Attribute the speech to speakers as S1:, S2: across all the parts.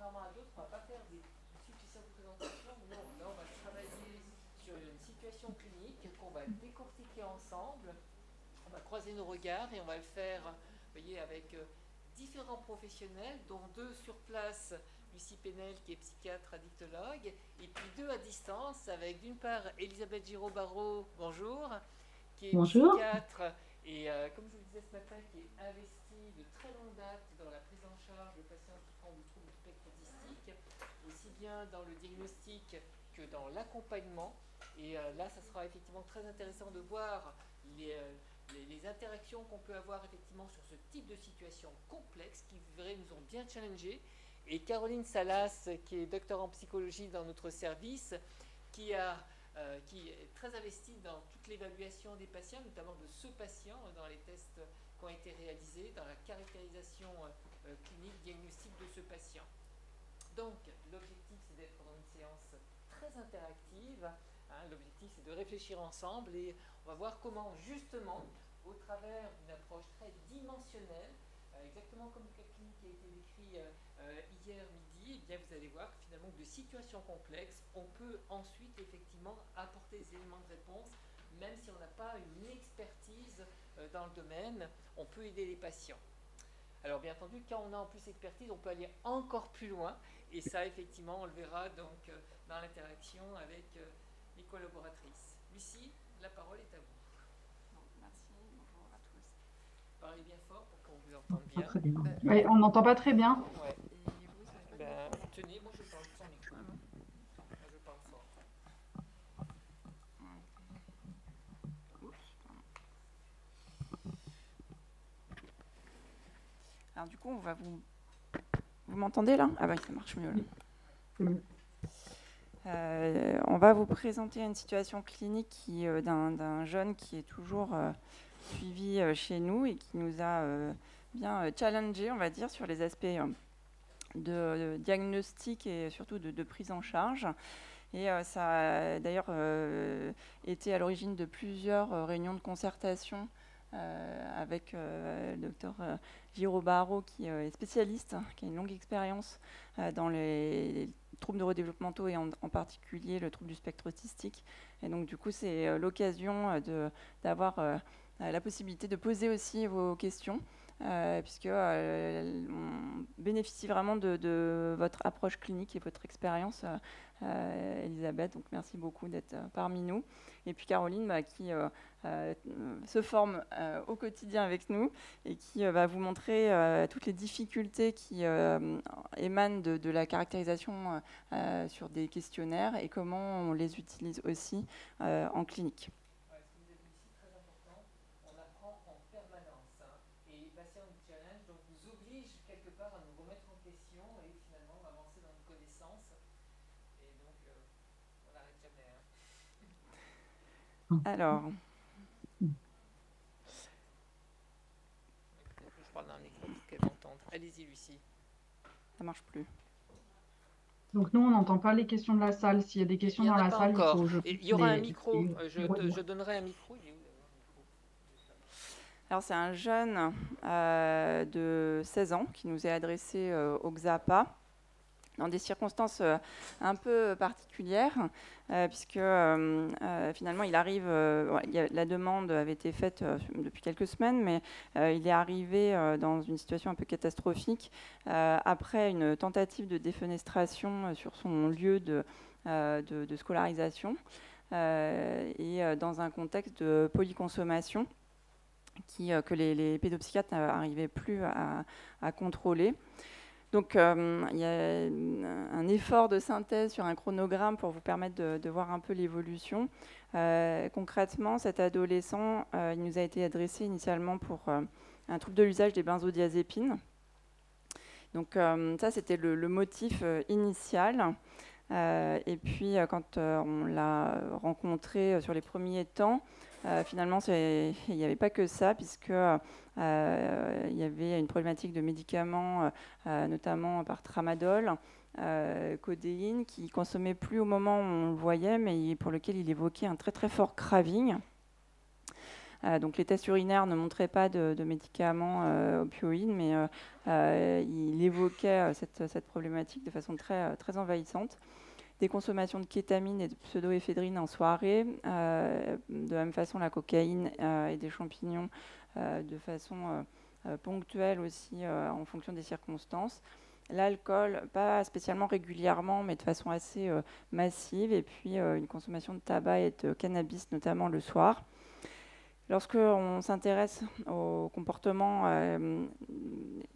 S1: contrairement à d'autres, on ne va pas faire des successions de présentations. Non, là, on va travailler sur une situation clinique qu'on va décortiquer ensemble. On va croiser nos regards et on va le faire, vous voyez, avec différents professionnels, dont 2 sur place, Lucie Pénel qui est psychiatre addictologue, et puis 2 à distance avec d'une part Elisabeth Giraud-Barraud, bonjour, qui est
S2: Bonjour.
S1: psychiatre et comme je vous le disais ce matin, qui est investie de très longue date dans la prise en charge de patients souffrant du trouble du spectre autistique, aussi bien dans le diagnostic que dans l'accompagnement. Et là, ça sera effectivement très intéressant de voir les interactions qu'on peut avoir effectivement sur ce type de situation complexe qui, vous verrez, nous ont bien challengés. Et Caroline Salas, qui est docteur en psychologie dans notre service, qui est très investie dans toute l'évaluation des patients, notamment de ce patient, dans les tests qui ont été réalisés, dans la caractérisation clinique, diagnostique de ce patient. Donc, l'objectif, c'est d'être dans une séance très interactive. L'objectif, c'est de réfléchir ensemble et on va voir comment, justement, au travers d'une approche très dimensionnelle, exactement comme le cas clinique qui a été décrit hier midi, eh bien, vous allez voir que finalement, de situations complexes, on peut ensuite effectivement apporter des éléments de réponse, même si on n'a pas une expertise dans le domaine, on peut aider les patients. Alors bien entendu, quand on a en plus expertise, on peut aller encore plus loin, et ça effectivement, on le verra donc dans l'interaction avec les collaboratrices. Lucie, la parole est à vous.
S3: Bon, merci, bonjour à tous.
S1: Parlez bien fort pour qu'on vous entende bien.
S2: Très bien. Ouais, on n'entend pas très bien.
S1: Ouais.
S3: Et vous, ça va
S1: Ben, tenez, moi je parle sans micro.
S3: Ah bon.
S1: Moi je parle fort.
S3: Oups, pardon. Alors du coup, on va vous... Vous m'entendez là? Ah bah ça marche mieux là.
S2: C'est mieux.
S3: On va vous présenter une situation clinique d'un jeune qui est toujours suivi chez nous et qui nous a bien challengé, on va dire, sur les aspects de diagnostic et surtout de prise en charge. Et ça a d'ailleurs été à l'origine de plusieurs réunions de concertation avec le docteur Giraud-Barraud, qui est spécialiste, qui a une longue expérience dans les troubles neurodéveloppementaux et en particulier le trouble du spectre autistique. Et donc du coup, c'est l'occasion d'avoir la possibilité de poser aussi vos questions, puisque on bénéficie vraiment de votre approche clinique et votre expérience, Elisabeth. Donc merci beaucoup d'être parmi nous. Et puis Caroline, qui se forme au quotidien avec nous et qui va vous montrer toutes les difficultés qui émanent de la caractérisation sur des questionnaires et comment on les utilise aussi en clinique. Alors,
S1: je parle dans le micro pour qu'elle m'entende. Allez-y, Lucie.
S3: Ça marche plus.
S2: Donc nous, on n'entend pas les questions de la salle. S'il y a des questions dans la salle, il faut
S1: il y aura un micro. Je donnerai un micro.
S3: Alors c'est un jeune de 16 ans qui nous est adressé au XAPA dans des circonstances un peu particulières, puisque finalement il arrive, la demande avait été faite depuis quelques semaines, mais il est arrivé dans une situation un peu catastrophique après une tentative de défenestration sur son lieu de scolarisation et dans un contexte de polyconsommation que les pédopsychiatres n'arrivaient plus à contrôler. Donc, il y a un effort de synthèse sur un chronogramme pour vous permettre de voir un peu l'évolution. Concrètement, cet adolescent, il nous a été adressé initialement pour un trouble de l'usage des benzodiazépines. Donc, ça, c'était le motif initial. Et puis, quand on l'a rencontré sur les premiers temps, finalement, il n'y avait pas que ça, puisque il y avait une problématique de médicaments, notamment par tramadol, codéine, qui ne consommait plus au moment où on le voyait, mais pour lequel il évoquait un très très fort craving. Donc les tests urinaires ne montraient pas de médicaments opioïdes, mais il évoquait cette problématique de façon très, très envahissante. Des consommations de kétamine et de pseudoéphédrine en soirée, de la même façon la cocaïne et des champignons de façon ponctuelle aussi en fonction des circonstances. L'alcool, pas spécialement régulièrement, mais de façon assez massive, et puis une consommation de tabac et de cannabis, notamment le soir. Lorsqu'on s'intéresse au comportement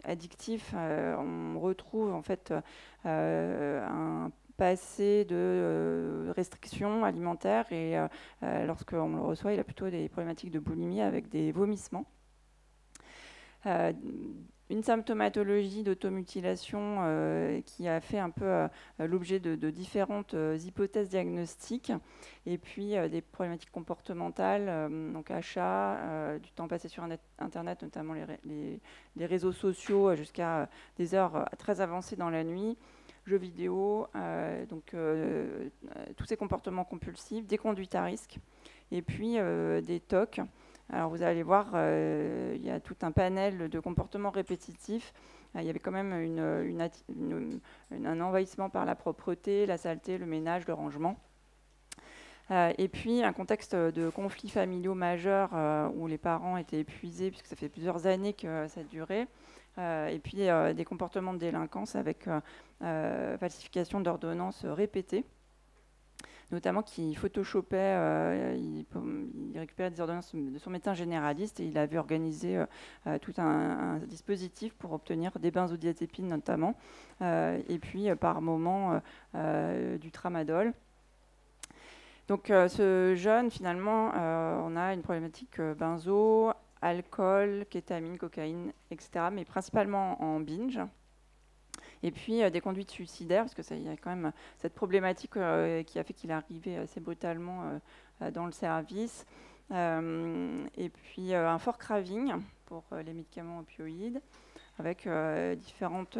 S3: addictif, on retrouve en fait un passé de restrictions alimentaires, et lorsqu'on le reçoit, il a plutôt des problématiques de boulimie avec des vomissements. Une symptomatologie d'automutilation qui a fait un peu l'objet de différentes hypothèses diagnostiques, et puis des problématiques comportementales, donc achat, du temps passé sur Internet, notamment les réseaux sociaux jusqu'à des heures très avancées dans la nuit, jeux vidéo, donc tous ces comportements compulsifs, des conduites à risque, et puis des TOC. Alors vous allez voir, il y a tout un panel de comportements répétitifs. Il y avait quand même un envahissement par la propreté, la saleté, le ménage, le rangement. Et puis un contexte de conflits familiaux majeurs où les parents étaient épuisés, puisque ça fait plusieurs années que ça durait. Et puis des comportements de délinquance avec falsification d'ordonnances répétées, notamment qui photoshopait, il récupérait des ordonnances de son médecin généraliste, et il avait organisé tout un dispositif pour obtenir des benzodiazépines notamment, et puis par moment du tramadol. Donc ce jeune, finalement, on a une problématique benzo, alcool, kétamine, cocaïne, etc., mais principalement en binge. Et puis des conduites suicidaires, parce qu'il y a quand même cette problématique qui a fait qu'il est arrivé assez brutalement dans le service. Et puis un fort craving pour les médicaments opioïdes, avec différentes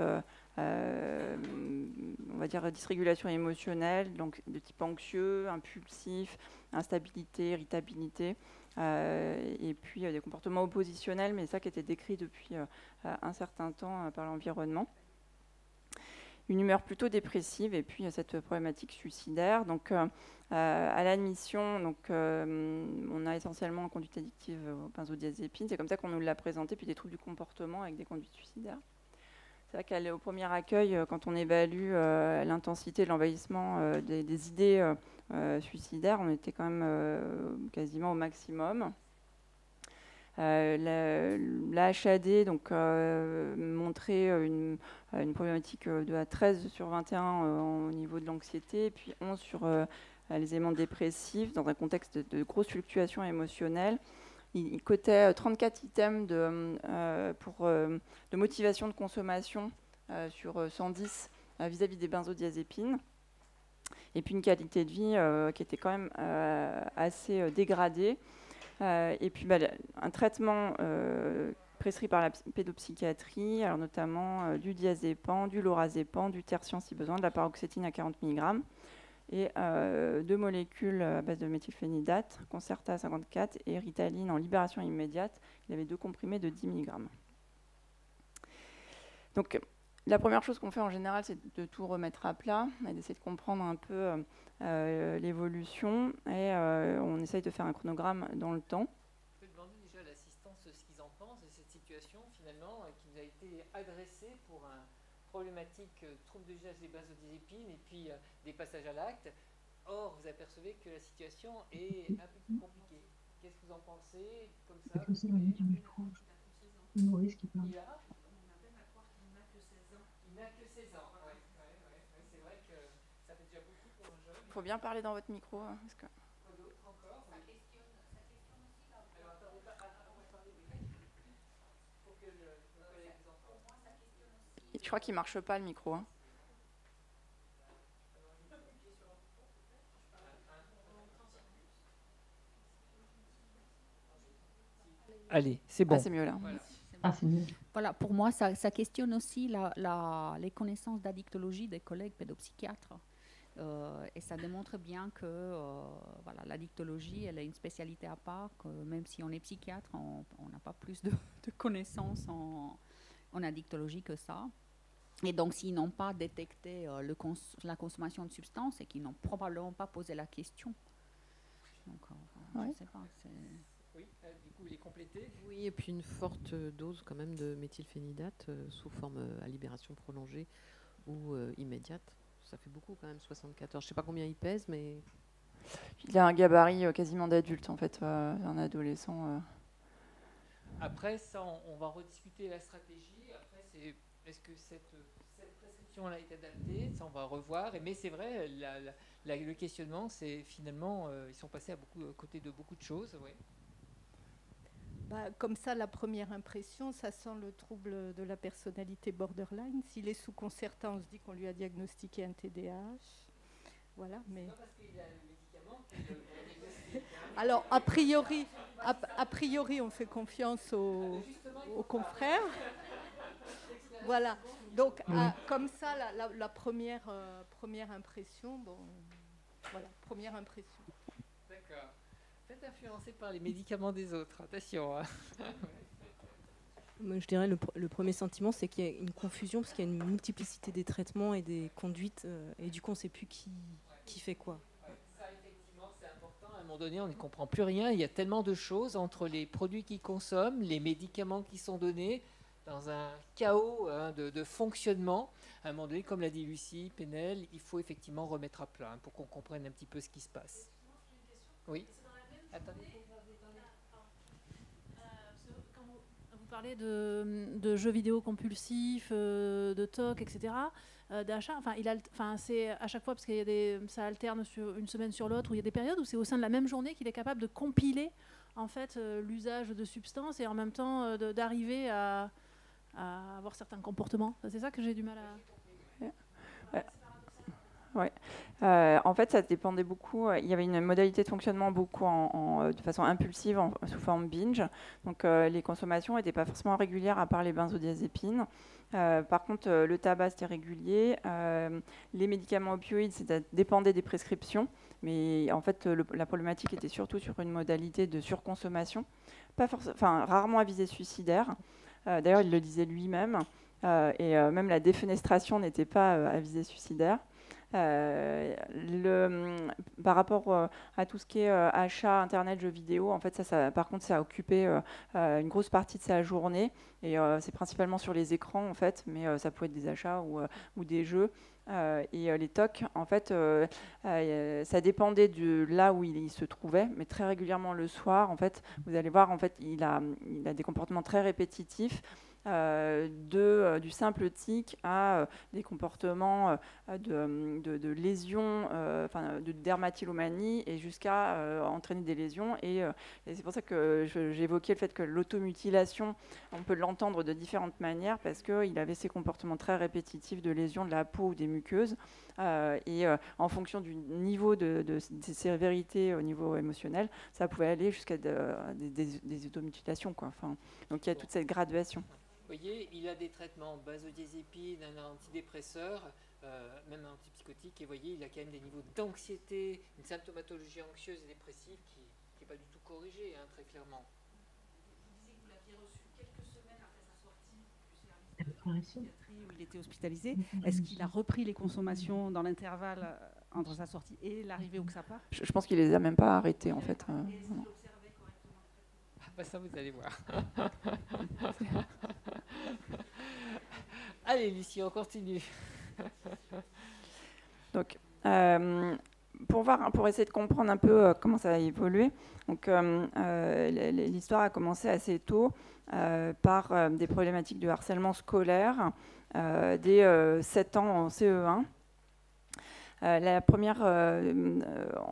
S3: on va dire dysrégulations émotionnelles, donc de type anxieux, impulsif, instabilité, irritabilité, et puis des comportements oppositionnels, mais ça qui était décrit depuis un certain temps par l'environnement. Une humeur plutôt dépressive, et puis cette problématique suicidaire. Donc à l'admission, donc on a essentiellement une conduite addictive aux benzodiazépines. C'est comme ça qu'on nous l'a présenté, puis des troubles du comportement avec des conduites suicidaires. C'est vrai qu'au premier accueil, quand on évalue l'intensité de l'envahissement des idées suicidaires, on était quand même quasiment au maximum. La HAD donc, montrait une problématique de 13 sur 21 au niveau de l'anxiété, puis 11 sur les éléments dépressifs, dans un contexte de grosses fluctuations émotionnelles. Il cotait 34 items de motivation de consommation sur 110 vis-à-vis des benzodiazépines. Et puis une qualité de vie qui était quand même assez dégradée. Et puis un traitement prescrit par la pédopsychiatrie, alors notamment du diazépam, du lorazépam, du tertian si besoin, de la paroxétine à 40 mg, et 2 molécules à base de méthylphénidate, Concerta à 54 et Ritaline en libération immédiate. Il avait 2 comprimés de 10 mg. Donc la première chose qu'on fait en général, c'est de tout remettre à plat et d'essayer de comprendre un peu l'évolution, et on essaye de faire un chronogramme dans le temps.
S1: Je peux demander déjà à l'assistance ce qu'ils en pensent de cette situation finalement qui nous a été adressée pour un problématique trouble d'usage des benzodiazépines et puis des passages à l'acte. Or, vous apercevez que la situation est un peu plus compliquée. Qu'est-ce que vous en pensez comme ça?
S2: Maurice qui parle.
S1: Il n'a que 16 ans. Ouais. C'est vrai que ça fait déjà beaucoup pour un jeune.
S3: Il faut bien parler dans votre micro. Parce que...
S1: Quoi d'autre encore? Ça questionne aussi là. Alors attendez, on va parler pour que nos collègues vous entendent. Pour moi, ça questionne aussi.
S3: Je crois qu'il ne marche pas le micro.
S1: Allez, c'est bon.
S3: Ah, c'est mieux là.
S1: Voilà.
S2: C'est mieux.
S4: Voilà, pour moi, ça questionne aussi les connaissances d'addictologie des collègues pédopsychiatres. Et ça démontre bien que voilà, la dictologie, elle a une spécialité à part, que même si on est psychiatre, on n'a pas plus de connaissances en addictologie que ça. Et donc, s'ils n'ont pas détecté la consommation de substances, c'est qu'ils n'ont probablement pas posé la question. Donc, je ne sais pas.
S1: Oui, du coup, il est complété.
S5: Oui, et puis une forte dose quand même de méthylphénidate sous forme à libération prolongée ou immédiate. Ça fait beaucoup quand même, 74. Je ne sais pas combien il pèse, mais...
S3: Il a un gabarit quasiment d'adulte, en fait, un adolescent.
S1: Après, ça, on va rediscuter la stratégie. Après, est-ce que cette prescription-là est adaptée? Ça, on va revoir. Mais c'est vrai, le questionnement, c'est finalement, ils sont passés à côté de beaucoup de choses. Ouais.
S6: Bah, comme ça, la première impression, ça sent le trouble de la personnalité borderline. S'il est sous Concerta, on se dit qu'on lui a diagnostiqué un TDAH. Voilà, mais... C'est pas parce qu'il a le médicament qu'il a diagnostiqué. Alors, a priori, on fait confiance aux confrères. Voilà. Donc, comme ça, la première impression, bon, voilà, première impression.
S1: D'accord. Faites influencer par les médicaments des autres, attention. Hein.
S7: Moi, je dirais le premier sentiment, c'est qu'il y a une confusion parce qu'il y a une multiplicité des traitements et des conduites et du coup, on ne sait plus qui fait quoi.
S1: Ça, effectivement, c'est important. À un moment donné, on ne comprend plus rien. Il y a tellement de choses entre les produits qu'ils consomment, les médicaments qui sont donnés, dans un chaos de fonctionnement. À un moment donné, comme l'a dit Lucie Penel, il faut effectivement remettre à plat pour qu'on comprenne un petit peu ce qui se passe. Oui. Attendez.
S8: Quand vous parlez de jeux vidéo compulsifs, de TOC, etc., d'achat, c'est à chaque fois, parce qu'il ça alterne sur une semaine sur l'autre, où il y a des périodes où c'est au sein de la même journée qu'il est capable de compiler en fait, l'usage de substances et en même temps d'arriver à avoir certains comportements. C'est ça que j'ai du mal à...
S3: Ouais. En fait, ça dépendait beaucoup. Il y avait une modalité de fonctionnement beaucoup de façon impulsive, sous forme binge. Donc, les consommations n'étaient pas forcément régulières, à part les benzodiazépines. Par contre, le tabac, c'était régulier. Les médicaments opioïdes, ça dépendait des prescriptions. Mais en fait, la problématique était surtout sur une modalité de surconsommation, rarement à visée suicidaire. D'ailleurs, il le disait lui-même. Et même la défenestration n'était pas à visée suicidaire. Par rapport à tout ce qui est achat, internet, jeux vidéo, en fait, par contre, ça a occupé une grosse partie de sa journée. Et c'est principalement sur les écrans, en fait, mais ça pouvait être des achats ou des jeux. Et les TOC, en fait, ça dépendait de là où il se trouvait, mais très régulièrement le soir, en fait, vous allez voir, en fait, il a des comportements très répétitifs. Du simple tic à des comportements de lésions, de dermatillomanie et jusqu'à entraîner des lésions. Et c'est pour ça que j'évoquais le fait que l'automutilation, on peut l'entendre de différentes manières parce qu'il avait ces comportements très répétitifs de lésions de la peau ou des muqueuses. Et en fonction du niveau de sévérité au niveau émotionnel, ça pouvait aller jusqu'à des automutilations, quoi. Donc il y a toute cette graduation.
S1: Vous voyez, il a des traitements benzodiazépines, un antidépresseur, même un antipsychotique, et vous voyez, il a quand même des niveaux d'anxiété, une symptomatologie anxieuse et dépressive qui n'est pas du tout corrigée, très clairement.
S4: Vous disiez que vous l'aviez reçu quelques semaines après sa sortie du service de psychiatrie où il était hospitalisé. Est-ce qu'il a repris les consommations dans l'intervalle entre sa sortie et l'arrivée au XAPA?
S3: Je pense qu'il les a même pas arrêtés, en fait.
S1: Ça, vous allez voir. Allez, Lucie, on continue.
S3: Donc, pour essayer de comprendre un peu comment ça a évolué, donc, l'histoire a commencé assez tôt par des problématiques de harcèlement scolaire dès 7 ans en CE1. La première,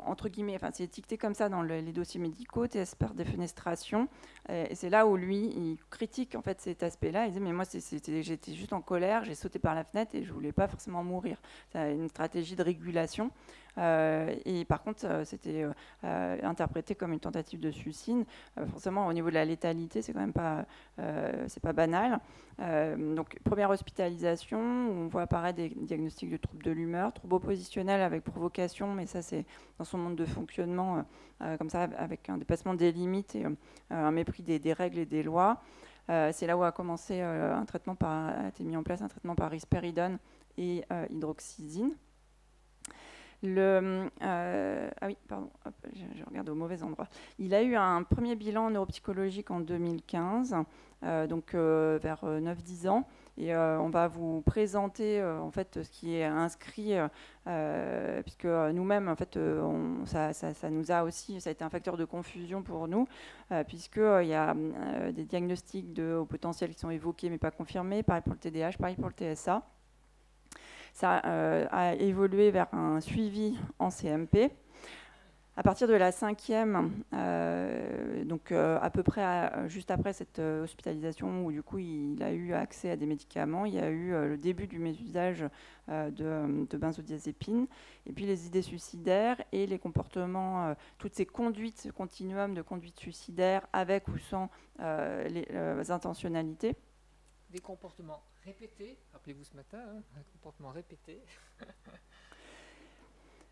S3: entre guillemets, c'est étiqueté comme ça dans les dossiers médicaux, TS par défenestration. Et c'est là où lui, il critique en fait cet aspect-là. Il disait, mais moi, j'étais juste en colère, j'ai sauté par la fenêtre et je ne voulais pas forcément mourir. C'est une stratégie de régulation. Et par contre, c'était interprété comme une tentative de suicide. Forcément, au niveau de la létalité, c'est quand même pas, c'est pas banal. Donc, première hospitalisation, où on voit apparaître des diagnostics de troubles de l'humeur, troubles oppositionnels émotionnel avec provocation, mais ça c'est dans son monde de fonctionnement, comme ça, avec un dépassement des limites et un mépris des règles et des lois. C'est là où a été mis en place un traitement par risperidone et hydroxyzine. Ah oui, pardon, hop, je regarde au mauvais endroit. Il a eu un premier bilan neuropsychologique en 2015, donc vers 9-10 ans. Et on va vous présenter en fait ce qui est inscrit, puisque nous-mêmes, en fait, ça nous a aussi, ça a été un facteur de confusion pour nous, puisqu'il y a des diagnostics de haut potentiel qui sont évoqués mais pas confirmés, pareil pour le TDAH, pareil pour le TSA. Ça a évolué vers un suivi en CMP. À partir de la 5e, donc à peu près juste après cette hospitalisation où du coup il a eu accès à des médicaments, il y a eu le début du mésusage de benzodiazépines, et puis les idées suicidaires et les comportements, toutes ces conduites, ce continuum de conduites suicidaires avec ou sans les intentionnalités.
S1: Des comportements répétés, rappelez-vous ce matin, un comportement répété.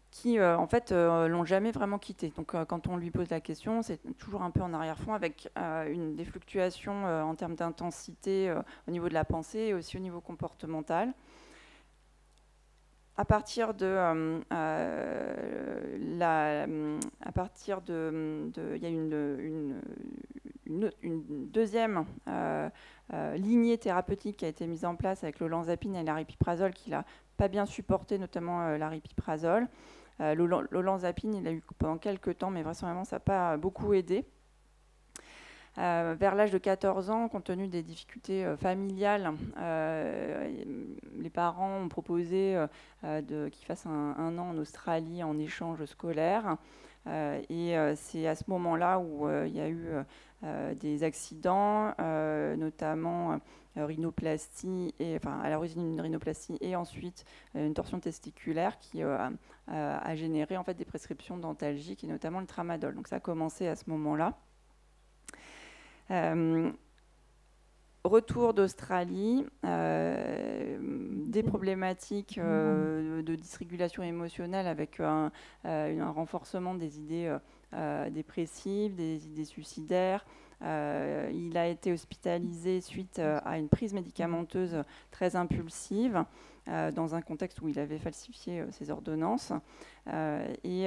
S3: Qui, en fait, l'ont jamais vraiment quitté. Donc, quand on lui pose la question, c'est toujours un peu en arrière-fond, avec des fluctuations en termes d'intensité au niveau de la pensée et aussi au niveau comportemental. À partir de, il y a une deuxième lignée thérapeutique qui a été mise en place avec l'olanzapine et l'aripiprazole, qui n'a pas bien supporté, notamment l'aripiprazole. L'olanzapine, il a eu pendant quelques temps, mais vraisemblablement, ça n'a pas beaucoup aidé. Vers l'âge de 14 ans, compte tenu des difficultés familiales, les parents ont proposé qu'il fasse un an en Australie en échange scolaire. Et c'est à ce moment-là où il y a eu des accidents, notamment rhinoplastie, à l'origine une rhinoplastie et ensuite une torsion testiculaire qui a généré en fait des prescriptions d'antalgiques et notamment le tramadol. Donc ça a commencé à ce moment-là. Retour d'Australie, des problématiques de dysrégulation émotionnelle avec un renforcement des idées dépressives, des idées suicidaires. Il a été hospitalisé suite à une prise médicamenteuse très impulsive dans un contexte où il avait falsifié ses ordonnances. Et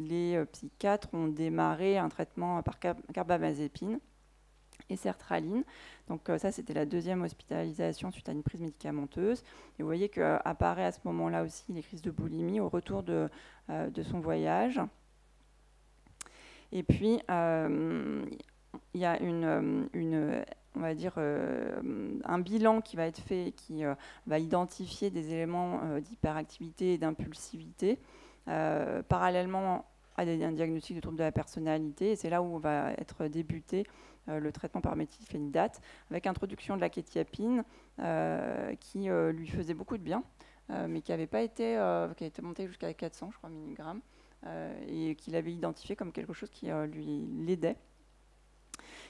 S3: les psychiatres ont démarré un traitement par carbamazépine et sertraline. Donc ça, c'était la deuxième hospitalisation suite à une prise médicamenteuse. Et vous voyez qu'apparaît à ce moment-là aussi les crises de boulimie au retour de son voyage. Et puis, il y a on va dire, un bilan qui va être fait, qui va identifier des éléments d'hyperactivité et d'impulsivité, parallèlement à un diagnostic de trouble de la personnalité. Et c'est là où va être débuté le traitement par méthylphénidate, avec introduction de la kétiapine, qui lui faisait beaucoup de bien, mais qui avait été monté jusqu'à 400, je crois, milligrammes, et qu'il avait identifié comme quelque chose qui lui l'aidait.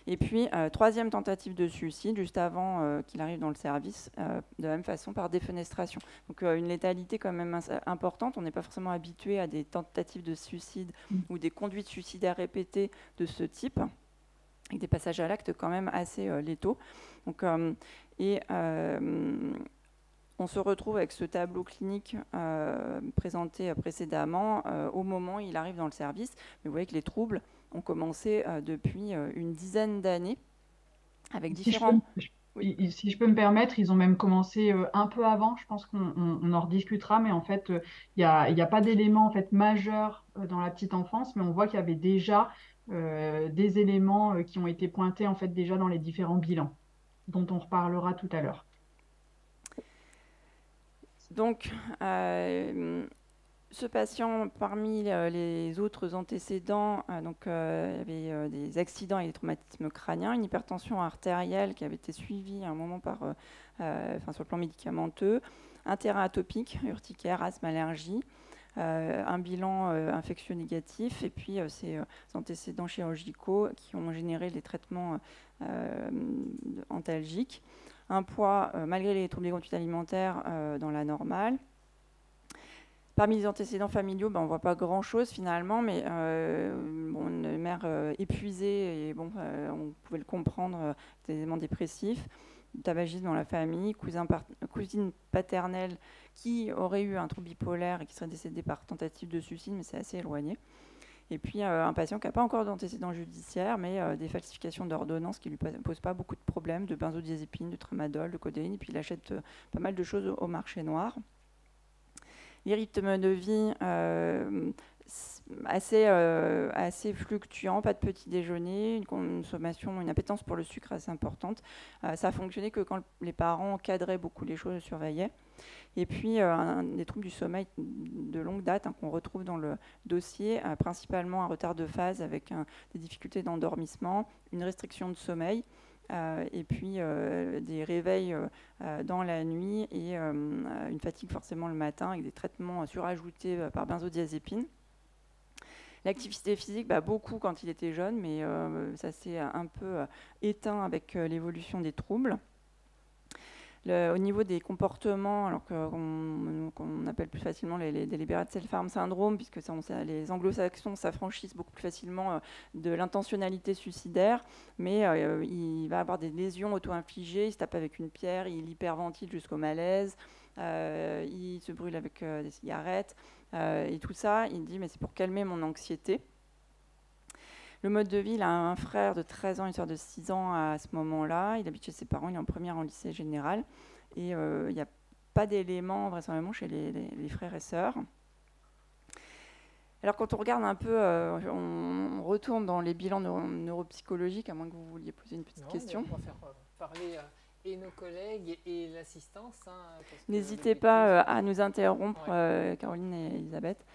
S3: Et puis, troisième tentative de suicide, juste avant qu'il arrive dans le service, de la même façon, par défenestration. Donc, une létalité quand même importante. On n'est pas forcément habitué à des tentatives de suicide ou des conduites suicidaires répétées de ce type, avec des passages à l'acte quand même assez létaux. Donc, on se retrouve avec ce tableau clinique présenté précédemment au moment où il arrive dans le service. Mais vous voyez que les troubles ont commencé depuis une dizaine d'années avec différents...
S2: Si je peux me permettre, ils ont même commencé un peu avant. Je pense qu'on en rediscutera, mais en fait, il n'y a pas d'éléments en fait, majeurs dans la petite enfance, mais on voit qu'il y avait déjà des éléments qui ont été pointés en fait, déjà dans les différents bilans, dont on reparlera tout à l'heure.
S3: Donc, ce patient, parmi les autres antécédents, il y avait des accidents et des traumatismes crâniens, une hypertension artérielle qui avait été suivie à un moment sur le plan médicamenteux, un terrain atopique, urticaire, asthme, allergie, un bilan infectieux négatif, et puis ces antécédents chirurgicaux qui ont généré les traitements antalgiques. Un poids, malgré les troubles des conduites alimentaires, dans la normale. Parmi les antécédents familiaux, on ne voit pas grand-chose finalement, mais une mère épuisée, et on pouvait le comprendre, des éléments dépressifs, du tabagisme dans la famille, cousine paternelle qui aurait eu un trouble bipolaire et qui serait décédée par tentative de suicide, mais c'est assez éloigné. Et puis un patient qui n'a pas encore d'antécédents judiciaires, mais des falsifications d'ordonnances qui ne lui posent pas beaucoup de problèmes, de benzodiazépine, de tramadol, de codéine, et puis il achète pas mal de choses au marché noir. Les rythmes de vie assez fluctuants, pas de petit déjeuner, une consommation, une appétence pour le sucre assez importante. Ça a fonctionné que quand les parents encadraient beaucoup les choses, surveillaient. Et puis des troubles du sommeil de longue date qu'on retrouve dans le dossier, principalement un retard de phase avec des difficultés d'endormissement, une restriction de sommeil, et puis des réveils dans la nuit et une fatigue forcément le matin avec des traitements surajoutés par benzodiazépine. L'activité physique, beaucoup quand il était jeune, mais ça s'est un peu éteint avec l'évolution des troubles. Au niveau des comportements, alors qu'on appelle plus facilement les deliberate self-harm syndrome, puisque les anglo-saxons s'affranchissent beaucoup plus facilement de l'intentionnalité suicidaire, mais il va avoir des lésions auto-infligées, il se tape avec une pierre, il hyperventile jusqu'au malaise, il se brûle avec des cigarettes, et tout ça, il dit mais c'est pour calmer mon anxiété. Le mode de vie, il a un frère de 13 ans, une soeur de 6 ans à ce moment-là. Il habite chez ses parents, il est en première en lycée général. Et il n'y a pas d'éléments vraisemblablement chez les frères et sœurs. Alors quand on regarde un peu, on retourne dans les bilans neuropsychologiques, à moins que vous vouliez poser une petite question.
S1: On va faire parler et nos collègues et l'assistance.
S3: N'hésitez pas à nous interrompre, Caroline et Elisabeth.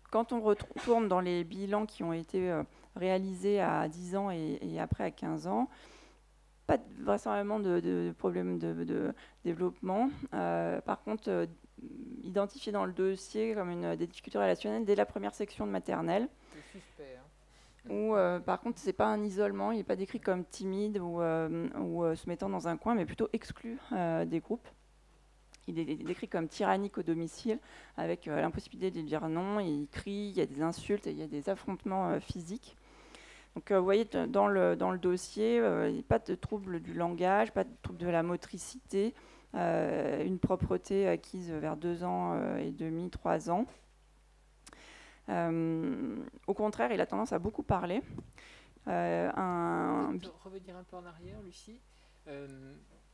S3: Quand on retourne dans les bilans qui ont été réalisés à 10 ans et après à 15 ans, pas vraisemblablement de problème de développement. Par contre, identifié dans le dossier comme des difficultés relationnelles dès la première section de maternelle.
S1: C'est suspect.
S3: Où, par contre, ce n'est pas un isolement, il n'est pas décrit comme timide ou se mettant dans un coin, mais plutôt exclu des groupes. Il est décrit comme tyrannique au domicile, avec l'impossibilité de dire non, il crie, il y a des insultes, et il y a des affrontements physiques. Donc vous voyez, dans le dossier, il n'y a pas de trouble du langage, pas de trouble de la motricité, une propreté acquise vers 2 ans et demi, 3 ans. Au contraire, il a tendance à beaucoup parler.
S1: Revenir un peu en arrière, Lucie.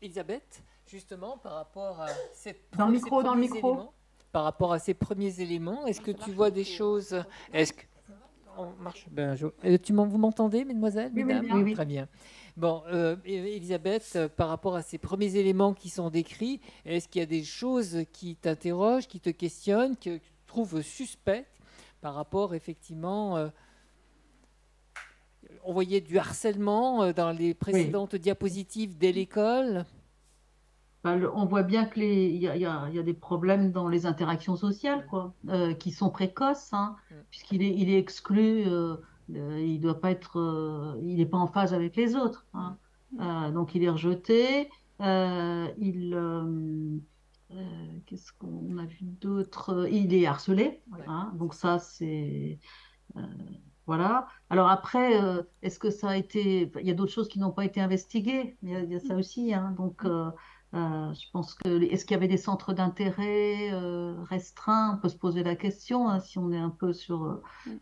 S1: Elisabeth, justement, par rapport à par rapport à ces premiers éléments, est-ce que tu vois des choses? Est-ce que on marche? Vous m'entendez, mesdemoiselles, mesdames?
S2: Oui.
S1: Très bien. Bon, Elisabeth, par rapport à ces premiers éléments qui sont décrits, est-ce qu'il y a des choses qui t'interrogent, qui te questionnent, que tu trouves suspectes par rapport, effectivement, on voyait du harcèlement dans les précédentes diapositives dès l'école.
S9: On voit bien qu'il y a des problèmes dans les interactions sociales, qui sont précoces, puisqu'il est exclu, il doit pas être, il n'est pas en phase avec les autres, donc il est rejeté, qu'est-ce qu'on a vu d'autre? Il est harcelé, donc ça c'est voilà. Alors après, est-ce que ça a été... Il y a d'autres choses qui n'ont pas été investiguées, il y a ça aussi, donc je pense que... Est-ce qu'il y avait des centres d'intérêt restreints? On peut se poser la question, si on est un peu sur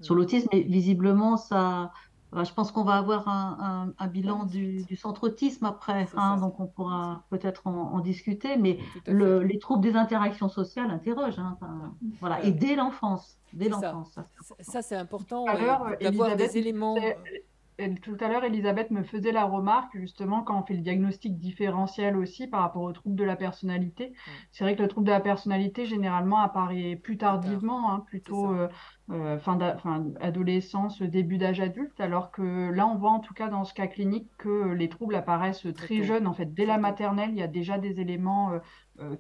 S9: l'autisme, mais visiblement, ça... je pense qu'on va avoir un bilan du centre autisme après, donc on pourra peut-être en discuter, mais les troubles des interactions sociales interrogent, voilà, et dès l'enfance.
S1: Ça c'est important d'avoir des éléments.
S2: Tout à l'heure, Elisabeth me faisait la remarque, justement, quand on fait le diagnostic différentiel aussi par rapport au trouble de la personnalité. C'est vrai que le trouble de la personnalité, généralement, apparaît plus tardivement, plutôt fin adolescence, début d'âge adulte, alors que là, on voit en tout cas dans ce cas clinique que les troubles apparaissent très jeunes. En fait, dès la maternelle, il y a déjà des éléments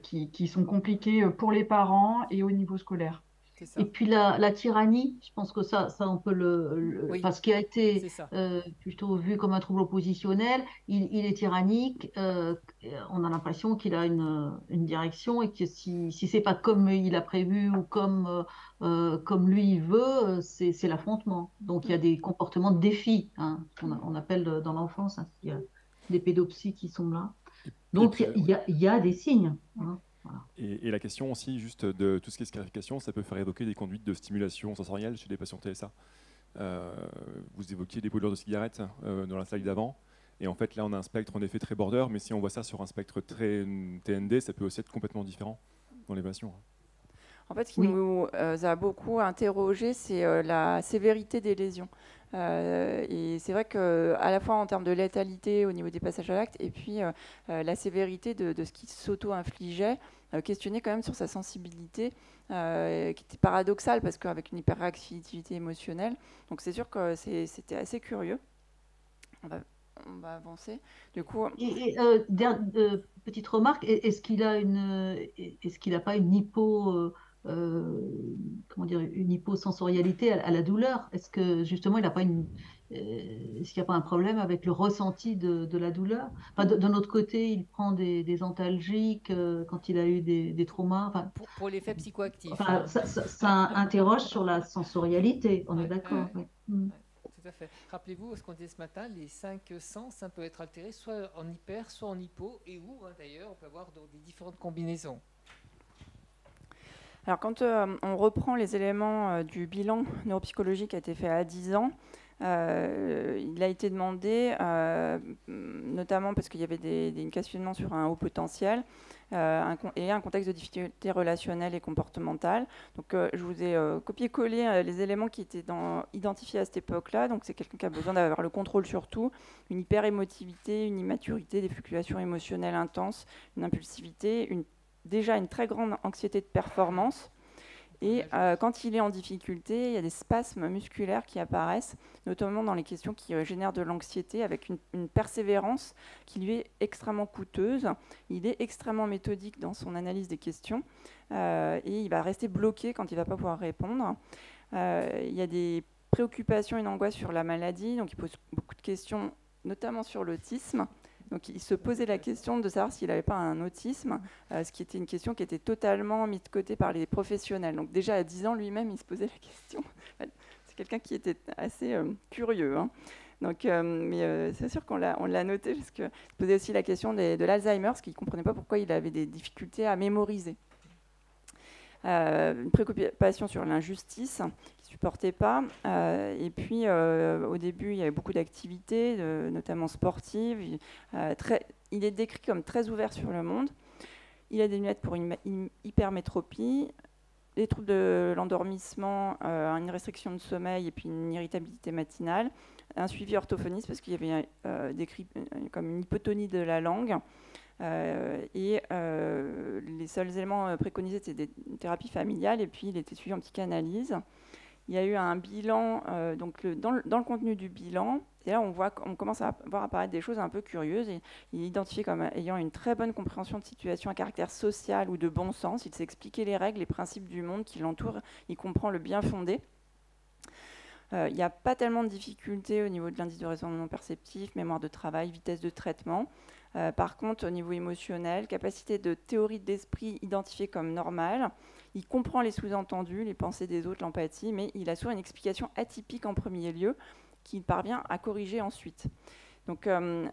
S2: qui sont compliqués pour les parents et au niveau scolaire.
S1: C'est ça.
S9: Et puis la tyrannie, je pense que ça on peut
S1: Oui,
S9: enfin, ce qui a été
S1: c'est ça.
S9: plutôt vu comme un trouble oppositionnel, il est tyrannique. On a l'impression qu'il a une direction et que si c'est pas comme il a prévu ou comme lui il veut, c'est l'affrontement. Donc il y a des comportements de défi, hein, on appelle dans l'enfance, hein, il y a des pédopsies qui sont là.
S10: Et
S9: Donc
S10: puis,
S9: il y a des signes, hein, voilà.
S10: et la question aussi, juste de tout ce qui est scarification, ça peut faire évoquer des conduites de stimulation sensorielle chez des patients TSA. Vous évoquiez des brûlures de cigarettes dans la slide d'avant. Et en fait, là, on a un spectre en effet très border, mais si on voit ça sur un spectre très TND, ça peut aussi être complètement différent dans les patients.
S3: En fait, ce qui
S9: Oui.
S3: nous a beaucoup interrogé, c'est la sévérité des lésions. Et c'est vrai qu'à la fois en termes de létalité au niveau des passages à l'acte, et puis la sévérité de ce qui s'auto-infligeait, questionner quand même sur sa sensibilité, qui était paradoxale, parce qu'avec une hyperactivité émotionnelle. Donc c'est sûr que c'était assez curieux. On va avancer. Du coup,
S9: Petite remarque, est-ce qu'il a est-ce qu'il n'a pas une comment dire, une hyposensorialité à la douleur? Est-ce que justement il n'a pas est-ce qu'il n'y a pas un problème avec le ressenti de la douleur? Enfin, d'un autre côté, il prend des antalgiques quand il a eu des traumas. Enfin,
S1: Pour l'effet psychoactif.
S9: enfin, ça interroge sur la sensorialité, on est d'accord.
S1: Ouais.
S9: Mm.
S1: Tout à fait. Rappelez-vous ce qu'on disait ce matin, les 5 sens, ça peut être altéré soit en hyper, soit en hypo, et où d'ailleurs on peut avoir des différentes combinaisons.
S3: alors quand on reprend les éléments du bilan neuropsychologique qui a été fait à 10 ans, il a été demandé, notamment parce qu'il y avait des questionnements sur un haut potentiel et un contexte de difficulté relationnelle et comportementale. Donc je vous ai copié-collé les éléments qui étaient identifiés à cette époque-là. Donc c'est quelqu'un qui a besoin d'avoir le contrôle sur tout, une hyper-émotivité, une immaturité, des fluctuations émotionnelles intenses, une impulsivité, déjà une très grande anxiété de performance. Et quand il est en difficulté, il y a des spasmes musculaires qui apparaissent, notamment dans les questions qui génèrent de l'anxiété, avec une persévérance qui lui est extrêmement coûteuse. Il est extrêmement méthodique dans son analyse des questions et il va rester bloqué quand il ne va pas pouvoir répondre. Il y a des préoccupations et une angoisse sur la maladie, donc il pose beaucoup de questions, notamment sur l'autisme. Donc il se posait la question de savoir s'il n'avait pas un autisme, ce qui était une question qui était totalement mise de côté par les professionnels. Donc déjà à 10 ans, lui-même, il se posait la question. C'est quelqu'un qui était assez curieux, hein. Donc, mais c'est sûr qu'on l'a noté, parce qu'il se posait aussi la question de l'Alzheimer, parce qu'il ne comprenait pas pourquoi il avait des difficultés à mémoriser. Une préoccupation sur l'injustice qu'il ne supportait pas. Et puis, au début, il y avait beaucoup d'activités, notamment sportives. Il est décrit comme très ouvert sur le monde. Il a des lunettes pour une hypermétropie, des troubles de l'endormissement, une restriction de sommeil et puis une irritabilité matinale, un suivi orthophoniste parce qu'il y avait décrit comme une hypotonie de la langue. Les seuls éléments préconisés, c'était des thérapies familiales, et puis il était suivi en psychanalyse. Il y a eu un bilan, donc dans le contenu du bilan, et là on commence à voir apparaître des choses un peu curieuses. Il est identifié comme ayant une très bonne compréhension de situation à caractère social ou de bon sens. Il sait expliquer les règles, les principes du monde qui l'entoure. Il comprend le bien fondé. Il n'y a pas tellement de difficultés au niveau de l'indice de raisonnement perceptif, mémoire de travail, vitesse de traitement. Par contre, au niveau émotionnel, capacité de théorie d'esprit identifiée comme normale, il comprend les sous-entendus, les pensées des autres, l'empathie, mais il assure une explication atypique en premier lieu qu'il parvient à corriger ensuite. Donc, on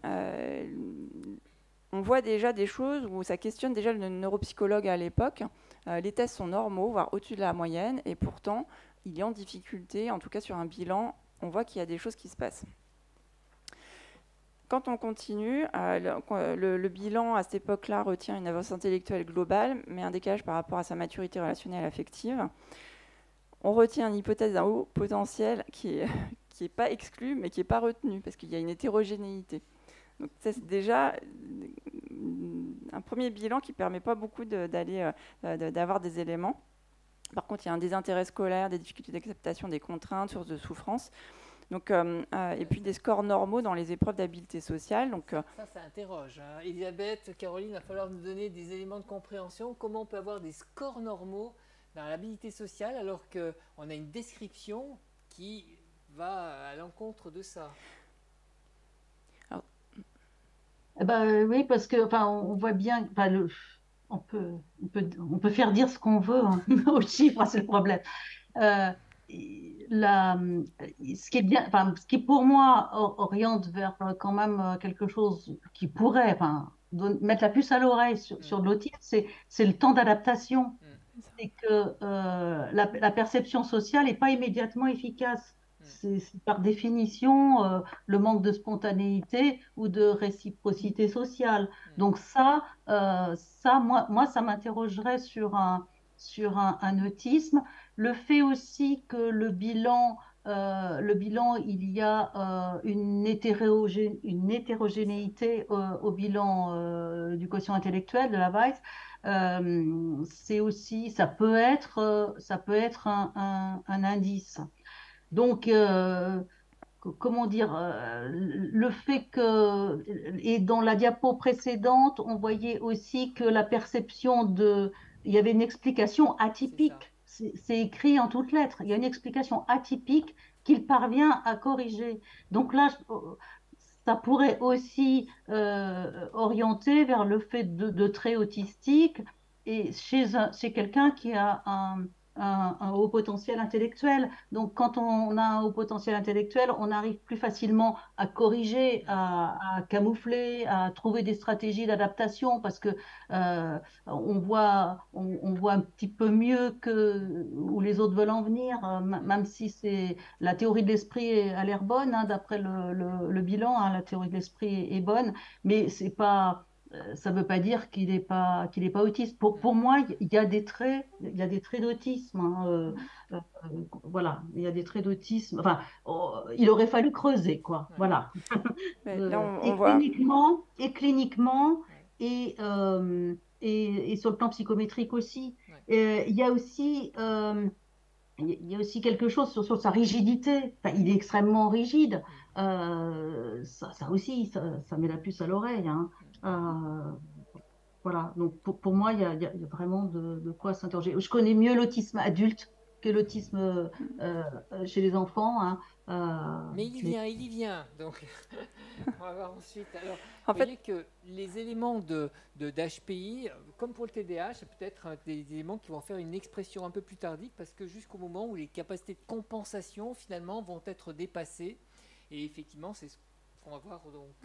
S3: voit déjà des choses où ça questionne déjà le neuropsychologue à l'époque. Les tests sont normaux, voire au-dessus de la moyenne, et pourtant, il est en difficulté, en tout cas sur un bilan, on voit qu'il y a des choses qui se passent. Quand on continue, le bilan à cette époque-là retient une avance intellectuelle globale, mais un décalage par rapport à sa maturité relationnelle affective. On retient une hypothèse d'un haut potentiel qui est pas exclue, mais qui n'est pas retenue, parce qu'il y a une hétérogénéité. Donc ça, c'est déjà un premier bilan qui ne permet pas beaucoup d'avoir des éléments. Par contre, il y a un désintérêt scolaire, des difficultés d'acceptation des contraintes, sources de souffrance. Donc, et puis des scores normaux dans les épreuves d'habileté sociale. Donc,
S1: ça interroge, hein. Elisabeth, Caroline, il va falloir nous donner des éléments de compréhension. Comment on peut avoir des scores normaux dans l'habilité sociale alors qu'on a une description qui va à l'encontre de ça.
S9: Eh ben, oui, parce que, enfin, on voit bien, enfin, on peut faire dire ce qu'on veut hein, aux chiffres, c'est le problème. Euh, ce qui est bien, enfin, ce qui pour moi oriente vers quand même quelque chose qui pourrait, enfin, mettre la puce à l'oreille sur de l'autisme, c'est le temps d'adaptation. C'est que la perception sociale n'est pas immédiatement efficace. C'est par définition le manque de spontanéité ou de réciprocité sociale. Donc moi, ça m'interrogerait sur un autisme. Le fait aussi que le bilan, il y a une hétérogénéité au bilan du quotient intellectuel de la Weiss. C'est aussi, ça peut être un indice. Donc, comment dire, le fait que, et dans la diapo précédente, on voyait aussi que la perception il y avait une explication atypique. C'est écrit en toutes lettres. Il y a une explication atypique qu'il parvient à corriger. Donc là, ça pourrait aussi orienter vers le fait de traits autistiques et chez quelqu'un qui a un haut potentiel intellectuel. Donc, quand on a un haut potentiel intellectuel, on arrive plus facilement à corriger, à camoufler, à trouver des stratégies d'adaptation parce que on voit un petit peu mieux où les autres veulent en venir, même si la théorie de l'esprit a l'air bonne, hein, d'après le bilan, hein, la théorie de l'esprit est bonne, mais c'est pas ça ne veut pas dire qu'il n'est pas autiste. Pour moi, il y a des traits d'autisme. Hein, voilà, il y a des traits d'autisme. Enfin, il aurait fallu creuser, quoi. Voilà.
S3: Là,
S9: Et cliniquement, et sur le plan psychométrique aussi. Il y a aussi quelque chose sur sa rigidité. Enfin, il est extrêmement rigide. Ça aussi, ça met la puce à l'oreille. Hein. Voilà, donc pour moi, il y a vraiment de quoi s'interroger. Je connais mieux l'autisme adulte que l'autisme chez les enfants. Hein.
S1: Mais il y vient. Donc, on va voir ensuite. Alors, vous voyez que les éléments d'HPI, comme pour le TDAH, c'est peut-être des éléments qui vont faire une expression un peu plus tardive parce que jusqu'au moment où les capacités de compensation, finalement, vont être dépassées. Et effectivement, c'est ce qu'on va voir donc,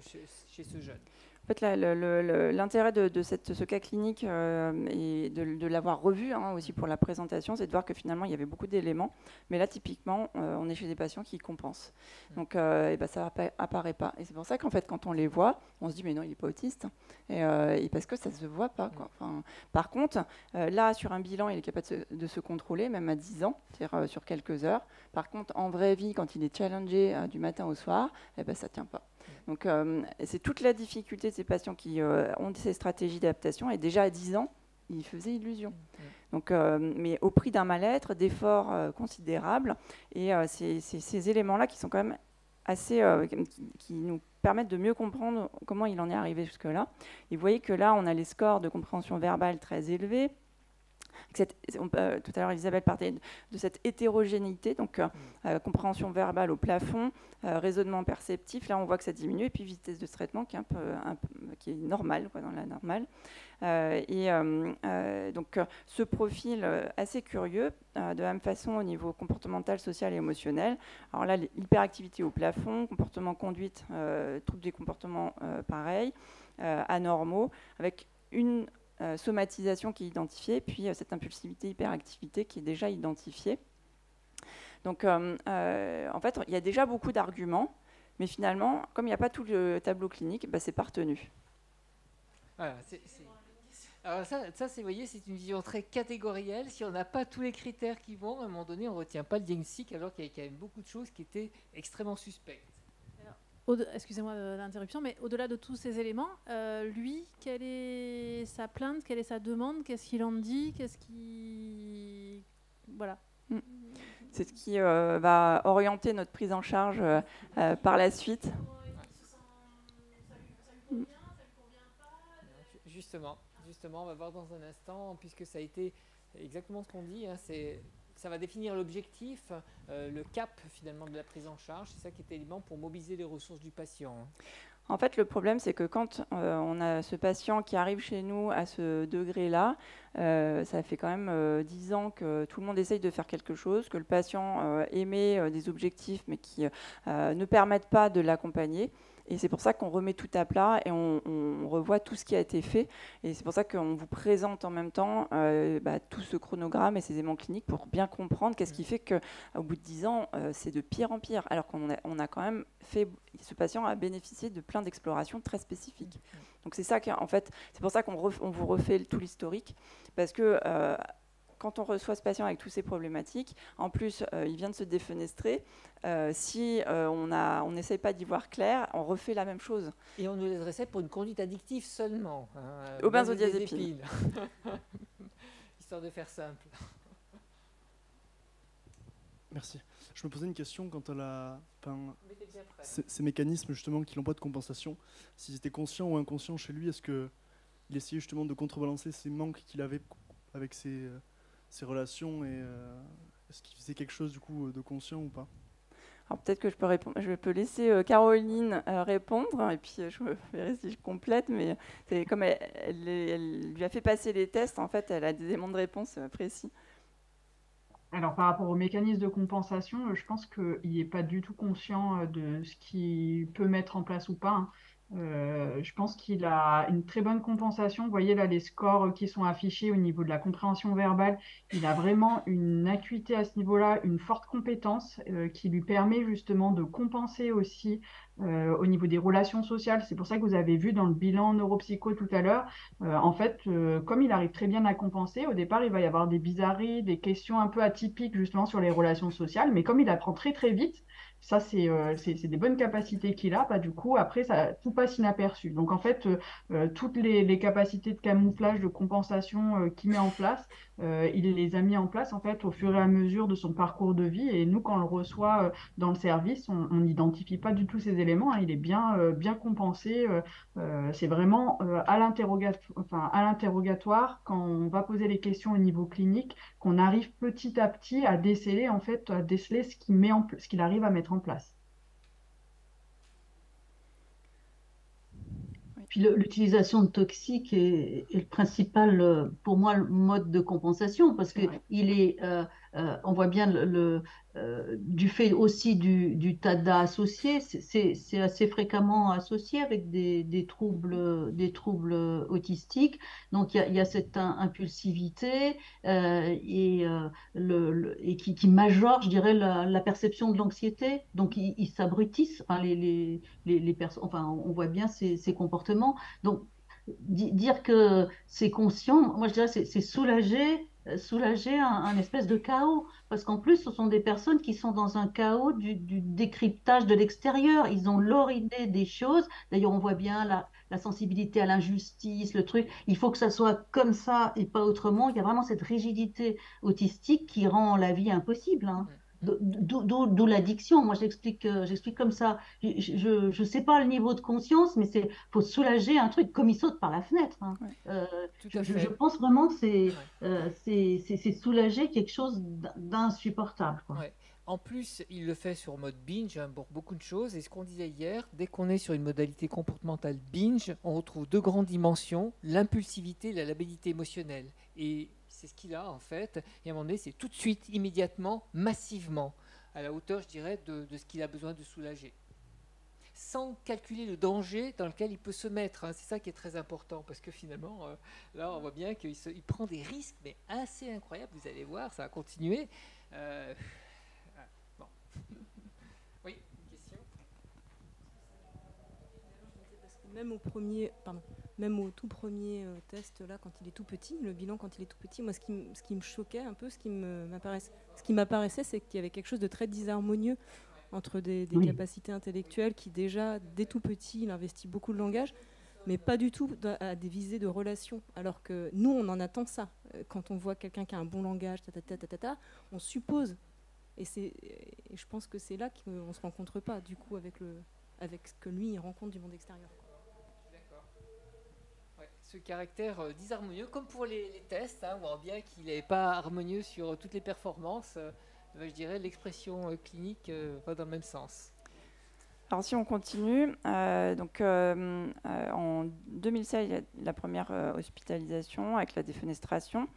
S1: chez ce jeune.
S3: En fait, l'intérêt de ce cas clinique et de l'avoir revu hein, aussi pour la présentation, c'est de voir que finalement, il y avait beaucoup d'éléments. Mais là, typiquement, on est chez des patients qui compensent. Donc, ça apparaît pas. Et c'est pour ça qu'en fait, quand on les voit, on se dit, mais non, il n'est pas autiste. Et parce que ça ne se voit pas. Quoi. Enfin, par contre, là, sur un bilan, il est capable de se contrôler, même à 10 ans, c'est-à-dire sur quelques heures. Par contre, en vraie vie, quand il est challengé du matin au soir, ça ne tient pas. Donc, c'est toute la difficulté de ces patients qui ont ces stratégies d'adaptation. Et déjà à 10 ans, ils faisaient illusion. Donc, mais au prix d'un mal-être, d'efforts considérables. Et ces éléments-là qui sont quand même assez... qui nous permettent de mieux comprendre comment il en est arrivé jusque-là. Et vous voyez que là, on a les scores de compréhension verbale très élevés. Tout à l'heure, Isabelle parlait de cette hétérogénéité, donc compréhension verbale au plafond, raisonnement perceptif. Là, on voit que ça diminue, et puis vitesse de traitement qui est, qui est normale, quoi, dans la normale. Donc, ce profil assez curieux, de la même façon au niveau comportemental, social et émotionnel. Alors là, l'hyperactivité au plafond, comportement conduite, troubles des comportements pareils, anormaux, avec une somatisation qui est identifiée, puis cette impulsivité, hyperactivité qui est déjà identifiée. Donc, en fait, il y a déjà beaucoup d'arguments, mais finalement, comme il n'y a pas tout le tableau clinique, c'est pas retenu.
S1: Voilà, alors ça, vous voyez, c'est une vision très catégorielle. Si on n'a pas tous les critères qui vont, à un moment donné, on ne retient pas le diagnostic, alors qu'il y a quand même beaucoup de choses qui étaient extrêmement suspectes.
S8: Excusez-moi l'interruption, mais au-delà de tous ces éléments, lui, quelle est sa plainte, quelle est sa demande, qu'est-ce qu'il en dit, Voilà.
S3: C'est ce qui va orienter notre prise en charge par la suite.
S1: Justement, justement, on va voir dans un instant, puisque ça a été exactement ce qu'on dit, hein, ça va définir l'objectif, le cap finalement de la prise en charge. C'est ça qui est élément pour mobiliser les ressources du patient.
S3: En fait, le problème, c'est que quand on a ce patient qui arrive chez nous à ce degré-là, ça fait quand même 10 ans que tout le monde essaye de faire quelque chose, que le patient émet des objectifs, mais qui ne permettent pas de l'accompagner. Et c'est pour ça qu'on remet tout à plat et on revoit tout ce qui a été fait. Et c'est pour ça qu'on vous présente en même temps tout ce chronogramme et ces éléments cliniques pour bien comprendre qu'est-ce qui fait qu'au bout de 10 ans, c'est de pire en pire. Alors qu'on a quand même fait... Ce patient a bénéficié de plein d'explorations très spécifiques. Donc c'est ça en fait, c'est pour ça qu'on vous refait tout l'historique. Parce que... quand on reçoit ce patient avec toutes ces problématiques, en plus, il vient de se défenestrer. Si on n'essaye pas d'y voir clair, on refait la même chose.
S1: Et on nous les recette pour une conduite addictive seulement.
S3: Au benzodiazépine.
S1: Histoire de faire simple.
S11: Merci. Je me posais une question quant à ces mécanismes justement qui n'ont pas de compensation. S'ils étaient conscients ou inconscients chez lui, est-ce qu'il essayait justement de contrebalancer ces manques qu'il avait avec ses relations et est-ce qu'il faisait quelque chose du coup de conscient ou pas?
S3: Alors peut-être que je peux répondre. Je peux laisser Caroline répondre et puis je verrai si je complète. Mais c'est comme elle lui a fait passer les tests, en fait, elle a des éléments de réponse précis.
S2: Alors, par rapport au mécanisme de compensation, je pense qu'il n'est pas du tout conscient de ce qu'il peut mettre en place ou pas, hein. Je pense qu'il a une très bonne compensation. Vous voyez là les scores qui sont affichés au niveau de la compréhension verbale. Il a vraiment une acuité à ce niveau-là, une forte compétence qui lui permet justement de compenser aussi au niveau des relations sociales. C'est pour ça que vous avez vu dans le bilan neuropsycho tout à l'heure, en fait, comme il arrive très bien à compenser, au départ, il va y avoir des bizarreries, des questions un peu atypiques justement sur les relations sociales, mais comme il apprend très très vite, ça, c'est des bonnes capacités qu'il a. Bah, du coup, après, tout passe inaperçu. Donc, en fait, toutes les capacités de camouflage, de compensation qu'il met en place, il les a mis en place, en fait, au fur et à mesure de son parcours de vie. Et nous, quand on le reçoit dans le service, on n'identifie pas du tout ces éléments, hein. Il est bien compensé. C'est vraiment à l'interrogatoire, quand on va poser les questions au niveau clinique, qu'on arrive petit à petit à déceler, en fait, ce qu'il arrive à mettre en place.
S9: Puis l'utilisation de toxiques est le principal, pour moi, le mode de compensation, parce que on voit bien du fait aussi du TADA associé, c'est assez fréquemment associé avec des troubles autistiques. Donc il y a cette impulsivité et qui majore, je dirais, la perception de l'anxiété. Donc ils s'abrutissent, enfin, les personnes, enfin, on voit bien ces comportements. Donc dire que c'est conscient, moi je dirais c'est soulager un espèce de chaos. Parce qu'en plus, ce sont des personnes qui sont dans un chaos du décryptage de l'extérieur. Ils ont leur idée des choses. D'ailleurs, on voit bien la sensibilité à l'injustice, le truc. Il faut que ça soit comme ça et pas autrement. Il y a vraiment cette rigidité autistique qui rend la vie impossible, hein. D'où l'addiction. Moi, j'explique comme ça. Je ne sais pas le niveau de conscience, mais il faut soulager un truc comme il saute par la fenêtre, hein. Je pense vraiment que c'est soulager quelque chose d'insupportable, quoi.
S1: Ouais. En plus, il le fait sur mode binge, hein, pour beaucoup de choses. Et ce qu'on disait hier, dès qu'on est sur une modalité comportementale binge, on retrouve deux grandes dimensions, l'impulsivité et la labilité émotionnelle. Et c'est ce qu'il a, en fait. Et à un moment donné, c'est tout de suite, immédiatement, massivement, à la hauteur, je dirais, de ce qu'il a besoin de soulager. Sans calculer le danger dans lequel il peut se mettre, hein. C'est ça qui est très important, parce que finalement, là, on voit bien qu'il prend des risques, mais assez incroyables. Vous allez voir, ça va continuer. Bon. Oui, une question?
S7: Même au tout premier test, là, quand il est tout petit, le bilan quand il est tout petit, moi, ce qui me choquait un peu, ce qui m'apparaissait, c'est qu'il y avait quelque chose de très disharmonieux entre des capacités intellectuelles qui, déjà, dès tout petit, il investit beaucoup de langage, mais pas du tout à des visées de relations. Alors que nous, on en attend ça. Quand on voit quelqu'un qui a un bon langage, on suppose. Et je pense que c'est là qu'on ne se rencontre pas, du coup, avec ce que lui, il rencontre du monde extérieur.
S1: D'accord. Ouais. ce caractère disharmonieux, comme pour les tests, hein, on voit bien qu'il n'est pas harmonieux sur toutes les performances. Je dirais l'expression clinique va dans le même sens.
S3: Alors si on continue, en 2016, il y a la première hospitalisation avec la défenestration.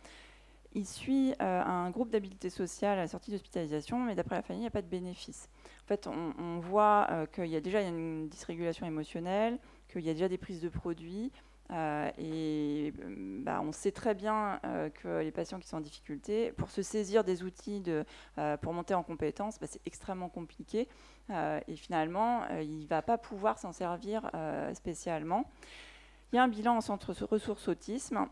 S3: Il suit un groupe d'habileté sociale à la sortie d'hospitalisation, mais d'après la famille, il n'y a pas de bénéfice. En fait, on voit qu'il y a déjà une dysrégulation émotionnelle, qu'il y a déjà des prises de produits, on sait très bien que les patients qui sont en difficulté, pour se saisir des outils pour monter en compétences, c'est extrêmement compliqué. Et finalement, il ne va pas pouvoir s'en servir spécialement. Il y a un bilan en centre ressources autisme,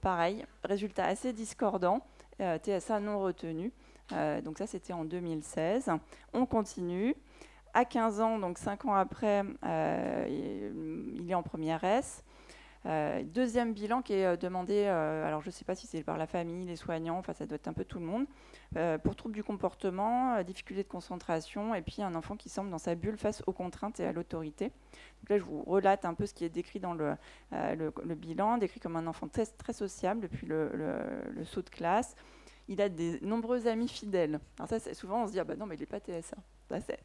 S3: pareil, résultat assez discordant, TSA non retenu. Donc ça, c'était en 2016. On continue. À 15 ans, donc 5 ans après, il est en première S. Deuxième bilan qui est demandé, alors je ne sais pas si c'est par la famille, les soignants, enfin ça doit être un peu tout le monde, pour troubles du comportement, difficulté de concentration, et puis un enfant qui semble dans sa bulle face aux contraintes et à l'autorité. Donc là, je vous relate un peu ce qui est décrit dans le bilan, décrit comme un enfant très, très sociable depuis le saut de classe. Il a de nombreux amis fidèles. Alors ça, souvent, on se dit, ah bah non, mais il n'est pas TSA. Ça, c'est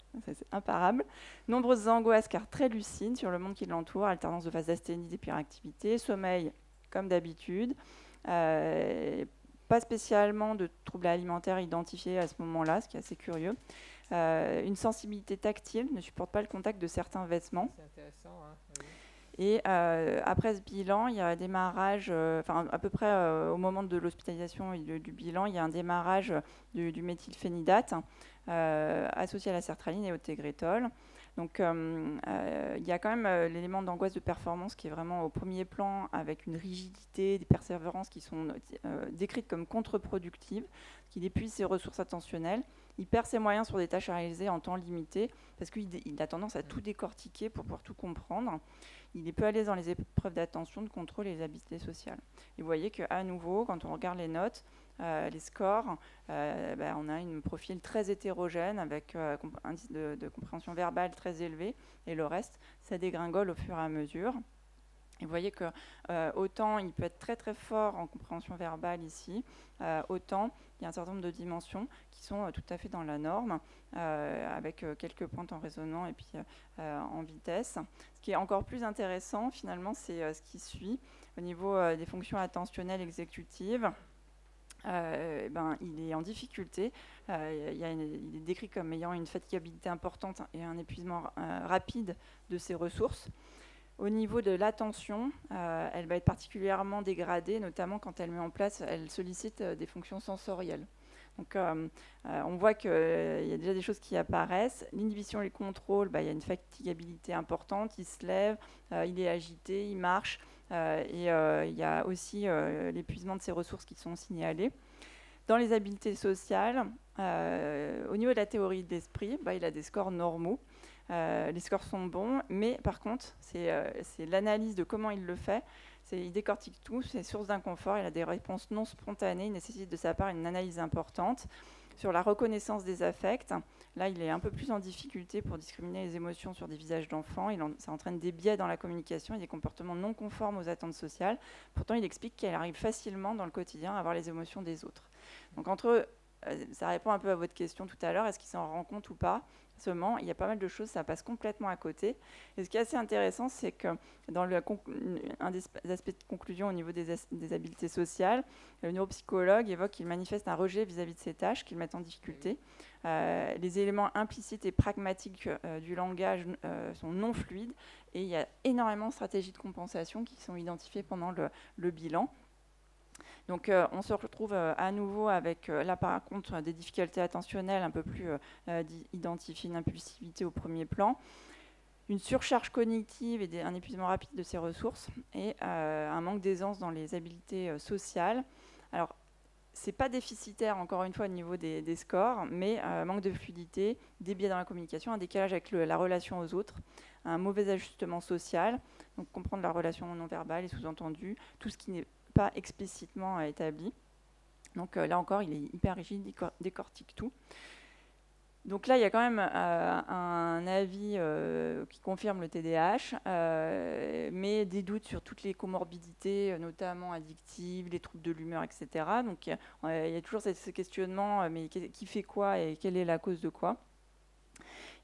S3: imparable. Nombreuses angoisses, car très lucides sur le monde qui l'entoure, alternance de phase d'asthénie, d'hyperactivité, sommeil, comme d'habitude. Pas spécialement de troubles alimentaires identifiés à ce moment-là, ce qui est assez curieux. Une sensibilité tactile, ne supporte pas le contact de certains vêtements.
S1: C'est intéressant, hein, oui.
S3: Et après ce bilan, il y a un démarrage, à peu près au moment de l'hospitalisation et du bilan, il y a un démarrage du méthylphénidate associé à la sertraline et au Tegretol. Donc il y a quand même l'élément d'angoisse de performance qui est vraiment au premier plan, avec une rigidité, des persévérances qui sont décrites comme contre-productives, qui épuise ses ressources attentionnelles. Il perd ses moyens sur des tâches à réaliser en temps limité, parce qu'il a tendance à tout décortiquer pour pouvoir tout comprendre. Il est peu à l'aise dans les épreuves d'attention, de contrôle et les habiletés sociales. Et vous voyez qu'à nouveau, quand on regarde les notes, les scores, on a un profil très hétérogène avec un indice de compréhension verbale très élevé, et le reste, ça dégringole au fur et à mesure. Et vous voyez que autant il peut être très très fort en compréhension verbale ici, autant il y a un certain nombre de dimensions qui sont tout à fait dans la norme, avec quelques pointes en raisonnement et puis en vitesse. Ce qui est encore plus intéressant finalement, c'est ce qui suit au niveau des fonctions attentionnelles exécutives. Il est en difficulté. Il est décrit comme ayant une fatigabilité importante et un épuisement rapide de ses ressources. Au niveau de l'attention, elle va être particulièrement dégradée, notamment quand elle met en place, elle sollicite des fonctions sensorielles. Donc on voit qu'il y a déjà des choses qui apparaissent. L'inhibition et le contrôle, il y a une fatigabilité importante, il se lève, il est agité, il marche, et il y a aussi l'épuisement de ses ressources qui sont signalées. Dans les habiletés sociales, au niveau de la théorie de l'esprit, il a des scores normaux. Les scores sont bons, mais par contre, c'est l'analyse de comment il le fait. Il décortique tout, c'est source d'inconfort, il a des réponses non spontanées, il nécessite de sa part une analyse importante. Sur la reconnaissance des affects, là, il est un peu plus en difficulté pour discriminer les émotions sur des visages d'enfants. Ça entraîne des biais dans la communication et des comportements non conformes aux attentes sociales. Pourtant, il explique qu'elle arrive facilement dans le quotidien à voir les émotions des autres. Donc, ça répond un peu à votre question tout à l'heure, est-ce qu'il s'en rend compte ou pas? Seulement, il y a pas mal de choses, ça passe complètement à côté. Et ce qui est assez intéressant, c'est que dans un des aspects de conclusion au niveau des habiletés sociales, le neuropsychologue évoque qu'il manifeste un rejet vis-à-vis de ses tâches qu'il met en difficulté. Les éléments implicites et pragmatiques du langage sont non fluides, et il y a énormément de stratégies de compensation qui sont identifiées pendant le bilan. Donc on se retrouve à nouveau avec, là par contre, des difficultés attentionnelles un peu plus identifiées, une impulsivité au premier plan, une surcharge cognitive et un épuisement rapide de ses ressources, et un manque d'aisance dans les habiletés sociales. Alors, c'est pas déficitaire, encore une fois, au niveau des scores, mais manque de fluidité, des biais dans la communication, un décalage avec la relation aux autres, un mauvais ajustement social, donc comprendre la relation non verbale et sous-entendu, tout ce qui n'est pas explicitement établi. Donc là encore, il est hyper rigide, il décortique tout. Donc là, il y a quand même un avis qui confirme le TDAH, mais des doutes sur toutes les comorbidités, notamment addictives, les troubles de l'humeur, etc. Donc il y a toujours ce questionnement, mais qui fait quoi et quelle est la cause de quoi?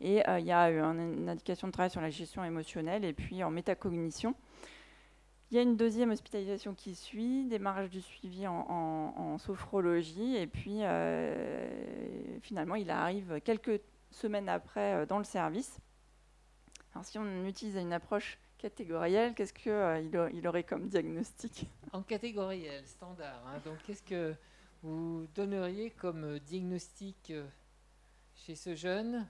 S3: Et il y a une indication de travail sur la gestion émotionnelle et puis en métacognition. Il y a une deuxième hospitalisation qui suit, démarrage du suivi en sophrologie, et puis finalement, il arrive quelques semaines après dans le service. Alors, si on utilise une approche catégorielle, qu'est-ce qu'il aurait comme diagnostic?
S1: En catégoriel, standard. Hein. Donc, qu'est-ce que vous donneriez comme diagnostic chez ce jeune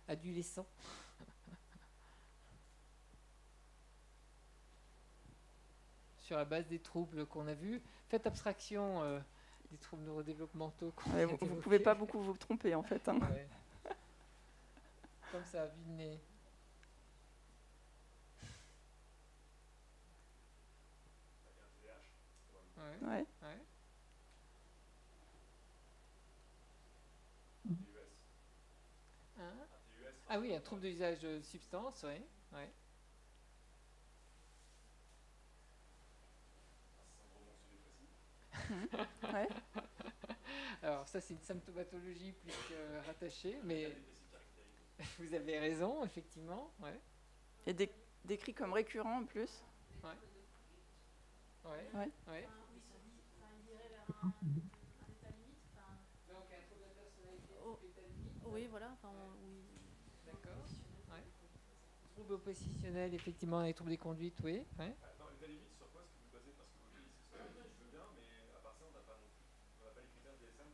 S1: adolescent? Sur la base des troubles qu'on a vus. Faites abstraction des troubles neurodéveloppementaux.
S3: Vous ne pouvez pas beaucoup vous tromper, en fait. Hein.
S1: Ouais. Comme ça, vue de nez.
S3: Ouais. Ouais.
S1: Hein? Ah oui, un trouble d'usage de substances, oui. Ouais.
S3: Ouais.
S1: Alors ça c'est une symptomatologie plus que rattachée, mais vous avez raison, effectivement. Ouais.
S3: Et décrit comme récurrent en plus.
S1: Ouais. Ouais.
S3: Ouais.
S1: Ouais. Donc un trouble de personnalité, état limite.
S8: Oui, voilà. Enfin, oui.
S1: D'accord. Ouais. Trouble oppositionnel, effectivement, les troubles des conduites, oui. Ouais.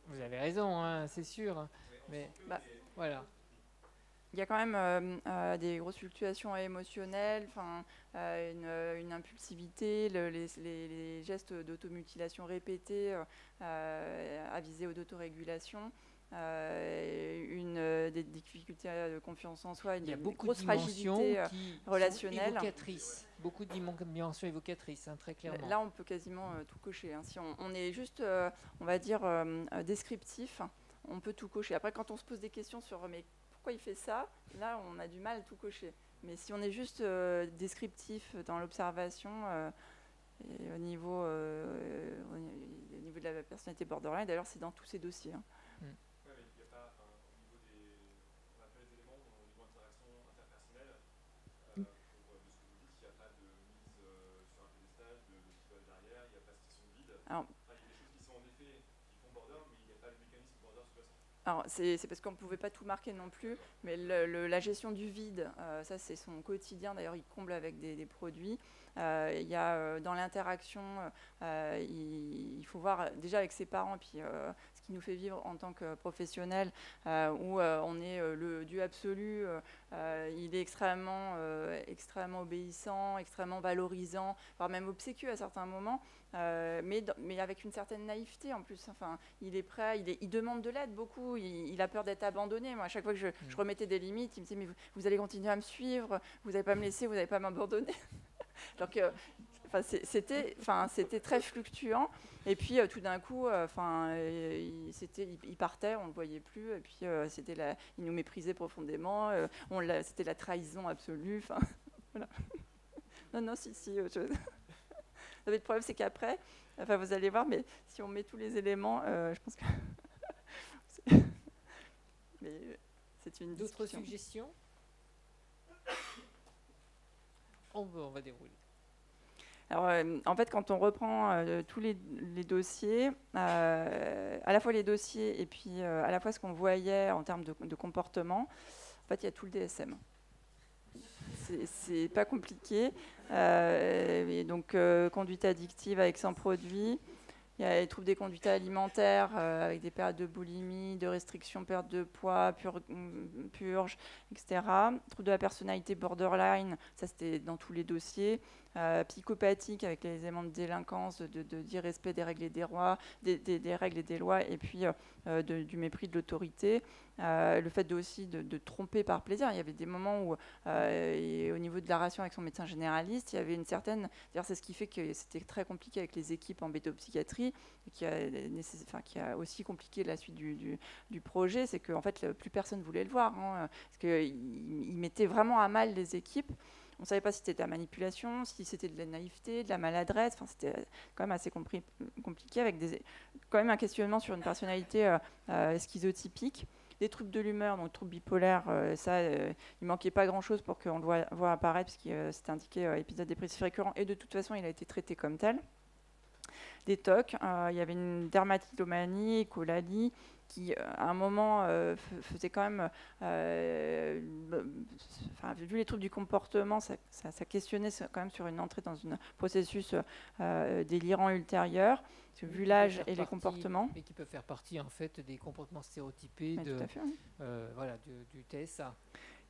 S1: Vous avez raison, hein, c'est sûr. Mais voilà.
S3: Il y a quand même des grosses fluctuations émotionnelles, une impulsivité, les gestes d'automutilation répétés à viser d'autorégulation, des difficultés de confiance en soi,
S1: il y a
S3: une
S1: beaucoup
S3: grosse
S1: de dimensions
S3: fragilité
S1: qui
S3: relationnelle.
S1: Sont évocatrices. Beaucoup de dimensions évocatrices, hein, très clairement.
S3: Là, on peut quasiment tout cocher. Hein. Si on est juste, on va dire, descriptif, on peut tout cocher. Après, quand on se pose des questions sur mais pourquoi il fait ça, là, on a du mal à tout cocher. Mais si on est juste descriptif dans l'observation, et au niveau de la personnalité borderline, d'ailleurs, c'est dans tous ces dossiers. Hein. Alors, c'est parce qu'on ne pouvait pas tout marquer non plus, mais la gestion du vide, ça c'est son quotidien, d'ailleurs il comble avec des produits. Il y a dans l'interaction, il faut voir déjà avec ses parents, puis ce qui nous fait vivre en tant que professionnel, où on est le dieu absolu, il est extrêmement obéissant, extrêmement valorisant, voire même obséquieux à certains moments. Mais avec une certaine naïveté en plus. Enfin, il est prêt, il demande de l'aide beaucoup, il a peur d'être abandonné. Moi, à chaque fois que je remettais des limites, il me disait mais vous allez continuer à me suivre, vous n'allez pas me laisser, vous n'allez pas m'abandonner. Donc, c'était très fluctuant. Et puis tout d'un coup, il partait, on ne le voyait plus. Et puis il nous méprisait profondément. C'était la trahison absolue. Voilà. Non, si, autre chose. Le problème, c'est qu'après, vous allez voir, mais si on met tous les éléments, je pense que mais c'est une
S1: D'autres suggestions? On va dérouler.
S3: Alors, en fait, quand on reprend tous les dossiers, à la fois les dossiers et puis à la fois ce qu'on voyait en termes de comportement, en fait, il y a tout le DSM. C'est pas compliqué. Et donc, conduite addictive avec 100 produits. Il y a les troubles des conduites alimentaires avec des périodes de boulimie, de restriction, perte de poids, purge, etc. Troubles de la personnalité borderline, ça c'était dans tous les dossiers. psychopathique avec les éléments de délinquance, d'irrespect des règles et des règles et des lois, et puis du mépris de l'autorité. Le fait aussi de tromper par plaisir. Il y avait des moments où, au niveau de la relation avec son médecin généraliste, il y avait une certaine... D'ailleurs, c'est ce qui fait que c'était très compliqué avec les équipes en pédopsychiatrie, et qui a aussi compliqué la suite du projet, c'est qu'en fait, plus personne ne voulait le voir, hein, parce qu'il mettait vraiment à mal les équipes. On ne savait pas si c'était de la manipulation, si c'était de la naïveté, de la maladresse. Enfin, c'était quand même assez compliqué, avec quand même un questionnement sur une personnalité schizotypique. Des troubles de l'humeur, donc troubles bipolaires, il manquait pas grand-chose pour qu'on le voit apparaître, parce que c'était indiqué épisode dépressif récurrent, et de toute façon, il a été traité comme tel. Des TOC, il y avait une dermatillomanie, écholalie, qui à un moment faisait quand même, vu les troubles du comportement, ça questionnait quand même sur une entrée dans un processus délirant ultérieur, vu l'âge et les comportements.
S1: Mais qui peuvent faire partie en fait des comportements stéréotypés du TSA.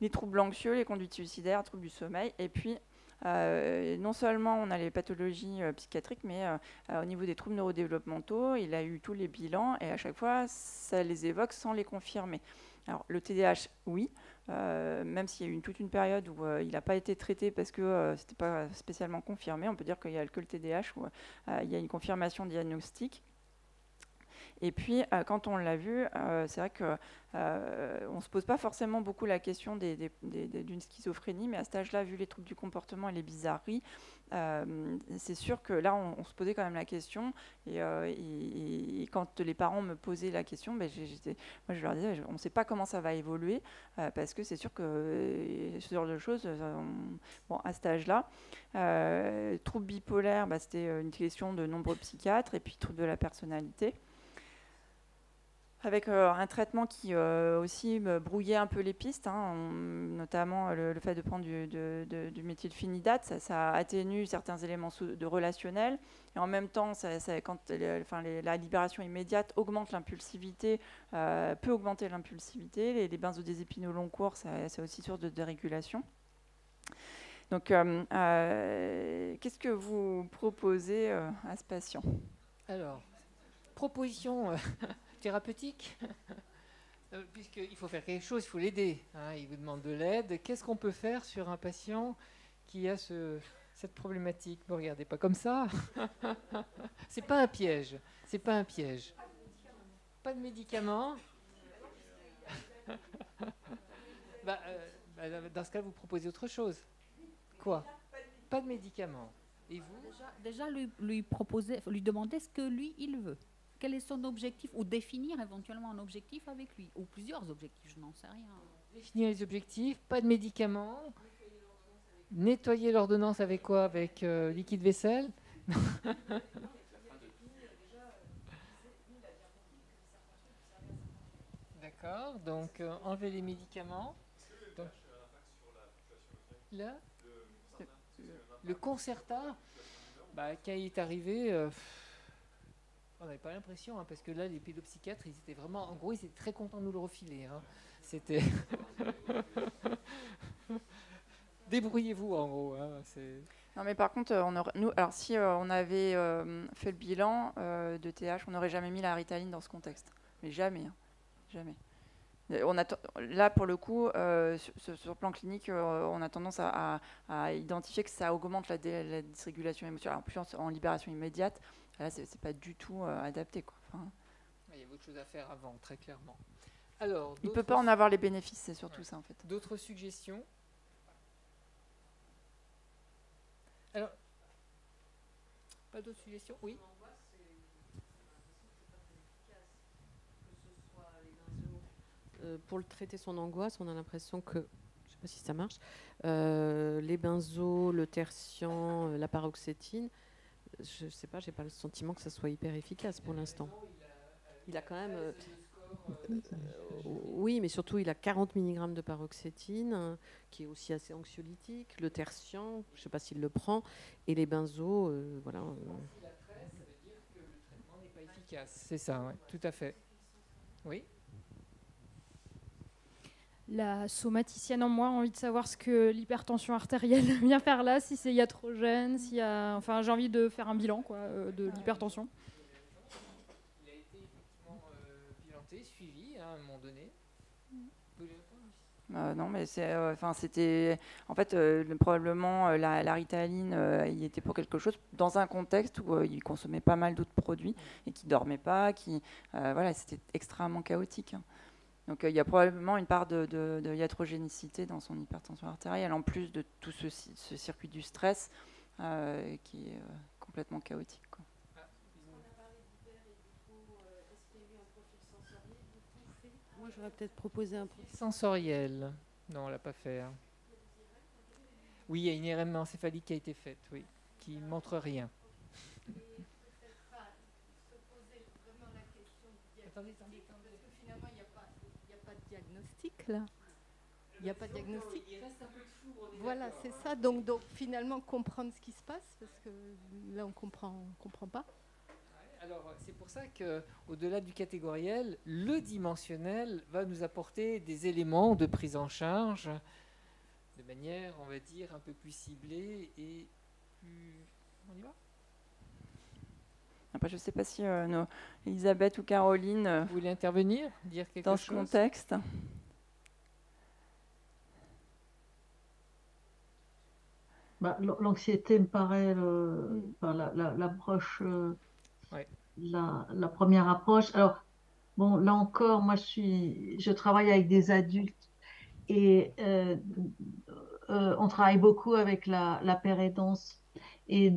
S3: Les troubles anxieux, les conduites suicidaires, troubles du sommeil, et puis non seulement on a les pathologies psychiatriques, mais au niveau des troubles neurodéveloppementaux, il a eu tous les bilans, et à chaque fois, ça les évoque sans les confirmer. Alors, le TDAH, oui, même s'il y a eu toute une période où il n'a pas été traité parce que ce n'était pas spécialement confirmé, on peut dire qu'il n'y a que le TDAH où il y a une confirmation diagnostique. Et puis, quand on l'a vu, c'est vrai qu'on ne se pose pas forcément beaucoup la question d'une schizophrénie, mais à cet âge-là, vu les troubles du comportement et les bizarreries, c'est sûr que là, on se posait quand même la question. Et quand les parents me posaient la question, moi, je leur disais, on ne sait pas comment ça va évoluer, parce que c'est sûr que ce genre de choses, à cet âge-là, troubles bipolaires, c'était une question de nombreux psychiatres, et puis troubles de la personnalité, avec un traitement qui aussi me brouillait un peu les pistes, notamment le fait de prendre du méthylphénidate, ça atténue certains éléments de relationnel, et en même temps, la libération immédiate augmente l'impulsivité, peut augmenter l'impulsivité. Les benzodiazépines au long cours, c'est aussi source de dérégulation. Donc, qu'est-ce que vous proposez à ce patient?
S1: Alors, proposition thérapeutique, puisqu'il faut faire quelque chose, il faut l'aider. Il vous demande de l'aide. Qu'est-ce qu'on peut faire sur un patient qui a cette problématique? Ne me regardez pas comme ça. C'est pas un piège. C'est pas un piège. Pas de médicaments. Dans ce cas, vous proposez autre chose. Quoi? Pas de médicaments. Et vous?
S4: Déjà lui demander ce que lui, il veut. Quel est son objectif, ou définir éventuellement un objectif avec lui, ou plusieurs objectifs, je n'en sais rien.
S1: Définir les objectifs, pas de médicaments. Nettoyer l'ordonnance avec quoi? Avec liquide vaisselle? D'accord, donc enlever les médicaments. Donc, là, le Concerta, quand il est arrivé... on n'avait pas l'impression, parce que là, les pédopsychiatres, ils étaient vraiment... En gros, ils étaient très contents de nous le refiler. C'était... Débrouillez-vous, en gros.
S3: Non, mais par contre, si on avait fait le bilan de TH, on n'aurait jamais mis la Ritaline dans ce contexte. Mais jamais. Jamais. Là, pour le coup, sur le plan clinique, on a tendance à identifier que ça augmente la dysrégulation émotionnelle. En plus, en libération immédiate, là, c'est pas du tout adapté, quoi.
S1: Il y a autre chose à faire avant, très clairement. Alors,
S3: il ne peut pas en avoir les bénéfices, c'est surtout ça, en fait.
S1: D'autres suggestions? Alors, pas d'autres suggestions? Oui.
S5: Pour le traiter son angoisse, on a l'impression que, je ne sais pas si ça marche, les benzos, le tertian, la paroxétine, je ne sais pas, j'ai pas le sentiment que ça soit hyper efficace pour l'instant. Il a quand même... oui, mais surtout, il a 40 mg de paroxétine, qui est aussi assez anxiolytique. Le tertian, je ne sais pas s'il le prend. Et les benzos, voilà.
S1: Si la traite, ça veut dire que le traitement n'est pas efficace. C'est ça, oui, tout à fait. Oui.
S12: la somaticienne en moi a envie de savoir ce que l'hypertension artérielle vient faire là, si c'est iatrogène, s'il y a... Enfin, j'ai envie de faire un bilan quoi, de l'hypertension.
S1: Il a été effectivement piloté, suivi à un moment donné.
S3: Non, mais c'était en fait probablement la Ritaline, il était pour quelque chose dans un contexte où il consommait pas mal d'autres produits et qui dormait pas, voilà, c'était extrêmement chaotique. Hein. Donc il y a probablement une part de iatrogénicité dans son hypertension artérielle, en plus de tout ce circuit du stress qui est complètement chaotique, quoi.
S5: Moi, j'aurais peut-être proposé un profil
S1: sensoriel. Non, on l'a pas fait. Hein. Oui, il y a une IRM encéphalique qui a été faite, oui, qui ne montre rien.
S6: Attendez, parce que finalement, il n'y a pas de diagnostic, là. Il n'y a pas de diagnostic.
S1: Il reste un peu de flou.
S6: Voilà, c'est ça. Donc, finalement, comprendre ce qui se passe, parce que là, on comprend pas.
S1: Alors, c'est pour ça qu'au-delà du catégoriel, le dimensionnel va nous apporter des éléments de prise en charge de manière, on va dire, un peu plus ciblée et plus... On y va ?
S3: Après, je ne sais pas si Elisabeth ou Caroline
S1: vous voulez intervenir, dire quelque chose
S3: dans ce contexte.
S9: Bah, l'anxiété me paraît l'approche,
S1: ouais.
S9: la première approche. Alors, bon, là encore, moi, je travaille avec des adultes et on travaille beaucoup avec la pérédance et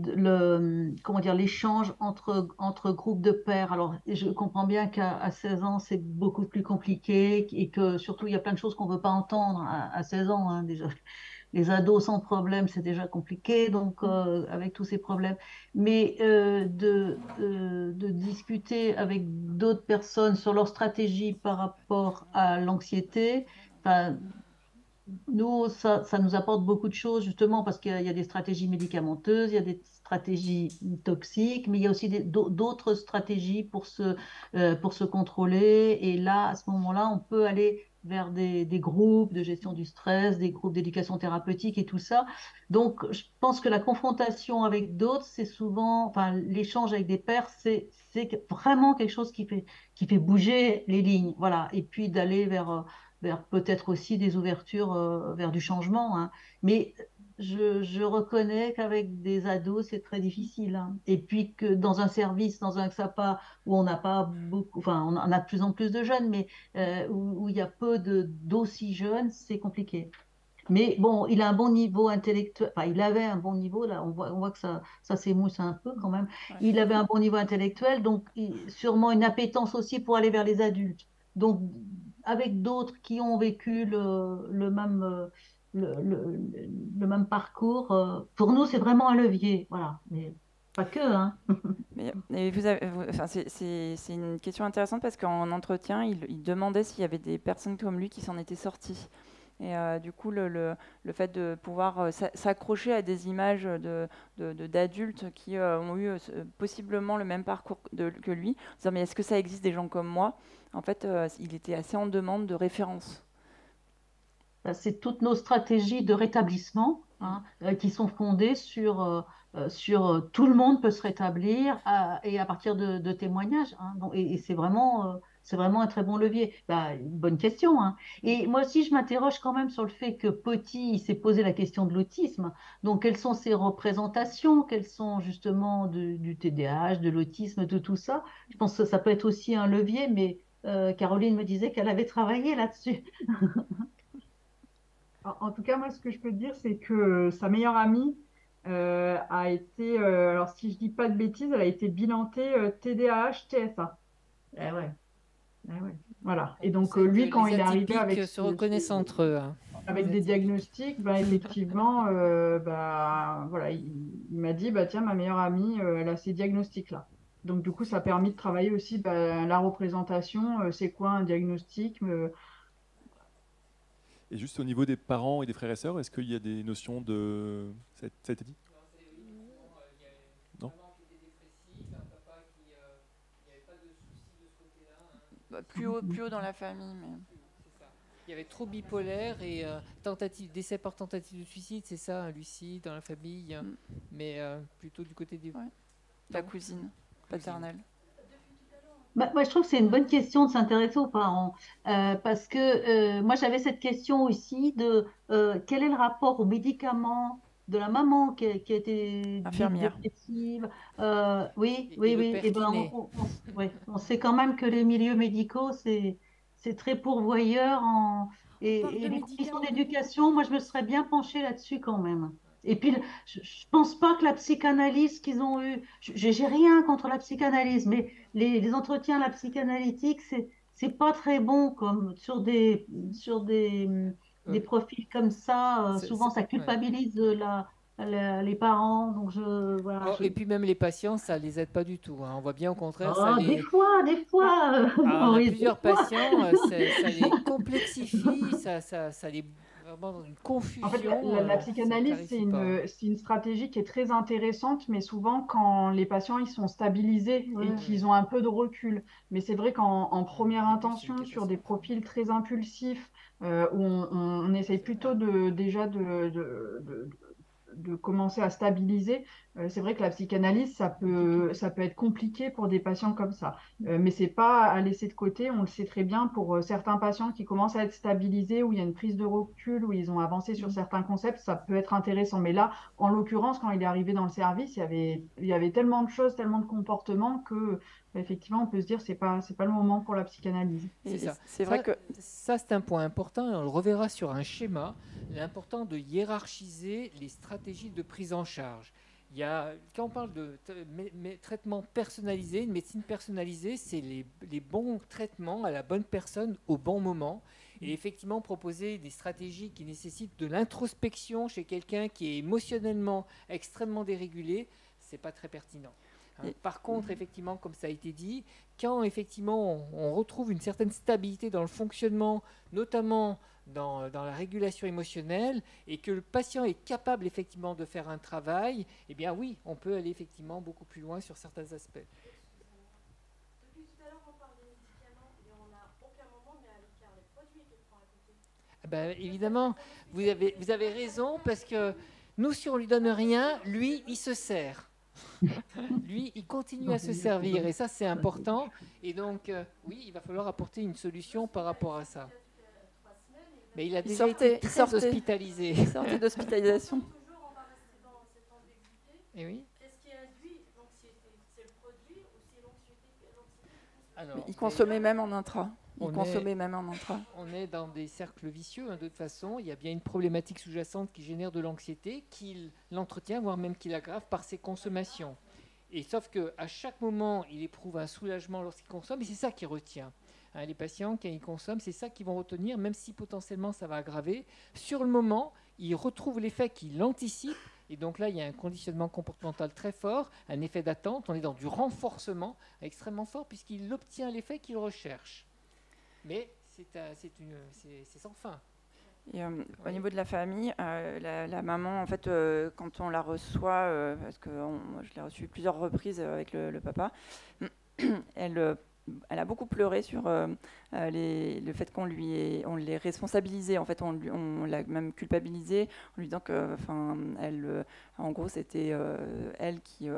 S9: comment dire, l'échange entre groupes de pairs. Alors, je comprends bien qu'à 16 ans, c'est beaucoup plus compliqué et que surtout, il y a plein de choses qu'on ne veut pas entendre à 16 ans, hein, déjà. Les ados sans problème, c'est déjà compliqué, donc avec tous ces problèmes. Mais de discuter avec d'autres personnes sur leur stratégie par rapport à l'anxiété, nous, ça nous apporte beaucoup de choses, justement, parce qu'il y a des stratégies médicamenteuses, il y a des stratégies toxiques, mais il y a aussi d'autres stratégies pour se contrôler. Et là, à ce moment-là, on peut aller vers des groupes de gestion du stress, des groupes d'éducation thérapeutique et tout ça. Donc, je pense que la confrontation avec d'autres, c'est souvent, enfin, l'échange avec des pairs, c'est vraiment quelque chose qui fait bouger les lignes. Voilà. Et puis d'aller vers peut-être aussi des ouvertures vers du changement. Hein. Mais je reconnais qu'avec des ados, c'est très difficile. Hein. Et puis que dans un service, dans un XAPA, où on n'a pas beaucoup, enfin, on a de plus en plus de jeunes, mais où il y a peu d'aussi jeunes, c'est compliqué. Mais bon, il a un bon niveau intellectuel, enfin, il avait un bon niveau, là, on voit que ça s'émousse un peu quand même. Ouais. Il avait un bon niveau intellectuel, donc sûrement une appétence aussi pour aller vers les adultes. Donc, avec d'autres qui ont vécu le même parcours, pour nous, c'est vraiment un levier, voilà. Mais pas que, hein.
S3: Mais c'est une question intéressante parce qu'en entretien, il demandait s'il y avait des personnes comme lui qui s'en étaient sorties. Et du coup, le fait de pouvoir s'accrocher à des images d'adultes qui ont eu possiblement le même parcours que lui, disant mais est-ce que ça existe des gens comme moi? En fait, il était assez en demande de références.
S9: C'est toutes nos stratégies de rétablissement hein, qui sont fondées sur tout le monde peut se rétablir et à partir de témoignages. Hein. Donc, et c'est vraiment un très bon levier. Bah, bonne question. Hein. Et moi aussi, je m'interroge quand même sur le fait que Petit il s'est posé la question de l'autisme. Donc, quelles sont ses représentations? Quelles sont justement du TDAH, de l'autisme, de tout ça? Je pense que ça peut être aussi un levier, mais Caroline me disait qu'elle avait travaillé là-dessus.
S2: En tout cas, moi, ce que je peux te dire, c'est que sa meilleure amie a été, alors si je dis pas de bêtises, elle a été bilantée TDAH, TSA.
S9: Eh ouais.
S2: Eh ouais. Voilà. Et donc, lui, quand il est arrivé avec...
S1: se reconnaissent entre eux. Hein.
S2: Avec des diagnostics, bah, effectivement, voilà, il m'a dit, bah, tiens, ma meilleure amie, elle a ces diagnostics-là. Donc, du coup, ça a permis de travailler aussi la représentation, c'est quoi un diagnostic
S10: Et juste au niveau des parents et des frères et sœurs, est-ce qu'il y a des notions de... Ça a été dit ? Non.
S3: Plus haut dans la famille. Mais...
S1: Il y avait trop bipolaire et décès par tentative de suicide, c'est ça, un Lucie, dans la famille, mais plutôt du côté des...
S3: La cousine paternelle.
S9: Bah, moi, je trouve que c'est une bonne question de s'intéresser aux parents, parce que moi, j'avais cette question aussi de quel est le rapport aux médicaments de la maman qui a été dite
S3: Infirmière.
S9: dépressive. Oui,
S1: Et
S9: oui,
S1: le
S9: oui.
S1: père
S9: Et ben,
S1: qui naît.
S9: ouais, on sait quand même que les milieux médicaux, c'est très pourvoyeur
S7: On parle
S9: et
S7: de
S9: les conditions
S7: médicaments.
S9: d'éducation, moi, je me serais bien penchée là-dessus quand même. Et puis, je ne pense pas que la psychanalyse qu'ils ont eue, j'ai rien contre la psychanalyse, mais les entretiens, la psychanalytique, c'est pas très bon comme des profils comme ça. Souvent, ça
S1: Ouais.
S9: culpabilise les parents. Donc, voilà,
S1: Et puis même les patients, ça les aide pas du tout, hein. On voit bien au contraire, ça
S9: oh,
S1: les...
S9: des fois,
S1: on a
S9: Maurice, des
S1: plusieurs
S9: fois.
S1: patients, ça les complexifie, ça les vraiment dans une
S2: En fait,
S1: confusion,
S2: la
S1: ça
S2: psychanalyse,
S1: clarifie pas.
S2: c'est une stratégie qui est très intéressante, mais souvent quand les patients ils sont stabilisés et
S9: Ouais.
S2: qu'ils ont un peu de recul. Mais c'est vrai qu'en première
S1: Au début, c'est une
S2: intention, sur des
S1: catastrophe.
S2: profils très impulsifs, où on essaye plutôt de commencer à stabiliser, c'est vrai que la psychanalyse, ça peut être compliqué pour des patients comme ça. Mais c'est pas à laisser de côté, on le sait très bien, pour certains patients qui commencent à être stabilisés, où il y a une prise de recul, où ils ont avancé sur certains concepts, ça peut être intéressant. Mais là, en l'occurrence, quand il est arrivé dans le service, il y avait tellement de choses, tellement de comportements que, effectivement, on peut se dire c'est pas le moment pour la psychanalyse.
S1: C'est ça.
S3: C'est vrai que
S1: Ça, c'est un point important, et on le reverra sur un schéma. L'important de hiérarchiser les stratégies de prise en charge. Quand on parle de traitement personnalisé, une médecine personnalisée, c'est les bons traitements à la bonne personne au bon moment. Et effectivement, proposer des stratégies qui nécessitent de l'introspection chez quelqu'un qui est émotionnellement extrêmement dérégulé, c'est pas très pertinent. Par contre, effectivement, comme ça a été dit, quand effectivement on retrouve une certaine stabilité dans le fonctionnement, notamment dans la régulation émotionnelle, et que le patient est capable effectivement de faire un travail, eh bien oui, on peut aller effectivement beaucoup plus loin sur certains aspects.
S13: Depuis tout à l'heure, on parle des médicaments, mais on n'a aucun moment mis à l'écart les produits que prend à côté.
S1: Évidemment, vous avez raison, parce que nous, si on ne lui donne rien, lui, il se sert. Lui, il continue à se servir, et ça, c'est important. Et donc, oui, il va falloir apporter une solution par rapport à ça. Mais il a déjà été très hospitalisé.
S3: Il sortait d'hospitalisation.
S1: Et oui.
S13: Qu'est-ce qui induit l'anxiété? C'est le produit ou c'est l'anxiété?
S3: Il consommait même en intra. On
S1: est dans des cercles vicieux, de toute façon. Il y a bien une problématique sous-jacente qui génère de l'anxiété, qu'il l'entretient, voire même qu'il aggrave par ses consommations. Et sauf qu'à chaque moment, il éprouve un soulagement lorsqu'il consomme, et c'est ça qui retient. Les patients, quand ils consomment, c'est ça qu'ils vont retenir, même si potentiellement ça va aggraver. Sur le moment, ils retrouvent l'effet qu'ils anticipent, et donc là, il y a un conditionnement comportemental très fort, un effet d'attente. On est dans du renforcement extrêmement fort, puisqu'il obtient l'effet qu'il recherche. Mais c'est sans fin.
S3: Et, au niveau de la famille, la maman, en fait, quand on la reçoit, parce que moi, je l'ai reçue plusieurs reprises avec le papa, elle a beaucoup pleuré sur le fait qu'on l'ait responsabilisée. En fait, on l'a même culpabilisée en lui disant que, en gros, c'était elle qui,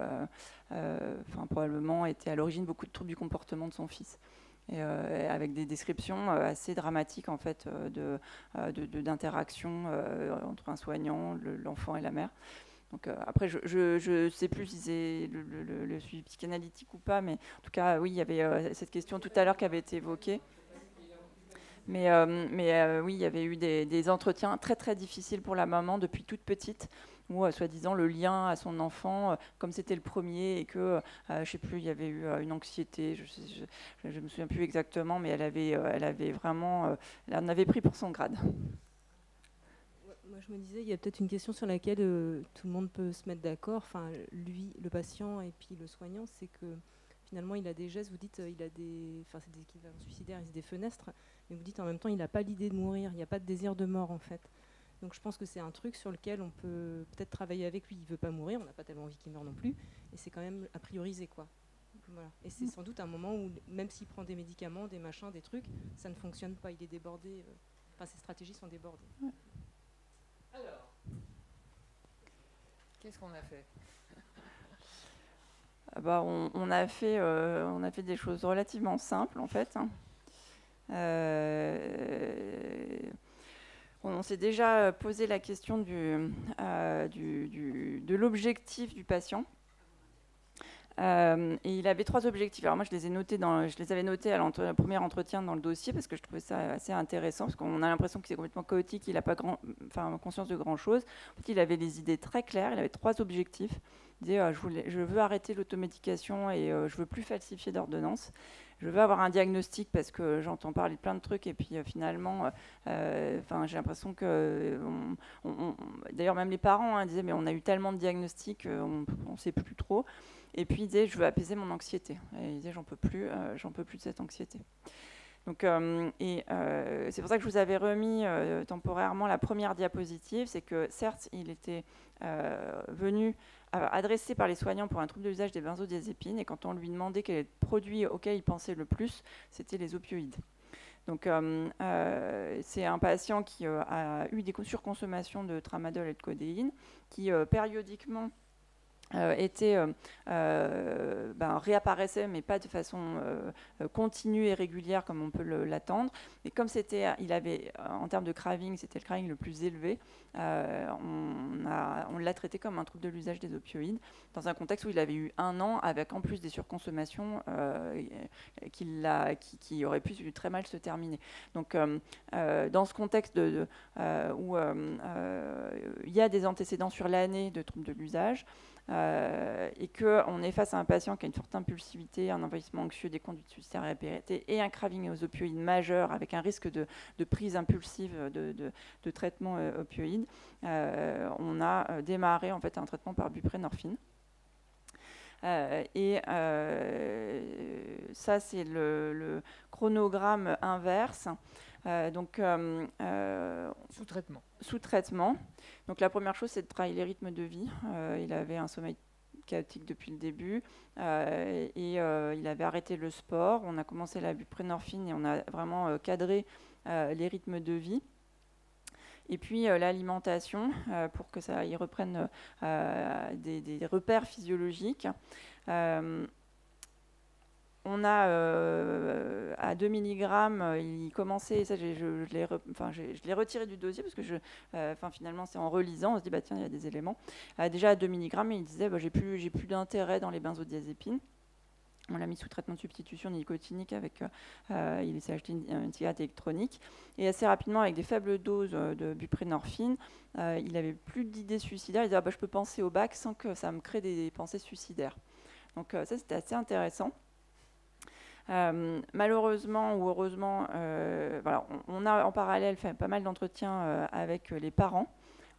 S3: probablement, était à l'origine beaucoup de troubles du comportement de son fils. Et, avec des descriptions assez dramatiques en fait d'interaction entre un soignant, l'enfant et la mère. Donc après, je sais plus si c'est le suivi psychanalytique ou pas, mais en tout cas, oui, il y avait cette question tout à l'heure qui avait été évoquée. Mais oui, il y avait eu des entretiens très très difficiles pour la maman depuis toute petite, où soi-disant le lien à son enfant, comme c'était le premier et que, je sais plus, il y avait eu une anxiété, je me souviens plus exactement, mais elle avait vraiment, elle en avait pris pour son grade.
S7: Moi, je me disais, il y a peut-être une question sur laquelle tout le monde peut se mettre d'accord, enfin, lui, le patient et puis le soignant, c'est que finalement, il a des gestes, vous dites, il a c'est des équivalents suicidaires, il a des fenêtres, mais vous dites en même temps, il n'a pas l'idée de mourir, il n'y a pas de désir de mort, en fait. Donc je pense que c'est un truc sur lequel on peut peut-être travailler avec lui. Il ne veut pas mourir, on n'a pas tellement envie qu'il meure non plus, et c'est quand même à prioriser, quoi. Voilà. Et c'est sans doute un moment où, même s'il prend des médicaments, des machins, des trucs, ça ne fonctionne pas, il est débordé ces stratégies sont débordées.
S1: Alors, qu'est-ce qu'on a fait?
S3: On a fait des choses relativement simples en fait. On s'est déjà posé la question de l'objectif du patient. Et il avait 3 objectifs. Alors moi, je les avais notés à le premier entretien dans le dossier parce que je trouvais ça assez intéressant parce qu'on a l'impression que c'est complètement chaotique, il n'a pas conscience de grand-chose. En fait, il avait des idées très claires, il avait 3 objectifs. Il disait je veux arrêter l'automédication et je veux plus falsifier d'ordonnance. Je veux avoir un diagnostic parce que j'entends parler de plein de trucs et puis finalement, j'ai l'impression que... D'ailleurs, même les parents disaient mais on a eu tellement de diagnostics, on ne sait plus trop. Et puis il disait je veux apaiser mon anxiété. Et il disait j'en peux plus de cette anxiété. Donc, c'est pour ça que je vous avais remis temporairement la première diapositive, c'est que certes il était venu adressé par les soignants pour un trouble de l'usage des benzodiazépines, et quand on lui demandait quel est le produit auquel il pensait le plus, c'était les opioïdes. Donc c'est un patient qui a eu des surconsommations de tramadol et de codéine, qui périodiquement réapparaissait, mais pas de façon continue et régulière comme on peut l'attendre. Et comme il avait, en termes de craving, c'était le craving le plus élevé, on l'a traité comme un trouble de l'usage des opioïdes, dans un contexte où il avait eu 1 an, avec en plus des surconsommations qui auraient pu très mal se terminer. Donc dans ce contexte où il y a des antécédents sur l'année de troubles de l'usage, et qu'on est face à un patient qui a une forte impulsivité, un envahissement anxieux, des conduites suicidaires répétées et un craving aux opioïdes majeur avec un risque de prise impulsive de traitement opioïde, on a démarré en fait un traitement par buprénorphine. Ça, c'est le chronogramme inverse.
S1: Sous-traitement.
S3: Sous-traitement. Donc la première chose, c'est de travailler les rythmes de vie. Il avait un sommeil chaotique depuis le début il avait arrêté le sport. On a commencé la buprénorphine et on a vraiment cadré les rythmes de vie. Et puis l'alimentation pour que ça y reprenne des repères physiologiques. On a à 2 mg, il commençait, ça je l'ai retiré du dossier parce que finalement c'est en relisant, on se dit tiens il y a des éléments. Déjà à 2 mg, il disait j'ai plus d'intérêt dans les benzodiazépines. On l'a mis sous traitement de substitution nicotinique avec, il s'est acheté une cigarette électronique. Et assez rapidement, avec des faibles doses de buprénorphine, il n'avait plus d'idées suicidaires. Il disait je peux penser au bac sans que ça me crée des pensées suicidaires. Donc ça c'était assez intéressant. Malheureusement ou heureusement, on a en parallèle fait pas mal d'entretiens avec les parents,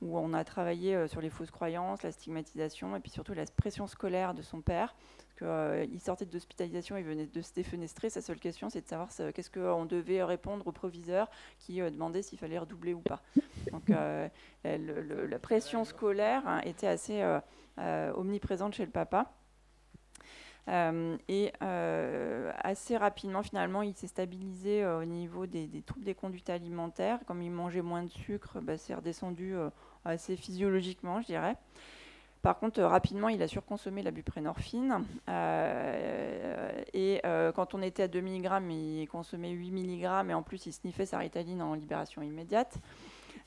S3: où on a travaillé sur les fausses croyances, la stigmatisation et puis surtout la pression scolaire de son père. Il sortait d'hospitalisation, il venait de se défenestrer. Sa seule question, c'est de savoir qu'est-ce qu'on devait répondre au proviseur qui demandait s'il fallait redoubler ou pas. Donc la pression scolaire était assez omniprésente chez le papa. Assez rapidement, finalement, il s'est stabilisé au niveau des troubles des conduites alimentaires. Comme il mangeait moins de sucre, c'est redescendu assez physiologiquement, je dirais. Par contre, rapidement, il a surconsommé la buprénorphine. Quand on était à 2 mg, il consommait 8 mg et en plus, il sniffait sa Ritaline en libération immédiate.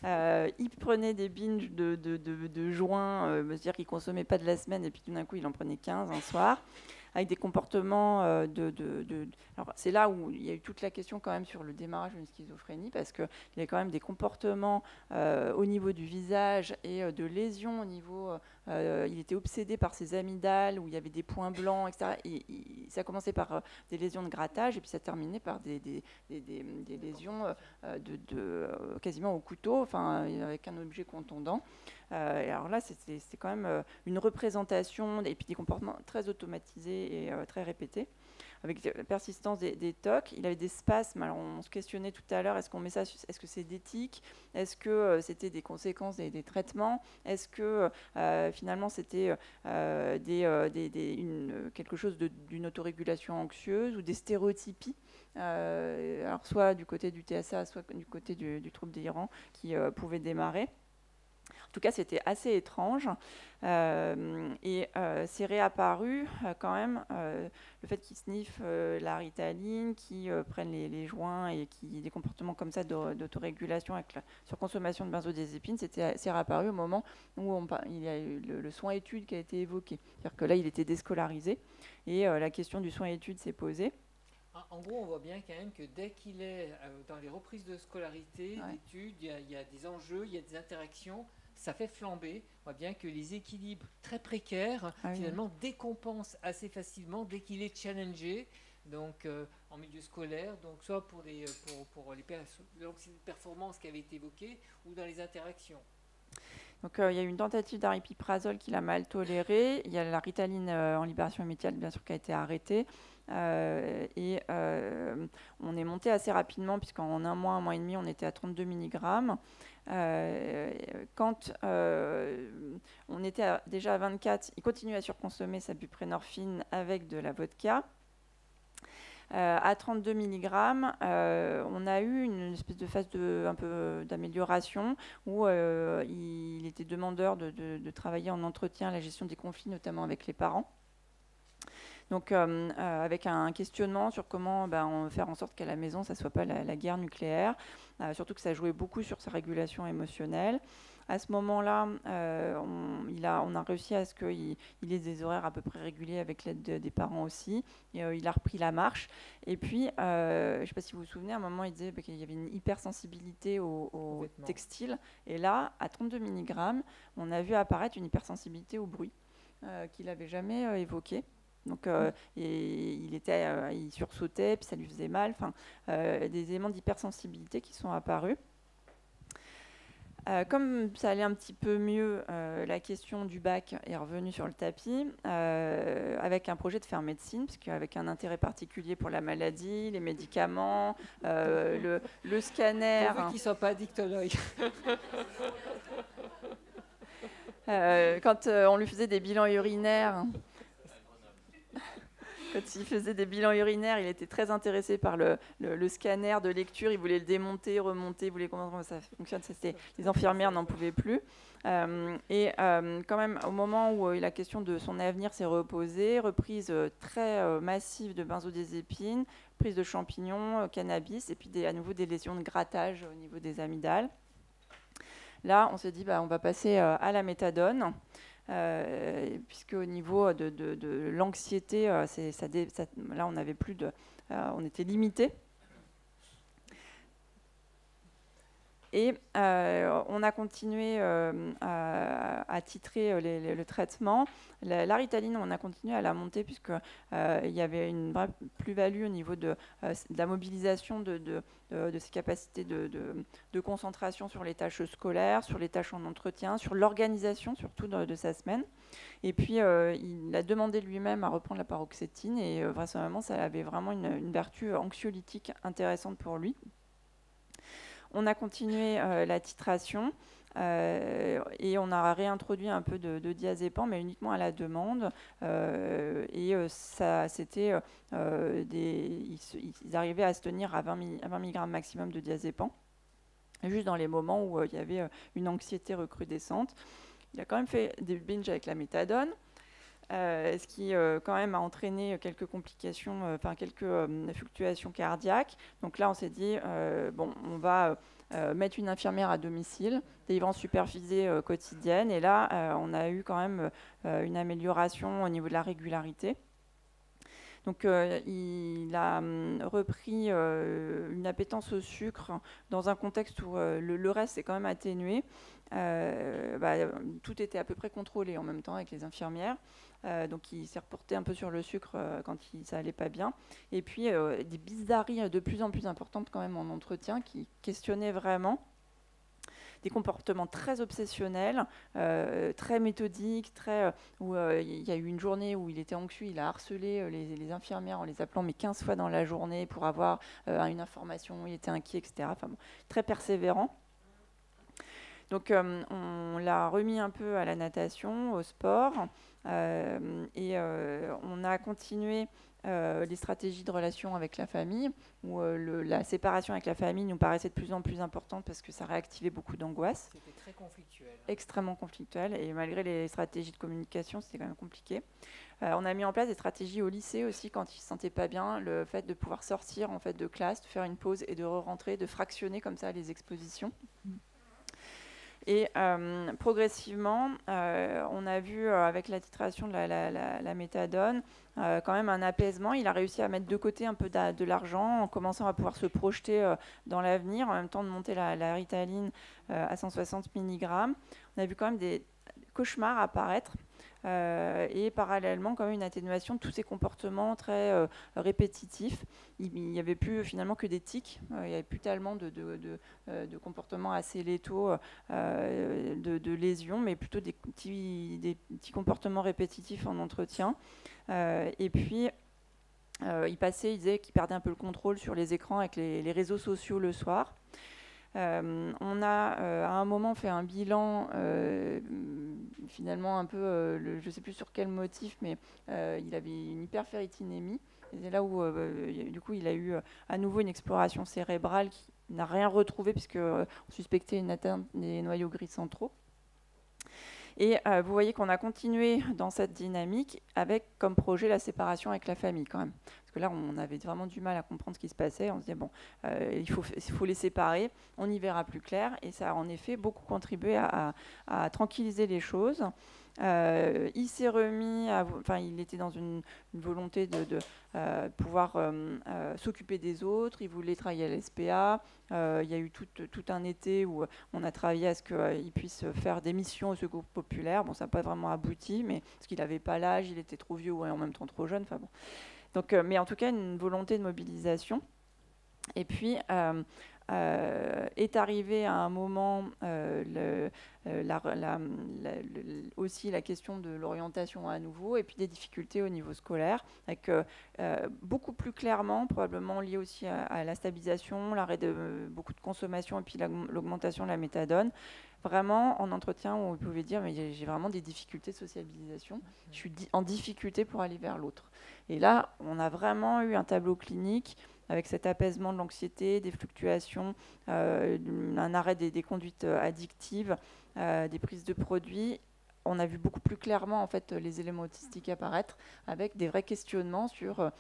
S3: Il prenait des binges de joints, c'est-à-dire qu'il ne consommait pas de la semaine et puis tout d'un coup, il en prenait 15 un soir. Avec des comportements Alors, c'est là où il y a eu toute la question quand même sur le démarrage d'une schizophrénie, parce qu'il y a quand même des comportements au niveau du visage et de lésions au niveau... il était obsédé par ses amygdales, où il y avait des points blancs, etc. Et ça commençait par des lésions de grattage, et puis ça terminait par des lésions quasiment au couteau, avec un objet contondant. Alors là, c'est quand même une représentation, et puis des comportements très automatisés et très répétés. avec la persistance des TOC. Il avait des spasmes. Alors on se questionnait tout à l'heure, est-ce qu'on met ça, est-ce que c'est des tics, est-ce que c'était des conséquences des traitements, est-ce que finalement c'était quelque chose d'une autorégulation anxieuse ou des stéréotypies, alors soit du côté du TSA, soit du côté du trouble délirant qui pouvait démarrer. En tout cas, c'était assez étrange et c'est réapparu quand même le fait qu'ils sniffent la Ritaline, qu'ils prennent les joints et qu'il y ait des comportements comme ça d'autorégulation avec la surconsommation de benzodiazépines. C'est réapparu au moment où il y a eu le soin étude qui a été évoqué. C'est-à-dire que là, il était déscolarisé et la question du soin étude s'est posée.
S1: En gros, on voit bien quand même que dès qu'il est dans les reprises de scolarité, d'études, il y a des enjeux, il y a des interactions, ça fait flamber. On voit bien que les équilibres très précaires, finalement, décompensent assez facilement dès qu'il est challengé, donc en milieu scolaire, donc soit pour les performances qui avaient été évoquées, ou dans les interactions.
S3: Donc il y a eu une tentative d'aripiprazole qu'il a mal tolérée. Il y a la Ritaline en libération immédiate, bien sûr, qui a été arrêtée. Et on est monté assez rapidement, puisqu'en un mois et demi, on était à 32 mg. Quand on était déjà à 24, il continuait à surconsommer sa buprenorphine avec de la vodka. À 32 mg, on a eu une espèce de phase un peu d'amélioration où il était demandeur de travailler en entretien à la gestion des conflits, notamment avec les parents. Donc, avec un questionnement sur comment faire en sorte qu'à la maison, ça ne soit pas la guerre nucléaire, surtout que ça jouait beaucoup sur sa régulation émotionnelle. À ce moment-là, on a réussi à ce qu'il ait des horaires à peu près réguliers avec l'aide des parents aussi. Et, il a repris la marche. Et puis, je ne sais pas si vous vous souvenez, à un moment, il disait qu'il y avait une hypersensibilité au textile. Et là, à 32 mg, on a vu apparaître une hypersensibilité au bruit qu'il n'avait jamais évoquée. Donc, il sursautait, puis ça lui faisait mal. Enfin, des éléments d'hypersensibilité qui sont apparus. Comme ça allait un petit peu mieux, la question du bac est revenue sur le tapis, avec un projet de faire médecine, parce qu'avec un intérêt particulier pour la maladie, les médicaments, le scanner.
S1: Pour qu'ils ne soient pas addictologues.
S3: Quand on lui faisait des bilans urinaires. Quand il faisait des bilans urinaires, il était très intéressé par le scanner de lecture. Il voulait le démonter, remonter, il voulait comprendre comment ça fonctionne. Les infirmières n'en pouvaient plus. Quand même, au moment où la question de son avenir s'est reposée, reprise très massive de benzodiazépines, prise de champignons, cannabis, et puis à nouveau des lésions de grattage au niveau des amygdales. Là, on s'est dit, on va passer à la méthadone. Puisque au niveau de l'anxiété, là on n'avait plus on était limité. Et on a continué à titrer le traitement. La Ritaline, on a continué à la monter puisqu'il y avait une vraie plus-value au niveau de la mobilisation de ses capacités de concentration sur les tâches scolaires, sur les tâches en entretien, sur l'organisation surtout de sa semaine. Et puis, il a demandé lui-même à reprendre la paroxétine et vraisemblablement, ça avait vraiment une vertu anxiolytique intéressante pour lui. On a continué la titration et on a réintroduit un peu de diazépam, mais uniquement à la demande. Ça, c'était ils arrivaient à se tenir à 20 mg maximum de diazépam, juste dans les moments où il y avait une anxiété recrudescente. Il a quand même fait des binges avec la méthadone. Ce qui quand même a entraîné quelques complications, quelques fluctuations cardiaques. Donc là, on s'est dit, on va mettre une infirmière à domicile, délivrance supervisée quotidienne. Et là, on a eu quand même une amélioration au niveau de la régularité. Donc, il a repris une appétence au sucre dans un contexte où le reste est quand même atténué. Tout était à peu près contrôlé en même temps avec les infirmières. Donc, il s'est reporté un peu sur le sucre quand ça allait pas bien. Et puis, des bizarreries de plus en plus importantes quand même en entretien qui questionnaient vraiment. des comportements très obsessionnels, très méthodiques, où il y a eu une journée où il était anxieux, il a harcelé les infirmières en les appelant mais 15 fois dans la journée pour avoir une information, il était inquiet, etc. Enfin, bon, très persévérant. Donc on l'a remis un peu à la natation, au sport, et on a continué les stratégies de relation avec la famille, où la séparation avec la famille nous paraissait de plus en plus importante parce que ça réactivait beaucoup d'angoisse.
S1: C'était très conflictuel.
S3: Extrêmement conflictuel, et malgré les stratégies de communication, c'était quand même compliqué. On a mis en place des stratégies au lycée aussi quand ils ne se sentaient pas bien, le fait de pouvoir sortir en fait, de classe, de faire une pause et de re-rentrer, de fractionner comme ça les expositions. Et progressivement, on a vu avec la titration de la méthadone quand même un apaisement. Il a réussi à mettre de côté un peu de l'argent en commençant à pouvoir se projeter dans l'avenir, en même temps de monter la Ritaline à 160 mg. On a vu quand même des cauchemars apparaître. Et parallèlement quand même une atténuation de tous ces comportements très répétitifs. Il n'y avait plus finalement que des tics, il n'y avait plus tellement de comportements assez létaux, de lésions, mais plutôt des petits comportements répétitifs en entretien. Et puis il disait qu'il perdait un peu le contrôle sur les écrans avec les réseaux sociaux le soir. On a à un moment fait un bilan, finalement un peu, je ne sais plus sur quel motif, mais il avait une hyperferritinémie. C'est là où du coup il a eu à nouveau une exploration cérébrale qui n'a rien retrouvé puisqu'on suspectait une atteinte des noyaux gris centraux. Et vous voyez qu'on a continué dans cette dynamique avec comme projet la séparation avec la famille quand même. Parce que là, on avait vraiment du mal à comprendre ce qui se passait. On se disait, bon, il faut les séparer, on y verra plus clair. Et ça a en effet beaucoup contribué à tranquilliser les choses. Il s'est remis, il était dans une volonté de pouvoir s'occuper des autres. Il voulait travailler à l'SPA. Il y a eu tout un été où on a travaillé à ce qu'il puisse faire des missions au Secours populaire. Bon, ça n'a pas vraiment abouti, mais parce qu'il n'avait pas l'âge, il était trop vieux ou en même temps trop jeune. Enfin bon. Donc, mais en tout cas, une volonté de mobilisation. Et puis, est arrivé à un moment aussi la question de l'orientation à nouveau, et puis des difficultés au niveau scolaire, avec beaucoup plus clairement, probablement lié aussi à la stabilisation, l'arrêt de beaucoup de consommation, et puis l'augmentation de la méthadone. Vraiment, en entretien, où vous pouvez dire, mais j'ai vraiment des difficultés de sociabilisation, je suis en difficulté pour aller vers l'autre. Et là, on a vraiment eu un tableau clinique avec cet apaisement de l'anxiété, des fluctuations, un arrêt des conduites addictives, des prises de produits. On a vu beaucoup plus clairement en fait, les éléments autistiques apparaître avec des vrais questionnements sur...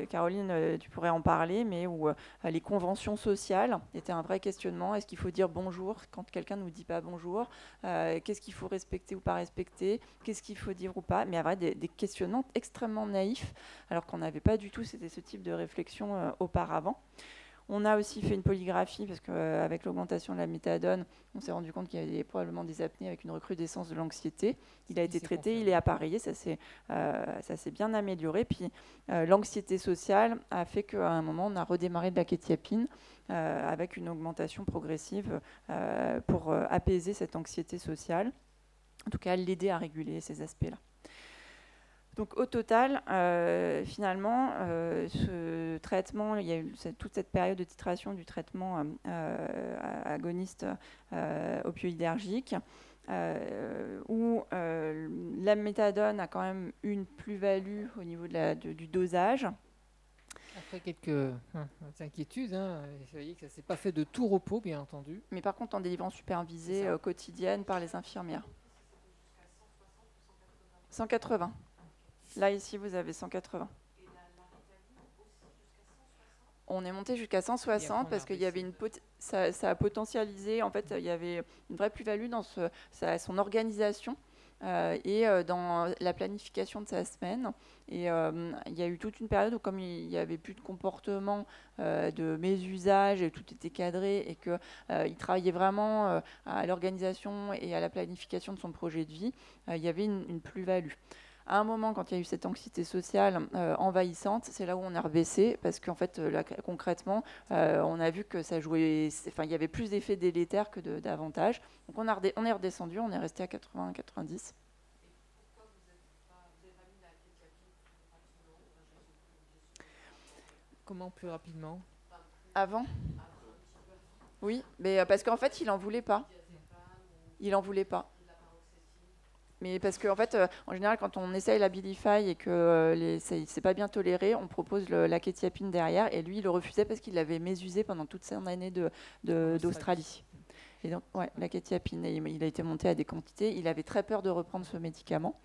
S3: Caroline, tu pourrais en parler, mais où les conventions sociales étaient un vrai questionnement. Est-ce qu'il faut dire bonjour quand quelqu'un ne nous dit pas bonjour? Qu'est-ce qu'il faut respecter ou pas respecter? Qu'est-ce qu'il faut dire ou pas? Mais vrai, des questionnements extrêmement naïfs, alors qu'on n'avait pas du tout ce type de réflexion auparavant. On a aussi fait une polygraphie parce qu'avec l'augmentation de la méthadone, on s'est rendu compte qu'il y avait probablement des apnées avec une recrudescence de l'anxiété. Il a été traité, il est appareillé, ça s'est bien amélioré. Puis l'anxiété sociale a fait qu'à un moment, on a redémarré de la kétiapine avec une augmentation progressive pour apaiser cette anxiété sociale, en tout cas l'aider à réguler ces aspects-là. Donc au total, finalement, ce traitement, il y a eu toute cette période de titration du traitement agoniste opioïdergique, où la méthadone a quand même une plus-value au niveau du dosage.
S1: Après quelques inquiétudes, vous voyez que ça ne s'est pas fait de tout repos, bien entendu.
S3: Mais par contre, en délivrance supervisée quotidienne par les infirmières. 180. Là, ici, vous avez 180. Et la Ritaline aussi jusqu'à 160 ? On est monté jusqu'à 160 parce qu'il y avait ça a potentialisé. En fait, il y avait une vraie plus-value dans son organisation et dans la planification de sa semaine. Et il y a eu toute une période où, comme il n'y avait plus de comportement de mésusage, et tout était cadré, et qu'il travaillait vraiment à l'organisation et à la planification de son projet de vie, il y avait une plus-value. À un moment, quand il y a eu cette anxiété sociale envahissante, c'est là où on a rebaissé, parce qu'en fait, là, concrètement, on a vu que ça jouait, enfin, il y avait plus d'effets délétères que d'avantages. Donc on est redescendu, on est resté à 80-90.
S1: Comment plus rapidement?
S3: Avant? Oui, mais parce qu'en fait, il n'en voulait pas. Il n'en voulait pas. Mais parce qu'en fait, en général, quand on essaye l'Abilify et que c'est pas bien toléré, on propose la kétiapine derrière. Et lui, il le refusait parce qu'il l'avait mésusé pendant toute son année d'Australie. Et donc, ouais, la kétiapine, il a été monté à des quantités. Il avait très peur de reprendre ce médicament.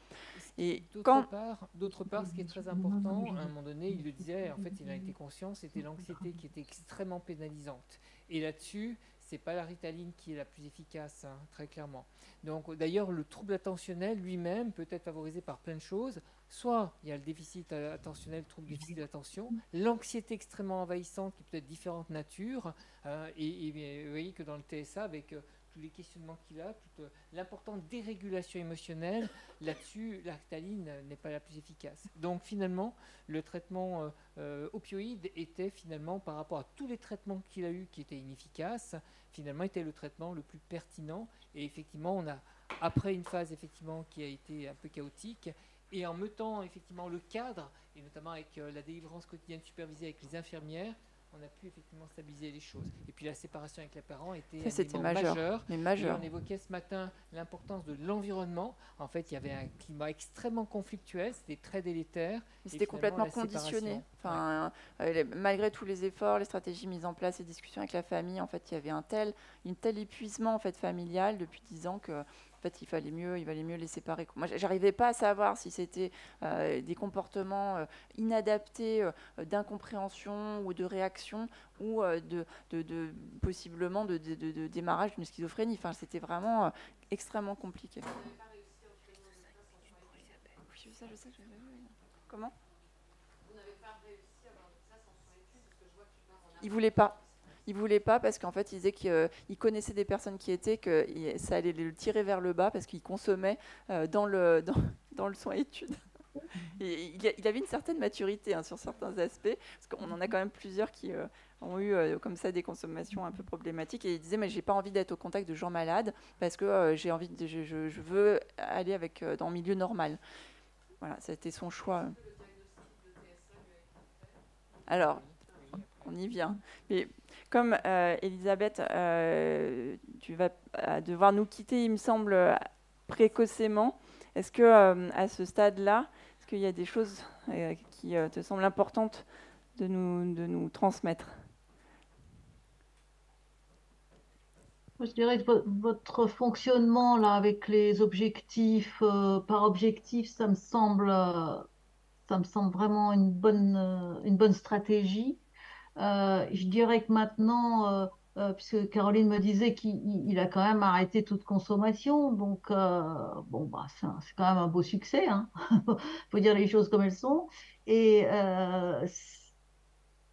S3: Et
S1: d'autre part, ce qui est très important, à un moment donné, il le disait, en fait, il a été conscient, c'était l'anxiété qui était extrêmement pénalisante. Et là-dessus, c'est pas la Ritaline qui est la plus efficace, hein, très clairement. Donc, d'ailleurs, le trouble attentionnel lui-même peut être favorisé par plein de choses. Soit il y a le déficit attentionnel, le trouble déficit d'attention, l'anxiété extrêmement envahissante qui peut être différentes natures, et vous voyez que dans le TSA, avec tous les questionnements qu'il a, toute l'importante dérégulation émotionnelle, là-dessus, la Ritaline n'est pas la plus efficace. Donc finalement, le traitement opioïde était finalement, par rapport à tous les traitements qu'il a eus qui étaient inefficaces, finalement était le traitement le plus pertinent. Et effectivement, on a, après une phase effectivement qui a été un peu chaotique, et en mettant effectivement le cadre, et notamment avec la délivrance quotidienne supervisée avec les infirmières, on a pu effectivement stabiliser les choses. Et puis la séparation avec les parents était un élément majeur.
S3: Mais majeur.
S1: Et on évoquait ce matin l'importance de l'environnement. En fait, il y avait un climat extrêmement conflictuel, c'était très délétère.
S3: C'était complètement conditionné. Enfin, malgré tous les efforts, les stratégies mises en place, les discussions avec la famille, en fait, il y avait un tel épuisement en fait, familial depuis 10 ans que en fait, il valait mieux les séparer. Moi, j'arrivais pas à savoir si c'était des comportements inadaptés, d'incompréhension ou de réaction, ou possiblement de démarrage d'une schizophrénie. Enfin, c'était vraiment extrêmement compliqué. Je sais. Comment? Vous n'avez pas réussi à avoir ça sans son étude, parce que je vois que tu parles en Il voulait pas. Il voulait pas parce qu'en fait, il disait qu'il connaissait des personnes qui étaient, que ça allait le tirer vers le bas parce qu'il consommait dans le soin études. Et il avait une certaine maturité hein, sur certains aspects, parce qu'on en a quand même plusieurs qui ont eu comme ça des consommations un peu problématiques. Et il disait, mais j'ai pas envie d'être au contact de gens malades parce que je veux aller dans le milieu normal. Voilà, ça a été son choix. Alors, on y vient. Mais comme Elisabeth, tu vas devoir nous quitter, il me semble, précocement. Est-ce que à ce stade-là, est-ce qu'il y a des choses qui te semblent importantes de nous transmettre?
S9: Je dirais que votre fonctionnement là avec les objectifs par objectif, ça me semble vraiment une bonne stratégie. Je dirais que maintenant, puisque Caroline me disait qu'il a quand même arrêté toute consommation, donc bon bah c'est quand même un beau succès, hein. Faut dire les choses comme elles sont. Et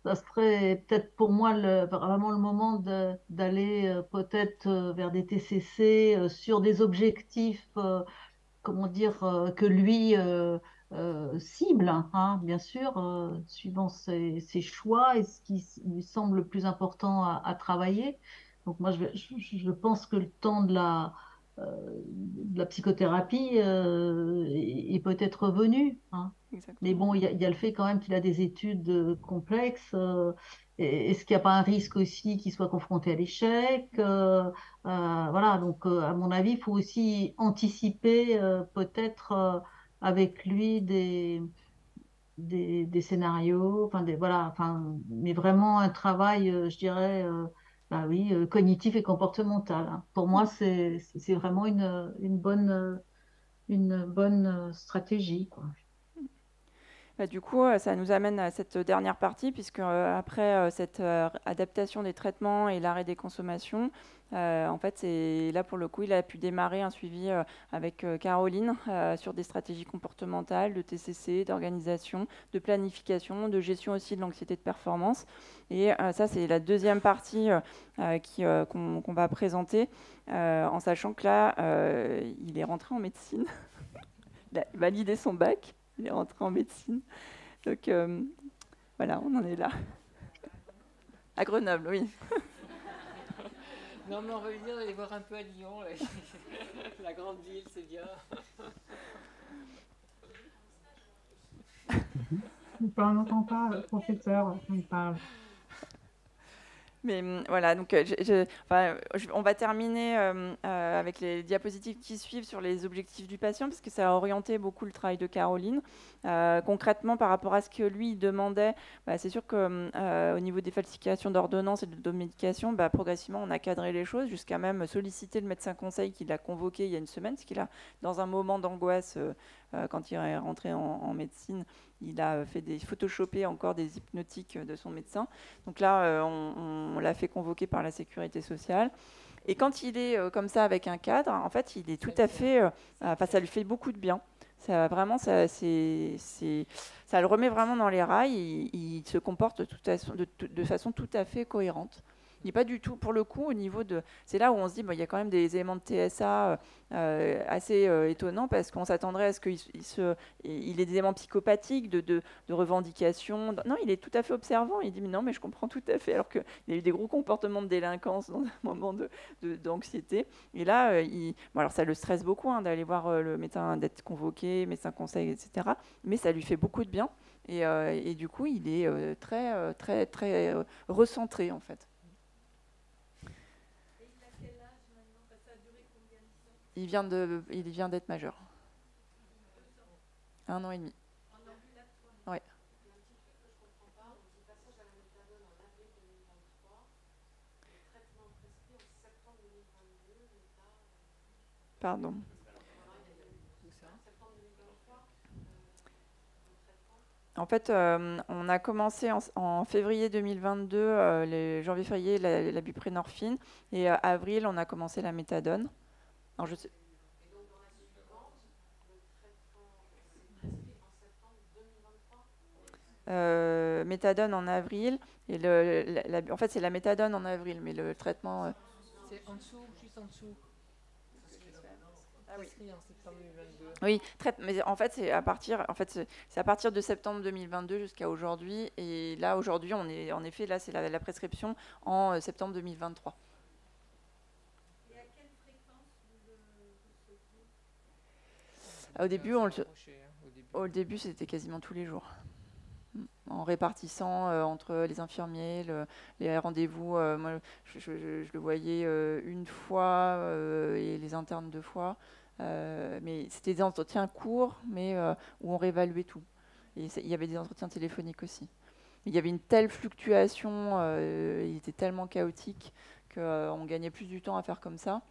S9: ça serait peut-être pour moi vraiment le moment d'aller peut-être vers des TCC sur des objectifs, comment dire, que lui cible, hein, bien sûr, suivant ses choix et ce qui lui semble le plus important à travailler. Donc moi, je pense que le temps de la psychothérapie est peut-être revenu, hein. Mais bon, il y a le fait quand même qu'il a des études complexes. Est-ce qu'il n'y a pas un risque aussi qu'il soit confronté à l'échec? Voilà, donc à mon avis, il faut aussi anticiper peut-être avec lui des scénarios, mais vraiment un travail, je dirais, bah oui, cognitif et comportemental, hein. Pour moi, c'est vraiment une bonne stratégie, quoi.
S3: Bah, du coup, ça nous amène à cette dernière partie, puisque après cette adaptation des traitements et l'arrêt des consommations, en fait, là pour le coup, il a pu démarrer un suivi avec Caroline sur des stratégies comportementales, de TCC, d'organisation, de planification, de gestion aussi de l'anxiété de performance. Et ça, c'est la deuxième partie qu'on va présenter, en sachant que là, il est rentré en médecine. Il a validé son bac, il est rentré en médecine. Donc voilà, on en est là. À Grenoble, oui.
S1: Non, mais on va lui dire d'aller voir un peu à Lyon. Là. La grande ville, c'est bien.
S2: On n'entend pas, professeur, on parle.
S3: Mais voilà, donc on va terminer avec les diapositives qui suivent sur les objectifs du patient, parce que ça a orienté beaucoup le travail de Caroline. Concrètement, par rapport à ce que lui il demandait, c'est sûr qu'au niveau des falsifications d'ordonnances et de médication, progressivement, on a cadré les choses jusqu'à même solliciter le médecin conseil qui l'a convoqué il y a une semaine, parce qu'il a, dans un moment d'angoisse, quand il est rentré en médecine, il a fait des photoshopés encore des hypnotiques de son médecin. Donc là, on l'a fait convoquer par la sécurité sociale. Et quand il est comme ça avec un cadre, en fait, il est tout à fait... ça lui fait beaucoup de bien. Ça, vraiment, ça le remet vraiment dans les rails. Il se comporte de façon tout à fait cohérente. Il n'est pas du tout, pour le coup, au niveau de... C'est là où on se dit, il y a quand même des éléments de TSA assez étonnants, parce qu'on s'attendrait à ce qu'il ait des éléments psychopathiques, de revendication. Non, il est tout à fait observant. Il dit, mais non, mais je comprends tout à fait. Alors qu'il a eu des gros comportements de délinquance dans un moment d'anxiété. Et là, alors ça le stresse beaucoup d'aller voir le médecin, d'être convoqué, médecin conseil, etc. Mais ça lui fait beaucoup de bien. Et du coup, il est très, très, très recentré, en fait. Il vient d'être majeur. 1 an et demi. Oui. Pardon. En fait, on a commencé en février 2022, janvier-février, la buprenorphine, et avril, on a commencé la méthadone. Alors, je sais... méthadone en avril, et en fait c'est la méthadone en avril, mais le traitement...
S1: C'est en dessous, juste en dessous.
S3: Ah oui.
S1: En septembre 2022.
S3: Oui, mais en fait c'est à partir de septembre 2022 jusqu'à aujourd'hui, et là aujourd'hui on est en effet là c'est la prescription en septembre 2023. Au début, c'était quasiment tous les jours, en répartissant entre les infirmiers, les rendez-vous. Moi, je le voyais une fois et les internes 2 fois. Mais c'était des entretiens courts, mais où on réévaluait tout. Et il y avait des entretiens téléphoniques aussi. Il y avait une telle fluctuation, il était tellement chaotique qu'on gagnait plus du temps à faire comme ça.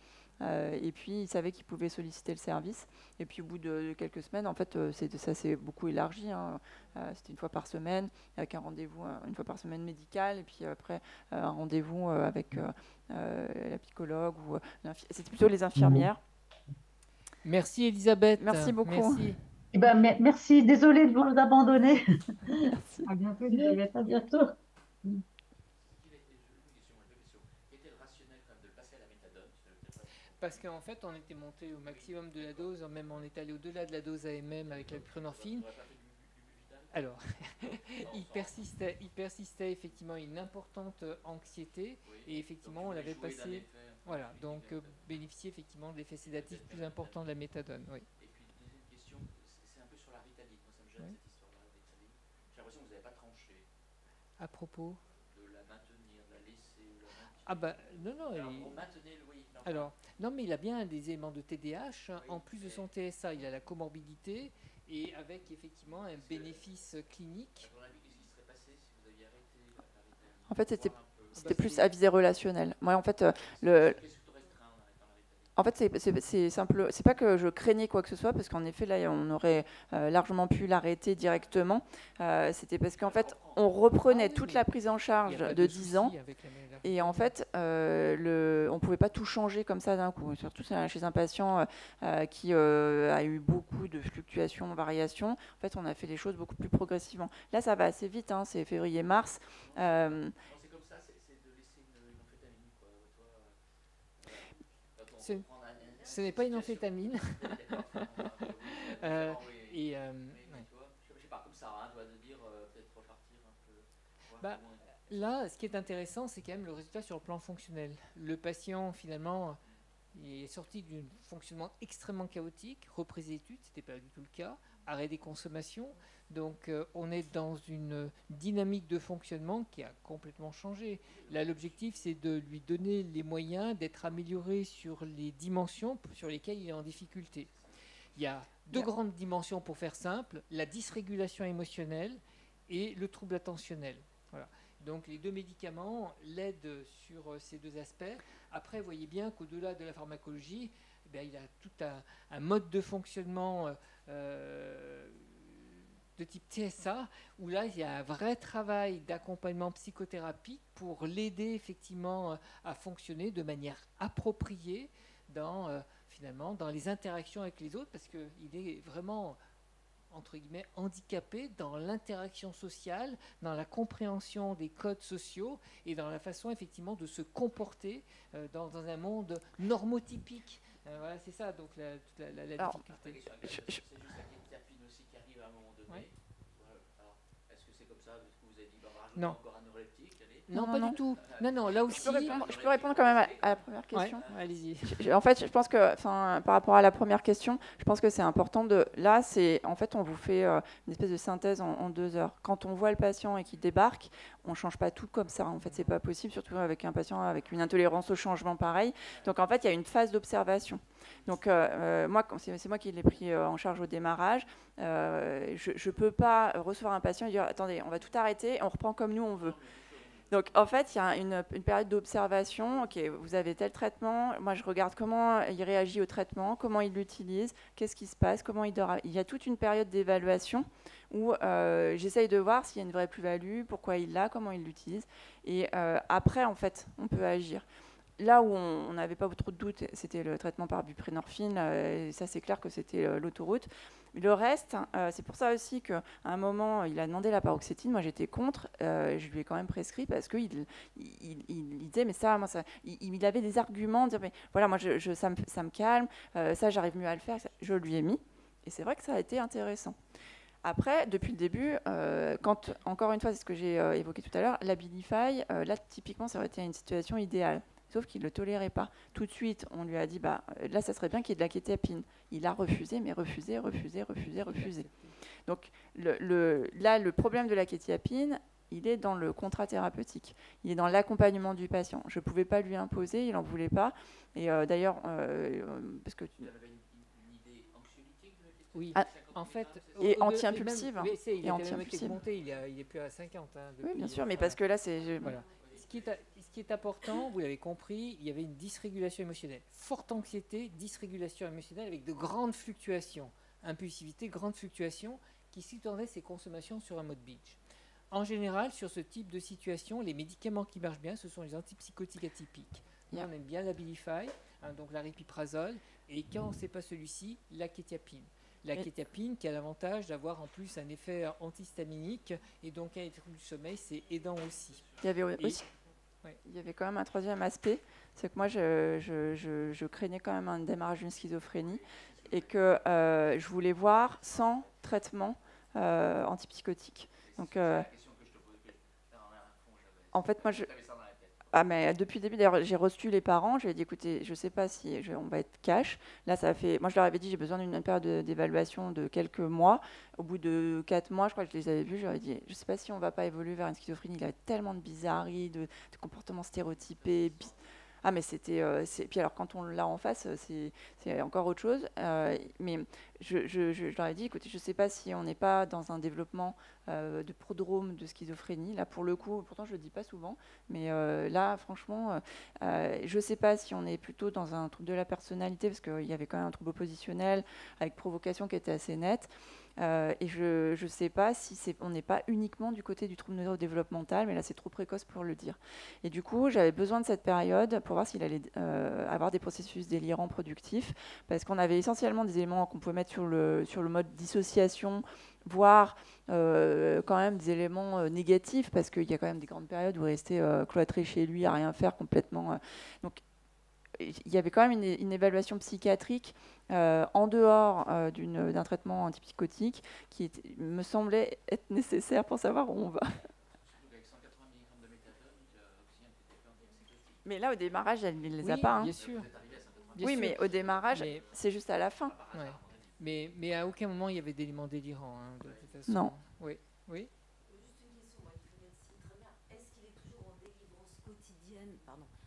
S3: Et puis, il savait qu'il pouvait solliciter le service. Et puis, au bout de quelques semaines, en fait, ça s'est beaucoup élargi. C'était 1 fois par semaine, avec un rendez-vous 1 fois par semaine médical. Et puis après, un rendez-vous avec la psychologue. C'était plutôt les infirmières.
S1: Merci, Elisabeth.
S3: Merci beaucoup.
S1: Merci.
S9: Eh ben, merci. Désolée de vous abandonner.
S3: Merci.
S2: À bientôt, Elisabeth.
S9: À bientôt.
S1: Parce qu'en fait, on était monté au maximum de la dose, même on est allé au-delà de la dose AMM avec la buprenorphine. Alors, il persistait effectivement une importante anxiété, et effectivement, on l'avait passé. Voilà, donc bénéficier effectivement de l'effet sédatif plus important de la méthadone. Oui.
S14: Et puis, deuxième question, c'est un peu sur la Ritaline. Moi, ça me gêne cette histoire-là, Ritaline. J'ai l'impression que vous n'avez pas tranché.
S1: À propos
S14: de la maintenir, de la laisser, ou la maintenir.
S1: Ah bah non.
S14: Alors, pour maintenir, oui.
S1: Alors, non, mais il a bien des éléments de TDAH. Oui, en plus de son TSA, il a la comorbidité, et avec effectivement un bénéfice clinique.
S14: À ton avis, qu'est-ce qui serait passé si vous aviez arrêté la Ritaline?
S3: En fait, c'était plus à visée relationnelle. Moi, en fait, c'est simple. C'est pas que je craignais quoi que ce soit, parce qu'en effet, là, on aurait largement pu l'arrêter directement. C'était parce qu'en fait, on reprenait toute la prise en charge de 10 ans. Et en fait, on ne pouvait pas tout changer comme ça d'un coup. Surtout chez un patient qui a eu beaucoup de fluctuations, variations. En fait, on a fait les choses beaucoup plus progressivement. Là, ça va assez vite. C'est février-mars.
S14: C'est comme ça, c'est de laisser une amphétamine, quoi.
S1: ce n'est pas une amphétamine.
S14: Je sais pas, comme ça, hein, de dire peut-être repartir un peu.
S1: Là, ce qui est intéressant, c'est quand même le résultat sur le plan fonctionnel. Le patient, finalement, il est sorti d'un fonctionnement extrêmement chaotique, reprise d'études, ce n'était pas du tout le cas, arrêt des consommations. Donc, on est dans une dynamique de fonctionnement qui a complètement changé. Là, l'objectif, c'est de lui donner les moyens d'être amélioré sur les dimensions sur lesquelles il est en difficulté. Il y a deux grandes dimensions, pour faire simple, la dysrégulation émotionnelle et le trouble attentionnel. Voilà. Donc les deux médicaments l'aident sur ces deux aspects. Après, vous voyez bien qu'au-delà de la pharmacologie, il a tout un mode de fonctionnement de type TSA, où là, il y a un vrai travail d'accompagnement psychothérapie pour l'aider effectivement à fonctionner de manière appropriée finalement, dans les interactions avec les autres, parce qu'il est vraiment, entre guillemets, handicapé dans l'interaction sociale, dans la compréhension des codes sociaux et dans la façon, effectivement, de se comporter dans un monde normotypique. Voilà, c'est ça, donc, la difficulté.
S14: C'est juste la kétiapine aussi qui arrive à un moment donné. Ouais. Alors, est-ce que c'est comme ça? Est-ce que vous avez dit, on va rajouter encore un neuroleptique?
S1: Non, pas du tout. Non, là aussi...
S3: Je peux répondre quand même à la première question.
S1: Ouais, allez-y.
S3: En fait, je pense que, par rapport à la première question, je pense que c'est important de... Là, en fait, on vous fait une espèce de synthèse en 2 heures. Quand on voit le patient et qu'il débarque, on ne change pas tout comme ça. En fait, c'est pas possible, surtout avec un patient avec une intolérance au changement pareil. Donc, en fait, il y a une phase d'observation. Donc, c'est moi qui l'ai pris en charge au démarrage. Je ne peux pas recevoir un patient et dire « Attendez, on va tout arrêter, on reprend comme nous on veut ». Donc, en fait, il y a une période d'observation. OK, vous avez tel traitement. Moi, je regarde comment il réagit au traitement, comment il l'utilise, qu'est-ce qui se passe, comment il dort. Il y a toute une période d'évaluation où j'essaye de voir s'il y a une vraie plus-value, pourquoi il l'a, comment il l'utilise. Et après, en fait, on peut agir. Là où on n'avait pas trop de doutes, c'était le traitement par buprenorphine. Ça, c'est clair que c'était l'autoroute. Le reste, c'est pour ça aussi qu'à un moment, il a demandé la paroxétine. Moi, j'étais contre. Je lui ai quand même prescrit parce qu'il disait, mais ça, moi, ça, il avait des arguments, de dire, mais voilà, moi, ça me calme, ça, j'arrive mieux à le faire. Je lui ai mis. Et c'est vrai que ça a été intéressant. Après, depuis le début, encore une fois, c'est ce que j'ai évoqué tout à l'heure, l'Abilify, là, typiquement, ça aurait été une situation idéale. Sauf qu'il ne le tolérait pas. Tout de suite, on lui a dit, là, ça serait bien qu'il y ait de la kétiapine. Il a refusé, mais refusé. Donc, là, le problème de la kétiapine, il est dans le contrat thérapeutique. Il est dans l'accompagnement du patient. Je ne pouvais pas lui imposer, il n'en voulait pas. Et d'ailleurs, parce que...
S14: Vous avez une idée anxiolytique de la kétiapine?
S1: Oui, en fait...
S3: Et anti-impulsive.
S1: Il est monté, il est plus à 50.
S3: Oui, bien sûr, mais parce que là, c'est...
S1: Voilà. Ce qui est important, vous l'avez compris, il y avait une dysrégulation émotionnelle. Forte anxiété, dysrégulation émotionnelle avec de grandes fluctuations. Impulsivité, grandes fluctuations qui sous-tendaient ses consommations sur un mode binge. En général, sur ce type de situation, les médicaments qui marchent bien, ce sont les antipsychotiques atypiques. Là, on aime bien l'Abilify, donc l'aripiprazole, et quand on ne sait pas celui-ci, la kétiapine. La kétiapine qui a l'avantage d'avoir en plus un effet antihistaminique et donc un effet du sommeil, c'est aidant aussi.
S3: Il y avait quand même un troisième aspect, c'est que moi je craignais quand même un démarrage d'une schizophrénie et que je voulais voir sans traitement antipsychotique. Donc, en fait, moi mais depuis le début, d'ailleurs, j'ai reçu les parents. Je leur ai dit, écoutez, je ne sais pas si on va être cash. Là, ça fait. Moi, je leur avais dit, j'ai besoin d'une période d'évaluation de quelques mois. Au bout de 4 mois, je crois que je les avais vus. Je leur ai dit, je ne sais pas si on ne va pas évoluer vers une schizophrénie. Il avait tellement de bizarreries, de comportements stéréotypés. Ah, mais c'était... Puis alors, quand on l'a en face, c'est encore autre chose. Mais je leur ai dit, écoutez, je ne sais pas si on n'est pas dans un développement de prodrome de schizophrénie. Là, pour le coup, pourtant, je ne le dis pas souvent. Mais là, franchement, je ne sais pas si on est plutôt dans un trouble de la personnalité, parce qu'il y avait quand même un trouble oppositionnel avec provocation qui était assez nette. Et je ne sais pas si on n'est pas uniquement du côté du trouble neurodéveloppemental, mais là c'est trop précoce pour le dire. Et du coup, j'avais besoin de cette période pour voir s'il allait avoir des processus délirants productifs, parce qu'on avait essentiellement des éléments qu'on pouvait mettre sur le mode dissociation, voire quand même des éléments négatifs, parce qu'il y a quand même des grandes périodes où il restait cloîtré chez lui à rien faire complètement. Donc, il y avait quand même une évaluation psychiatrique en dehors d'un traitement antipsychotique qui me semblait être nécessaire pour savoir où on va. Mais là, au démarrage, elle ne les a pas. Hein.
S1: Bien sûr.
S3: Oui, mais au démarrage, c'est juste à la fin.
S1: Ouais. Mais à aucun moment, il y avait d'éléments délirants. Hein, de toute façon.
S3: Non.
S1: Oui. Oui.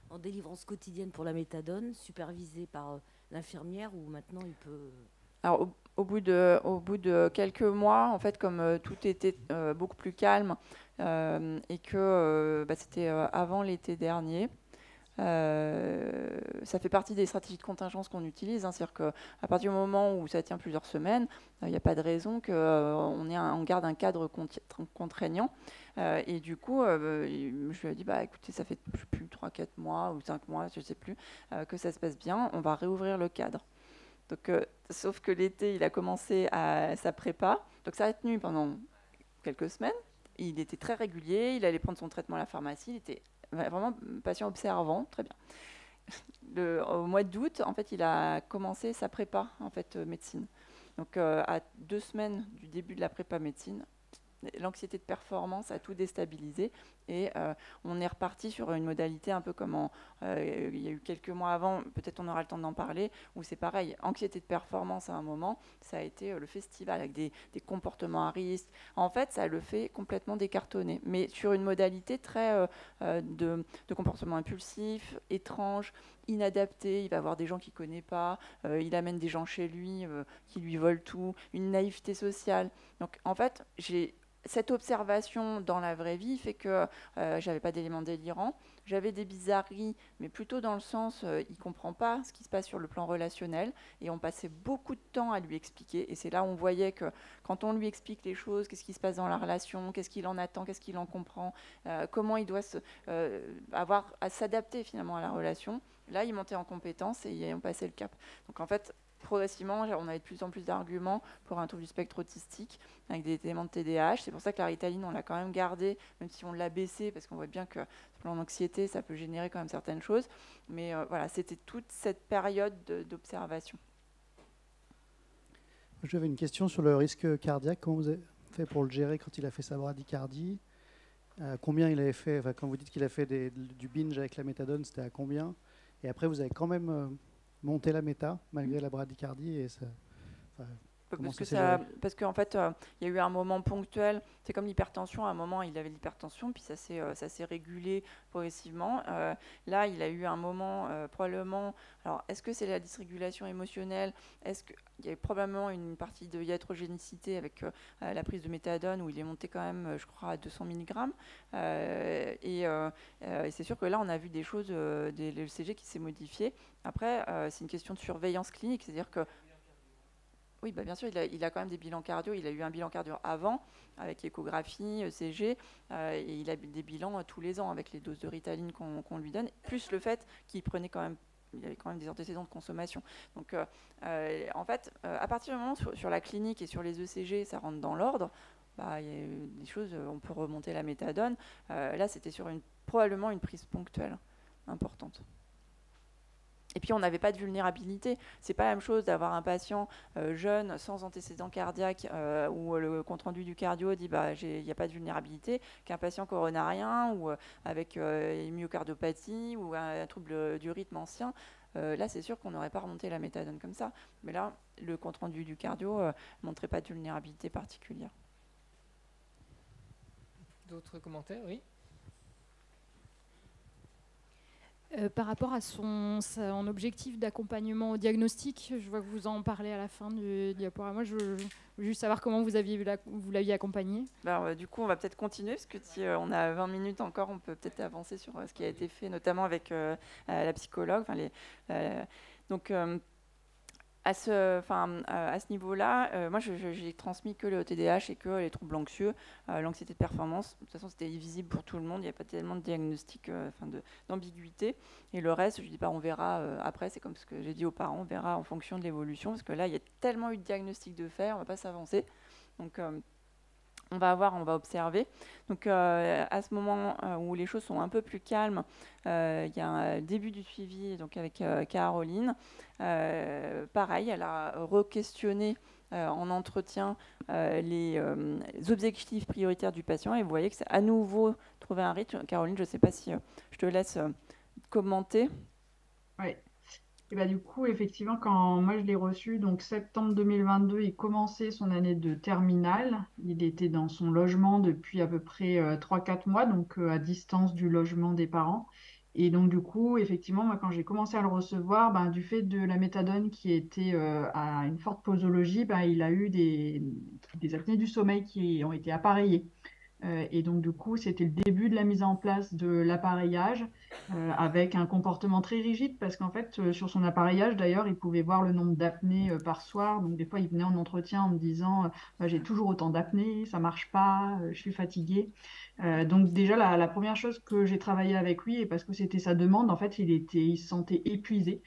S15: En délivrance quotidienne pour la méthadone, supervisée par l'infirmière, ou maintenant il peut...
S3: Alors, au bout de quelques mois, en fait, comme tout était beaucoup plus calme et que c'était avant l'été dernier, ça fait partie des stratégies de contingence qu'on utilise. Hein, c'est-à-dire qu'à partir du moment où ça tient plusieurs semaines, il n'y a pas de raison qu'on garde un cadre contraignant. Et du coup, je lui ai dit, écoutez, ça fait plus de 3-4 mois ou 5 mois, je ne sais plus, que ça se passe bien, on va réouvrir le cadre. Donc, sauf que l'été, il a commencé sa prépa, donc ça a tenu pendant quelques semaines. Il était très régulier, il allait prendre son traitement à la pharmacie, il était vraiment patient observant, très bien. Au mois d'août, en fait, il a commencé sa prépa, en fait, médecine. Donc, à 2 semaines du début de la prépa médecine, l'anxiété de performance a tout déstabilisé et on est reparti sur une modalité un peu comme il y a eu quelques mois avant, peut-être on aura le temps d'en parler, où c'est pareil, anxiété de performance à un moment, ça a été le festival avec des comportements à risque. En fait, ça le fait complètement décartonner, mais sur une modalité très de comportement impulsif, étrange, inadapté. Il va voir des gens qu'il ne connaît pas, il amène des gens chez lui qui lui volent tout, une naïveté sociale. Donc en fait, cette observation dans la vraie vie fait que j'avais pas d'éléments délirants, j'avais des bizarreries, mais plutôt dans le sens il comprend pas ce qui se passe sur le plan relationnel, et on passait beaucoup de temps à lui expliquer, et c'est là où on voyait que quand on lui explique les choses, qu'est-ce qui se passe dans la relation, qu'est-ce qu'il en attend, qu'est-ce qu'il en comprend, comment il doit avoir à s'adapter finalement à la relation, là il montait en compétence et on passait le cap. Donc en fait, progressivement, on avait de plus en plus d'arguments pour un trouble du spectre autistique avec des éléments de TDAH. C'est pour ça que la Ritaline, on l'a quand même gardée, même si on l'a baissée, parce qu'on voit bien que sur le plan d'anxiété, ça peut générer quand même certaines choses. Mais voilà, c'était toute cette période d'observation.
S16: J'avais une question sur le risque cardiaque. Comment vous avez fait pour le gérer quand il a fait sa bradycardie? Combien il avait fait, quand vous dites qu'il a fait du binge avec la méthadone, c'était à combien? Et après, vous avez quand même monter la méta malgré la bradycardie et ça,
S3: parce qu'en fait il y a eu un moment ponctuel, c'est comme l'hypertension, à un moment il avait l'hypertension puis ça s'est régulé progressivement, là il a eu un moment probablement, alors est-ce que c'est la dysrégulation émotionnelle, est-ce qu'il y a probablement une partie de iatrogénicité avec la prise de méthadone où il est monté quand même je crois à 200 mg et c'est sûr que là on a vu des choses, des l'ECG qui s'est modifié. Après c'est une question de surveillance clinique, c'est-à-dire que oui, bien sûr, il a quand même des bilans cardio. Il a eu un bilan cardio avant, avec échographie, ECG, et il a des bilans tous les ans avec les doses de Ritaline qu'on lui donne, plus le fait qu'il prenait quand même, il avait quand même des antécédents de consommation. Donc, en fait, à partir du moment où sur la clinique et sur les ECG, ça rentre dans l'ordre, il y a des choses, on peut remonter la méthadone. Là, c'était sur probablement une prise ponctuelle importante. Et puis, on n'avait pas de vulnérabilité. Ce n'est pas la même chose d'avoir un patient jeune, sans antécédent cardiaque, où le compte-rendu du cardio dit il n'y a pas de vulnérabilité, qu'un patient coronarien ou avec une myocardiopathie ou un trouble du rythme ancien. Là, c'est sûr qu'on n'aurait pas remonté la méthadone comme ça. Mais là, le compte-rendu du cardio ne montrait pas de vulnérabilité particulière.
S1: D'autres commentaires, oui?
S12: Par rapport à son objectif d'accompagnement au diagnostic, je vois que vous en parlez à la fin du diaporama. Je veux juste savoir comment vous l'aviez accompagné.
S3: Du coup, on va peut-être continuer, parce que si on a 20 minutes encore, on peut peut-être avancer sur ce qui a été fait, notamment avec la psychologue. Donc, à ce niveau-là, moi, j'ai transmis que le TDAH et que les troubles anxieux, l'anxiété de performance. De toute façon, c'était visible pour tout le monde. Il n'y a pas tellement de diagnostic, d'ambiguïté. Et le reste, je dis on verra après. C'est comme ce que j'ai dit aux parents, on verra en fonction de l'évolution. Parce que là, il y a tellement eu de diagnostics de faire, on ne va pas s'avancer. Donc, on va observer. Donc à ce moment où les choses sont un peu plus calmes, il y a un début du suivi donc avec Caroline. Pareil, elle a re-questionné en entretien les objectifs prioritaires du patient et vous voyez que c'est à nouveau trouver un rythme. Caroline, je ne sais pas si je te laisse commenter.
S2: Oui. Et bah, du coup, effectivement, quand moi je l'ai reçu, donc septembre 2022, il commençait son année de terminale. Il était dans son logement depuis à peu près 3-4 mois, donc à distance du logement des parents. Et donc, du coup, effectivement, moi, quand j'ai commencé à le recevoir, ben, du fait de la méthadone qui était à une forte posologie, ben, il a eu des apnées du sommeil qui ont été appareillées. Et donc, du coup, c'était le début de la mise en place de l'appareillage avec un comportement très rigide parce qu'en fait, sur son appareillage, d'ailleurs, il pouvait voir le nombre d'apnées par soir. Donc, des fois, il venait en entretien en me disant bah, j'ai toujours autant d'apnées, ça marche pas, je suis fatigué. Donc, déjà, la première chose que j'ai travaillé avec lui, et parce que c'était sa demande, en fait, il se sentait épuisé.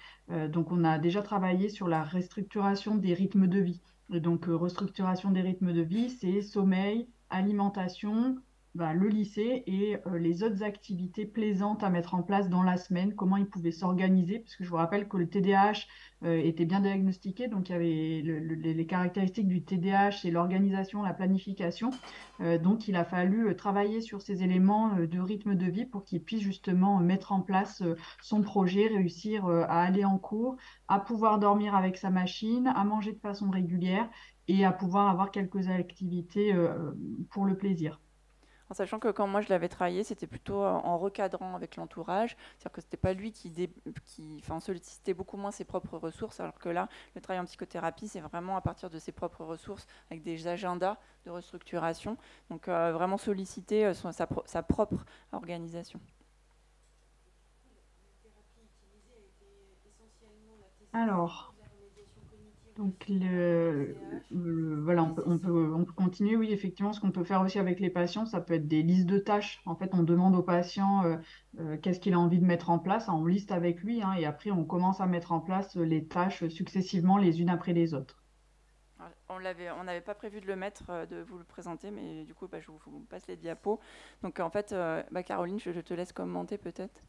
S2: Donc, on a déjà travaillé sur la restructuration des rythmes de vie. Et donc, restructuration des rythmes de vie, c'est sommeil, alimentation, bah, le lycée et les autres activités plaisantes à mettre en place dans la semaine, comment ils pouvaient s'organiser, parce que je vous rappelle que le TDAH était bien diagnostiqué, donc il y avait les caractéristiques du TDAH, c'est l'organisation, la planification. Donc il a fallu travailler sur ces éléments de rythme de vie pour qu'il puisse justement mettre en place son projet, réussir à aller en cours, à pouvoir dormir avec sa machine, à manger de façon régulière et à pouvoir avoir quelques activités pour le plaisir.
S3: En sachant que quand moi je l'avais travaillé, c'était plutôt en recadrant avec l'entourage, c'est-à-dire que c'était pas lui qui sollicitait beaucoup moins ses propres ressources, alors que là, le travail en psychothérapie, c'est vraiment à partir de ses propres ressources, avec des agendas de restructuration, donc vraiment solliciter sa propre organisation.
S2: Alors, donc voilà, on peut continuer. Oui, effectivement, ce qu'on peut faire aussi avec les patients, ça peut être des listes de tâches. En fait, on demande au patient qu'est-ce qu'il a envie de mettre en place, on liste avec lui, hein, et après, on commence à mettre en place les tâches successivement les unes après les autres.
S3: On n'avait pas prévu de le mettre, de vous le présenter, mais du coup, je vous passe les diapos. Donc, en fait, Caroline, je te laisse commenter peut-être.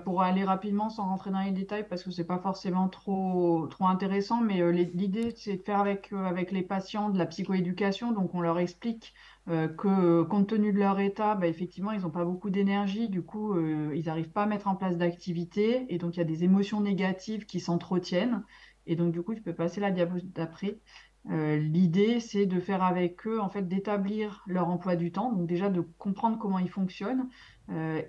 S2: Pour aller rapidement sans rentrer dans les détails parce que c'est pas forcément trop intéressant, mais l'idée c'est de faire avec les patients de la psychoéducation. Donc on leur explique que compte tenu de leur état, effectivement ils n'ont pas beaucoup d'énergie, du coup ils n'arrivent pas à mettre en place d'activités et donc il y a des émotions négatives qui s'entretiennent et donc du coup tu peux passer la diapo d'après. L'idée, c'est de faire avec eux, en fait, d'établir leur emploi du temps, donc déjà de comprendre comment ils fonctionnent,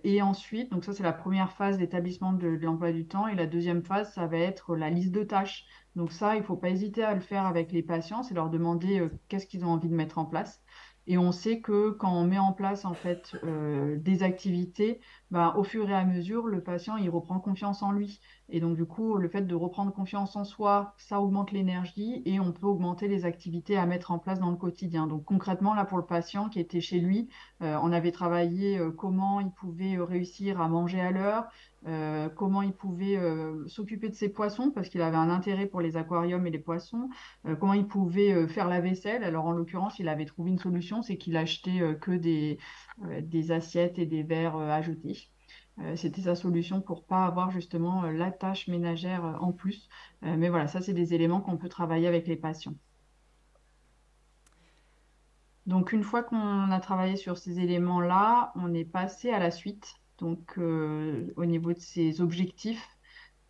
S2: et ensuite, donc ça c'est la première phase d'établissement de l'emploi du temps, et la deuxième phase, ça va être la liste de tâches. Donc ça, il ne faut pas hésiter à le faire avec les patients, c'est leur demander qu'est-ce qu'ils ont envie de mettre en place. Et on sait que quand on met en place en fait des activités, au fur et à mesure, le patient il reprend confiance en lui. Et donc du coup, le fait de reprendre confiance en soi, ça augmente l'énergie et on peut augmenter les activités à mettre en place dans le quotidien. Donc concrètement, là pour le patient qui était chez lui, on avait travaillé comment il pouvait réussir à manger à l'heure, comment il pouvait s'occuper de ses poissons parce qu'il avait un intérêt pour les aquariums et les poissons, comment il pouvait faire la vaisselle. Alors en l'occurrence, il avait trouvé une solution, c'est qu'il achetait que des assiettes et des verres à jeter. C'était sa solution pour pas avoir justement la tâche ménagère en plus. Mais voilà, ça c'est des éléments qu'on peut travailler avec les patients. Donc une fois qu'on a travaillé sur ces éléments-là, on est passé à la suite. Donc au niveau de ces objectifs,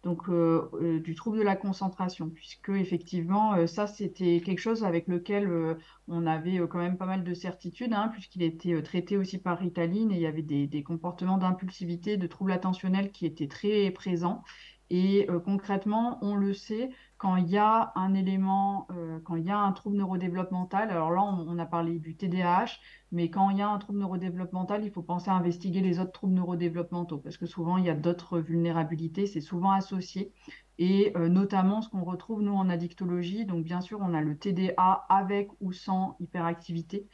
S2: donc du trouble de la concentration, puisque effectivement, ça c'était quelque chose avec lequel on avait quand même pas mal de certitudes, hein, puisqu'il était traité aussi par Ritaline et il y avait des comportements d'impulsivité, de troubles attentionnels qui étaient très présents. Et concrètement, on le sait, quand il y a un élément, quand il y a un trouble neurodéveloppemental, alors là, on a parlé du TDAH, mais quand il y a un trouble neurodéveloppemental, il faut penser à investiguer les autres troubles neurodéveloppementaux, parce que souvent, il y a d'autres vulnérabilités, c'est souvent associé. Et notamment, ce qu'on retrouve, nous, en addictologie, donc bien sûr, on a le TDA avec ou sans hyperactivité.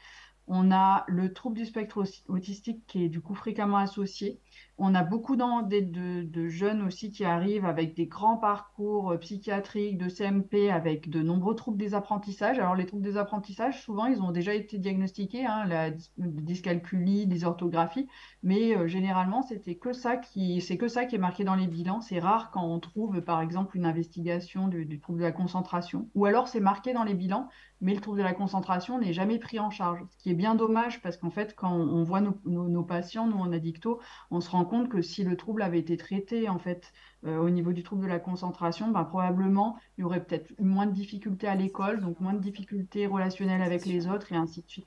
S2: On a le trouble du spectre autistique qui est du coup fréquemment associé. On a beaucoup de jeunes aussi qui arrivent avec des grands parcours psychiatriques, de CMP, avec de nombreux troubles des apprentissages. Alors les troubles des apprentissages, souvent, ils ont déjà été diagnostiqués, hein, la dyscalculie, dysorthographie, mais généralement, c'est que ça qui est marqué dans les bilans. C'est rare quand on trouve, par exemple, une investigation du trouble de la concentration. Ou alors, c'est marqué dans les bilans, mais le trouble de la concentration n'est jamais pris en charge. Ce qui est bien dommage, parce qu'en fait, quand on voit nos patients, nous, en addicto, on se rend compte que si le trouble avait été traité en fait au niveau du trouble de la concentration, ben, probablement il y aurait peut-être moins de difficultés à l'école, donc moins de difficultés relationnelles avec les autres et ainsi de suite.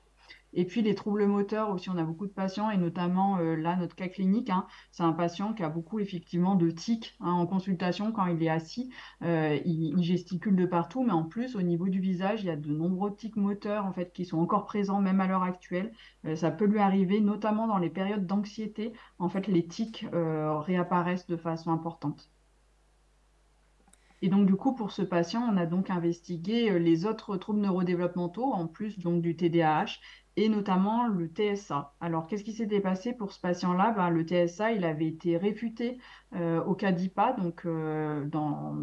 S2: Et puis les troubles moteurs aussi, on a beaucoup de patients et notamment là notre cas clinique, hein, c'est un patient qui a beaucoup effectivement de tics hein, en consultation quand il est assis, il gesticule de partout, mais en plus au niveau du visage, il y a de nombreux tics moteurs en fait qui sont encore présents même à l'heure actuelle. Ça peut lui arriver notamment dans les périodes d'anxiété, en fait les tics réapparaissent de façon importante. Et donc, du coup, pour ce patient, on a donc investigué les autres troubles neurodéveloppementaux, en plus donc du TDAH, et notamment le TSA. Alors, qu'est-ce qui s'était passé pour ce patient-là? Ben, le TSA, il avait été réfuté au CADIPA, donc dans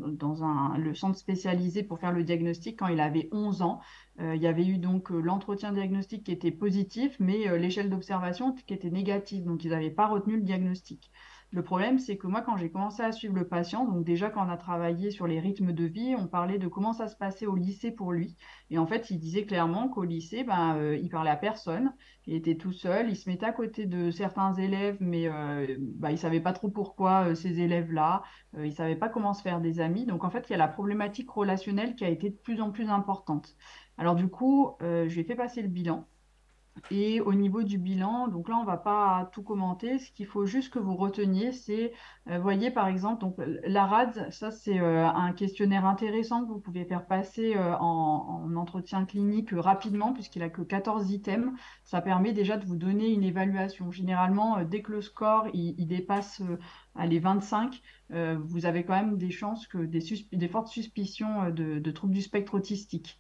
S2: le centre spécialisé pour faire le diagnostic quand il avait 11 ans. Il y avait eu donc l'entretien diagnostique qui était positif, mais l'échelle d'observation qui était négative, donc ils n'avaient pas retenu le diagnostic. Le problème, c'est que moi, quand j'ai commencé à suivre le patient, donc déjà quand on a travaillé sur les rythmes de vie, on parlait de comment ça se passait au lycée pour lui. Et en fait, il disait clairement qu'au lycée, il parlait à personne, il était tout seul, il se mettait à côté de certains élèves, mais il ne savait pas trop pourquoi ces élèves-là, il ne savait pas comment se faire des amis. Donc en fait, il y a la problématique relationnelle qui a été de plus en plus importante. Alors du coup, je lui ai fait passer le bilan. Et au niveau du bilan, donc là, on ne va pas tout commenter. Ce qu'il faut juste que vous reteniez, c'est, voyez par exemple, donc, la RADS, ça c'est un questionnaire intéressant que vous pouvez faire passer en entretien clinique rapidement, puisqu'il n'a que 14 items. Ça permet déjà de vous donner une évaluation. Généralement, dès que le score il dépasse les 25, vous avez quand même des chances que des fortes suspicions de troubles du spectre autistique.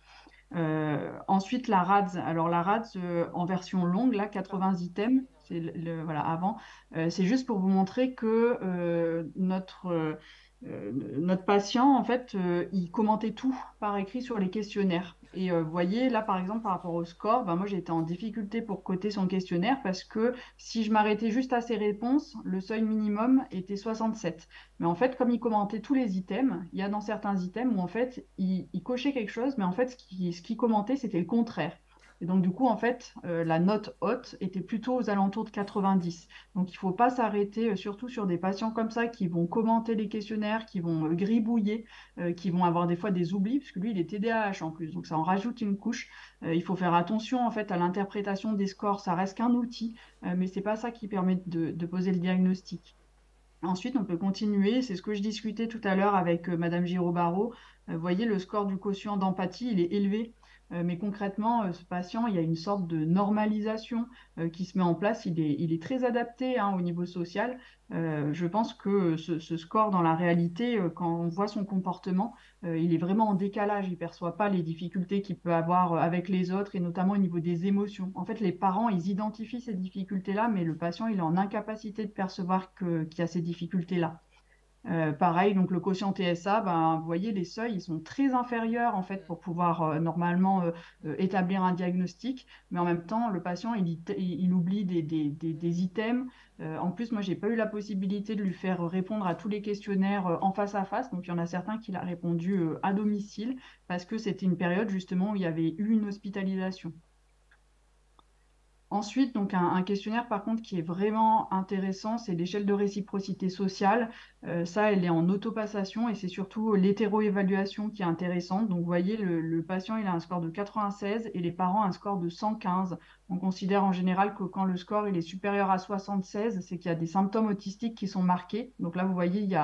S2: Ensuite, la RADS. Alors, la RADS en version longue, là, 80 items, c'est voilà, avant. C'est juste pour vous montrer que notre patient, en fait, il commentait tout par écrit sur les questionnaires. Et vous voyez, là, par exemple, par rapport au score, moi, j'ai été en difficulté pour coter son questionnaire parce que si je m'arrêtais juste à ses réponses, le seuil minimum était 67. Mais en fait, comme il commentait tous les items, il y a dans certains items où, en fait, il cochait quelque chose, mais en fait, ce qu'il commentait, c'était le contraire. Et donc, du coup, en fait, la note haute était plutôt aux alentours de 90. Donc, il ne faut pas s'arrêter, surtout sur des patients comme ça, qui vont commenter les questionnaires, qui vont gribouiller, qui vont avoir des fois des oublis, puisque lui, il est TDAH en plus. Donc, ça en rajoute une couche. Il faut faire attention, en fait, à l'interprétation des scores. Ça reste qu'un outil, mais ce n'est pas ça qui permet de poser le diagnostic. Ensuite, on peut continuer. C'est ce que je discutais tout à l'heure avec Madame Giraud-Barraud. Vous voyez, le score du quotient d'empathie, il est élevé. Mais concrètement, ce patient, il y a une sorte de normalisation qui se met en place. Il est très adapté au niveau social. Je pense que ce score, dans la réalité, quand on voit son comportement, il est vraiment en décalage. Il ne perçoit pas les difficultés qu'il peut avoir avec les autres, et notamment au niveau des émotions. En fait, les parents, ils identifient ces difficultés-là, mais le patient, il est en incapacité de percevoir qu'il y a ces difficultés-là. Pareil, donc le quotient TSA, vous voyez, les seuils, ils sont très inférieurs en fait pour pouvoir normalement établir un diagnostic, mais en même temps, le patient, il oublie des items. En plus, moi, j'ai pas eu la possibilité de lui faire répondre à tous les questionnaires en face à face, donc il y en a certains qu'il a répondu à domicile, parce que c'était une période justement où il y avait eu une hospitalisation. Ensuite, donc un questionnaire par contre qui est vraiment intéressant, c'est l'échelle de réciprocité sociale. Ça, elle est en autopassation et c'est surtout l'hétéroévaluation qui est intéressante. Donc, vous voyez, le patient, il a un score de 96 et les parents un score de 115. On considère en général que quand le score il est supérieur à 76, c'est qu'il y a des symptômes autistiques qui sont marqués. Donc là, vous voyez, il y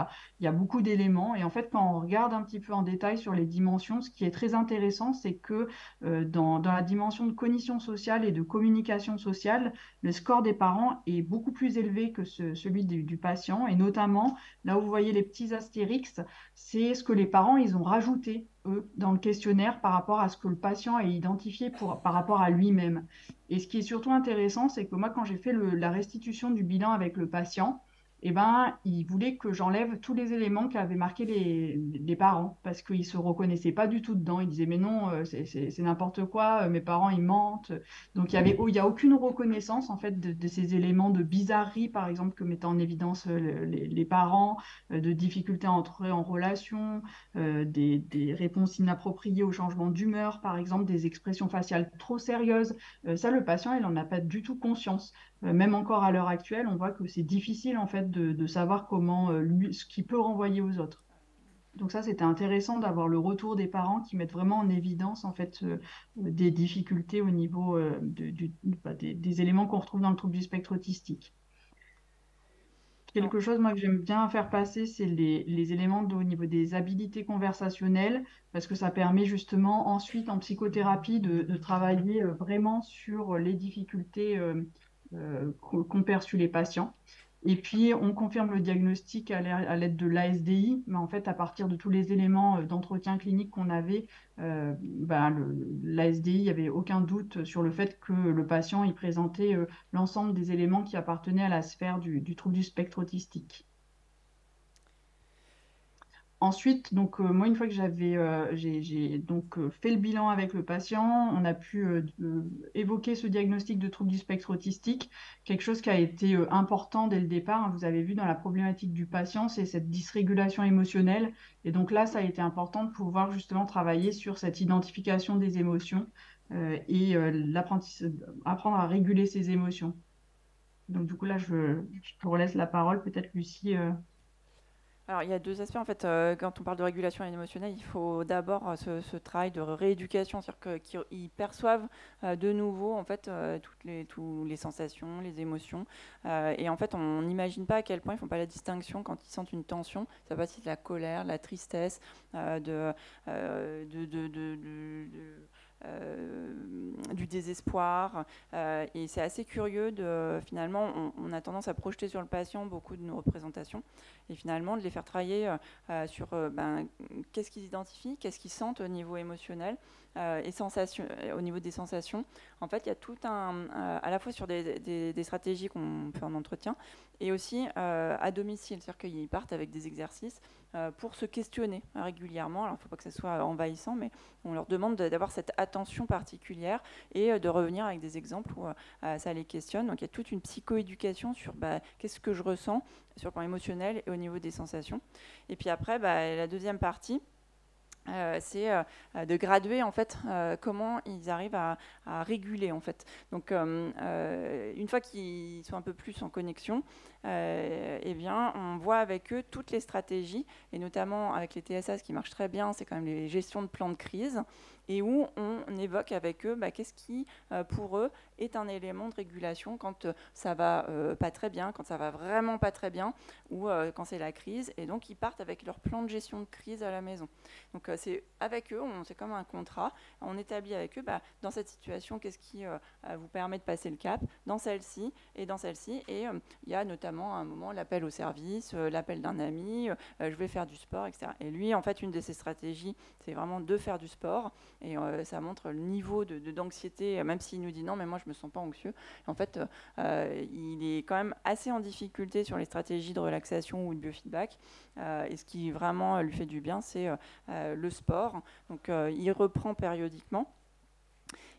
S2: a beaucoup d'éléments. Et en fait, quand on regarde un petit peu en détail sur les dimensions, ce qui est très intéressant, c'est que dans la dimension de cognition sociale et de communication sociale, le score des parents est beaucoup plus élevé que celui du patient. Et notamment, là où vous voyez les petits astérix, c'est ce que les parents ils ont rajouté, eux, dans le questionnaire par rapport à ce que le patient a identifié par rapport à lui-même. Et ce qui est surtout intéressant, c'est que moi, quand j'ai fait la restitution du bilan avec le patient, eh ben, il voulait que j'enlève tous les éléments qu'avaient marqués les parents, parce qu'ils ne se reconnaissaient pas du tout dedans. Ils disaient, mais non, c'est n'importe quoi, mes parents, ils mentent. Donc, il y a aucune reconnaissance, en fait, de ces éléments de bizarrerie, par exemple, que mettaient en évidence les parents, de difficultés à entrer en relation, des réponses inappropriées au changement d'humeur, par exemple, des expressions faciales trop sérieuses. Ça, le patient, il n'en a pas du tout conscience. Même encore à l'heure actuelle, on voit que c'est difficile en fait de savoir comment ce qu'il peut renvoyer aux autres. Donc ça, c'était intéressant d'avoir le retour des parents qui mettent vraiment en évidence en fait des difficultés au niveau des éléments qu'on retrouve dans le trouble du spectre autistique. Quelque chose moi que j'aime bien faire passer, c'est les éléments au niveau des habilités conversationnelles, parce que ça permet justement ensuite en psychothérapie de travailler vraiment sur les difficultés qu'ont perçu les patients. Et puis, on confirme le diagnostic à l'aide de l'ASDI, mais en fait, à partir de tous les éléments d'entretien clinique qu'on avait, l'ASDI, il n'y avait aucun doute sur le fait que le patient il présentait l'ensemble des éléments qui appartenaient à la sphère du trouble du spectre autistique. Ensuite, donc moi, une fois que j'ai fait le bilan avec le patient, on a pu évoquer ce diagnostic de trouble du spectre autistique, quelque chose qui a été important dès le départ. Hein, vous avez vu dans la problématique du patient, c'est cette dysrégulation émotionnelle. Et donc là, ça a été important de pouvoir justement travailler sur cette identification des émotions et apprendre à réguler ses émotions. Donc du coup, là, je te relaisse la parole, peut-être Lucie.
S3: Alors, il y a deux aspects, en fait. Quand on parle de régulation émotionnelle, il faut d'abord ce travail de rééducation, c'est-à-dire qu'ils perçoivent de nouveau, en fait, toutes les sensations, les émotions. Et en fait, on n'imagine pas à quel point ils ne font pas la distinction quand ils sentent une tension. Ça va être de la colère, la tristesse, du désespoir, et c'est assez curieux finalement on a tendance à projeter sur le patient beaucoup de nos représentations et finalement de les faire travailler sur qu'est-ce qu'ils identifient, qu'est-ce qu'ils sentent au niveau émotionnel et au niveau des sensations. En fait, il y a tout à la fois sur des stratégies qu'on fait en entretien et aussi à domicile, c'est-à-dire qu'ils partent avec des exercices pour se questionner régulièrement. Alors, il ne faut pas que ça soit envahissant, mais on leur demande d'avoir cette attention particulière et de revenir avec des exemples où ça les questionne. Donc, il y a toute une psychoéducation sur qu'est-ce que je ressens sur le plan émotionnel et au niveau des sensations. Et puis après, la deuxième partie, c'est de graduer en fait comment ils arrivent à réguler en fait. Donc une fois qu'ils sont un peu plus en connexion, eh bien on voit avec eux toutes les stratégies et notamment avec les TSA, ce qui marche très bien, c'est quand même les gestions de plans de crise et où on évoque avec eux qu'est-ce qui pour eux est un élément de régulation quand ça va pas très bien, quand ça va vraiment pas très bien ou quand c'est la crise, et donc ils partent avec leur plan de gestion de crise à la maison. Donc c'est avec eux, c'est comme un contrat, on établit avec eux dans cette situation qu'est-ce qui vous permet de passer le cap, dans celle-ci et dans celle-ci, et il y a notamment à un moment l'appel au service, l'appel d'un ami, je vais faire du sport, etc. Et lui en fait une de ses stratégies c'est vraiment de faire du sport, et ça montre le niveau d'anxiété, même s'il nous dit non mais moi je me sens pas anxieux. En fait il est quand même assez en difficulté sur les stratégies de relaxation ou de biofeedback, et ce qui vraiment lui fait du bien c'est le sport. Donc il reprend périodiquement.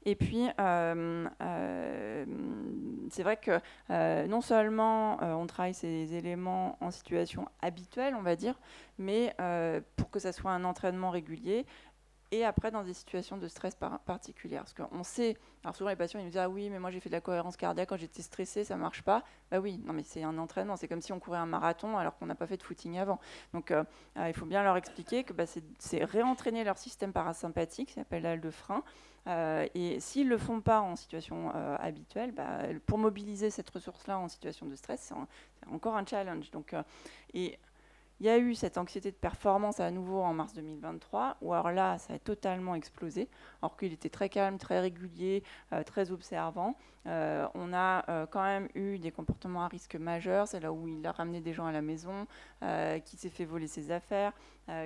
S3: Et puis, c'est vrai que non seulement on travaille ces éléments en situation habituelle, on va dire, mais pour que ça soit un entraînement régulier, et après dans des situations de stress particulières. Parce qu'on sait, alors souvent les patients ils nous disent « Ah oui, mais moi j'ai fait de la cohérence cardiaque quand j'étais stressée, ça ne marche pas ». Bah oui, non mais c'est un entraînement, c'est comme si on courait un marathon alors qu'on n'a pas fait de footing avant. Donc il faut bien leur expliquer que c'est réentraîner leur système parasympathique, ça s'appelle l'âle de frein. Et s'ils ne le font pas en situation habituelle, pour mobiliser cette ressource-là en situation de stress, c'est encore un challenge. Donc, et Il y a eu cette anxiété de performance à nouveau en mars 2023, où alors là, ça a totalement explosé, alors qu'il était très calme, très régulier, très observant. On a quand même eu des comportements à risque majeur, c'est là où il a ramené des gens à la maison, qui s'est fait voler ses affaires,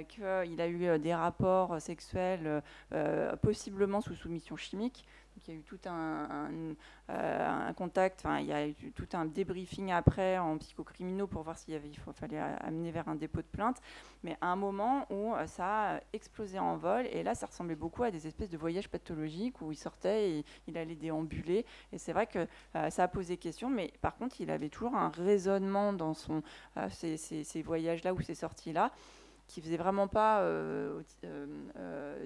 S3: qu'il a eu des rapports sexuels possiblement sous soumission chimique. Donc, il y a eu tout un contact, il y a eu tout un débriefing après en psychocriminaux pour voir s'il fallait amener vers un dépôt de plainte. Mais à un moment où ça a explosé en vol, et là, ça ressemblait beaucoup à des espèces de voyages pathologiques où il sortait et il allait déambuler. Et c'est vrai que ça a posé question, mais par contre, il avait toujours un raisonnement dans ces voyages-là ou ces sorties-là, qui faisait vraiment pas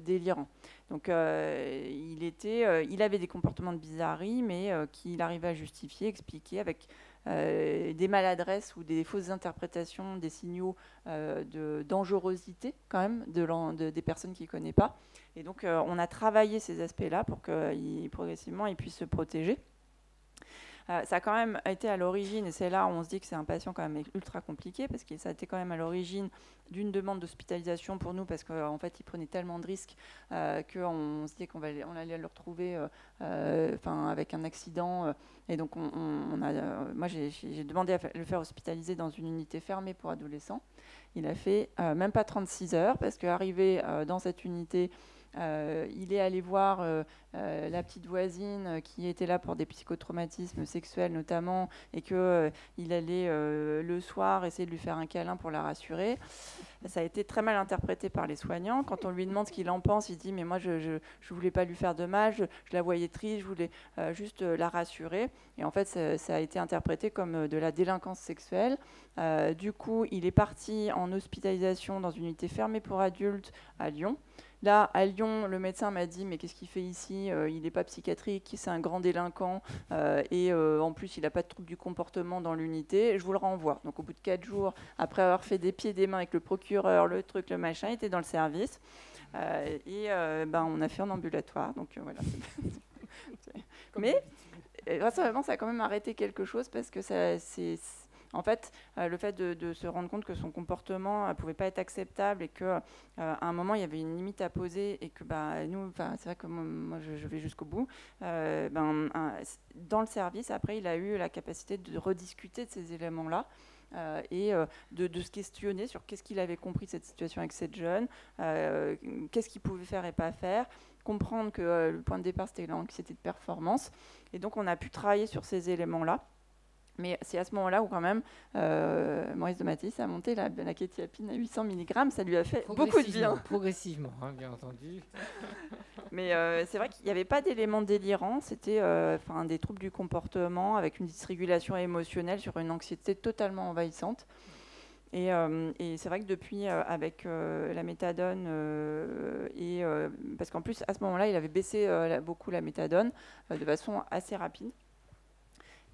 S3: délirant. Donc il avait des comportements de bizarrerie, mais qu'il arrivait à justifier, expliquer avec des maladresses ou des fausses interprétations des signaux de dangerosité quand même des personnes qu'il ne connaît pas. Et donc on a travaillé ces aspects-là pour que progressivement il puisse se protéger. Ça a quand même été à l'origine, et c'est là où on se dit que c'est un patient quand même ultra compliqué, parce que ça a été quand même à l'origine d'une demande d'hospitalisation pour nous, parce qu'en fait, il prenait tellement de risques qu'on se dit qu'on allait le retrouver avec un accident. Et donc, moi, j'ai demandé à le faire hospitaliser dans une unité fermée pour adolescents. Il a fait même pas 36 heures, parce qu'arrivé dans cette unité, il est allé voir la petite voisine qui était là pour des psychotraumatismes sexuels notamment, et qu'il allait le soir essayer de lui faire un câlin pour la rassurer. Ça a été très mal interprété par les soignants. Quand on lui demande ce qu'il en pense, il dit « mais moi je voulais pas lui faire de mal, je la voyais triste, je voulais juste la rassurer ». Et en fait ça a été interprété comme de la délinquance sexuelle. Du coup il est parti en hospitalisation dans une unité fermée pour adultes à Lyon. Là, à Lyon, le médecin m'a dit « mais qu'est-ce qu'il fait ici ? Il n'est pas psychiatrique, c'est un grand délinquant et en plus, il n'a pas de trouble du comportement dans l'unité. Je vous le renvoie. » Donc, au bout de 4 jours, après avoir fait des pieds et des mains avec le procureur, le truc, le machin, il était dans le service. On a fait en ambulatoire. Donc, voilà. Mais, vraiment, ça a quand même arrêté quelque chose parce que en fait, le fait de se rendre compte que son comportement ne pouvait pas être acceptable et qu'à un moment, il y avait une limite à poser et que nous, c'est vrai que moi je vais jusqu'au bout, dans le service, après, il a eu la capacité de rediscuter de ces éléments-là et de se questionner sur qu'est-ce qu'il avait compris de cette situation avec cette jeune, qu'est-ce qu'il pouvait faire et pas faire, comprendre que le point de départ, c'était l'anxiété de performance. Et donc, on a pu travailler sur ces éléments-là. Mais c'est à ce moment-là où quand même Maurice de Matisse a monté la kétiapine à 800 mg. Ça lui a fait beaucoup de bien.
S1: Progressivement, hein, bien entendu.
S3: Mais c'est vrai qu'il n'y avait pas d'éléments délirants. C'était des troubles du comportement avec une dysrégulation émotionnelle sur une anxiété totalement envahissante. Et c'est vrai que depuis, avec la méthadone, parce qu'en plus, à ce moment-là, il avait baissé beaucoup la méthadone de façon assez rapide.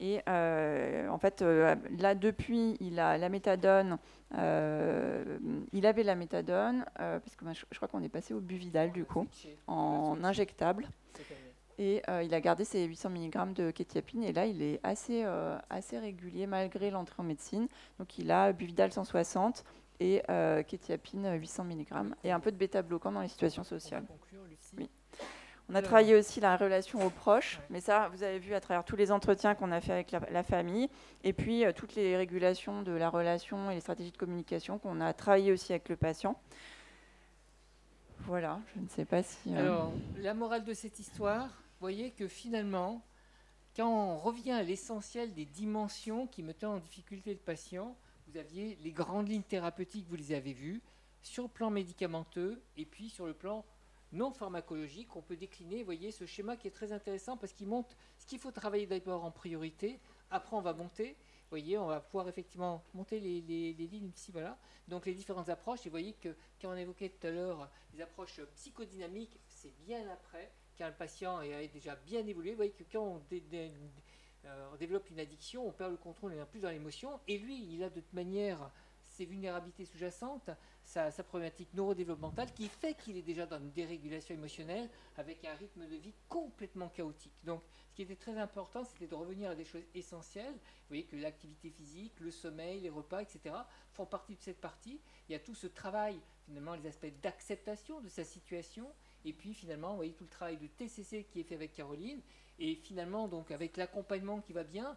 S3: Et en fait, là, depuis, il a la méthadone. Il avait la méthadone, parce que je crois qu'on est passé au Buvidal, du coup, en injectable. Et il a gardé ses 800 mg de kétiapine. Et là, il est assez régulier, malgré l'entrée en médecine. Donc, il a Buvidal 160 et kétiapine 800 mg. Et un peu de bêta-bloquant dans les situations sociales. Oui. On a travaillé aussi la relation aux proches, mais ça, vous avez vu à travers tous les entretiens qu'on a fait avec la famille, et puis toutes les régulations de la relation et les stratégies de communication qu'on a travaillé aussi avec le patient. Voilà, je ne sais pas si...
S1: Alors, la morale de cette histoire, vous voyez que finalement, quand on revient à l'essentiel des dimensions qui mettaient en difficulté le patient, vous aviez les grandes lignes thérapeutiques, vous les avez vues, sur le plan médicamenteux, et puis sur le plan non pharmacologique, on peut décliner, vous voyez, ce schéma qui est très intéressant parce qu'il montre ce qu'il faut travailler d'abord en priorité, après on va monter, vous voyez, on va pouvoir effectivement monter les lignes ici, voilà, donc les différentes approches, et vous voyez que quand on évoquait tout à l'heure les approches psychodynamiques, c'est bien après, quand le patient est déjà bien évolué, vous voyez que quand on développe une addiction, on perd le contrôle, on est plus dans l'émotion, et lui, il a de toute manière ses vulnérabilités sous-jacentes, sa problématique neurodéveloppementale qui fait qu'il est déjà dans une dérégulation émotionnelle avec un rythme de vie complètement chaotique. Donc, ce qui était très important, c'était de revenir à des choses essentielles. Vous voyez que l'activité physique, le sommeil, les repas, etc. font partie de cette partie. Il y a tout ce travail, finalement, les aspects d'acceptation de sa situation. Et puis, finalement, vous voyez tout le travail de TCC qui est fait avec Caroline. Et finalement, donc, avec l'accompagnement qui va bien,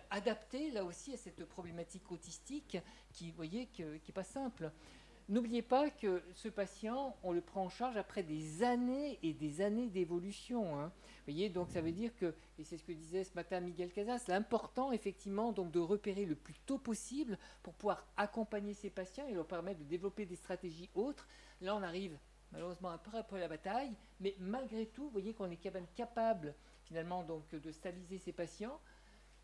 S1: adapté là aussi à cette problématique autistique qui, vous voyez, qui n'est pas simple. N'oubliez pas que ce patient, on le prend en charge après des années et des années d'évolution. Hein. Vous voyez, donc ça veut dire que, et c'est ce que disait ce matin Miguel Casas, c'est important effectivement donc de repérer le plus tôt possible pour pouvoir accompagner ces patients et leur permettre de développer des stratégies autres. Là, on arrive malheureusement après la bataille, mais malgré tout, vous voyez qu'on est quand même capable finalement donc de stabiliser ces patients.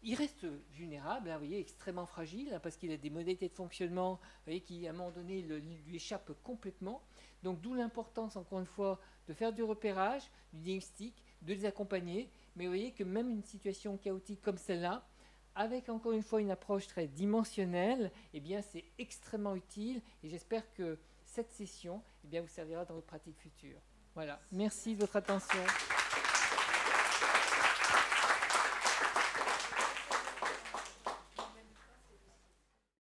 S1: Il reste vulnérable, hein, vous voyez, extrêmement fragile, hein, parce qu'il a des modalités de fonctionnement, vous voyez, qui à un moment donné lui échappent complètement. Donc d'où l'importance, encore une fois, de faire du repérage, du diagnostic, de les accompagner. Mais vous voyez que même une situation chaotique comme celle-là, avec encore une fois une approche très dimensionnelle, eh bien c'est extrêmement utile. Et j'espère que cette session, eh bien, vous servira dans votre pratique future. Voilà. Merci de votre attention.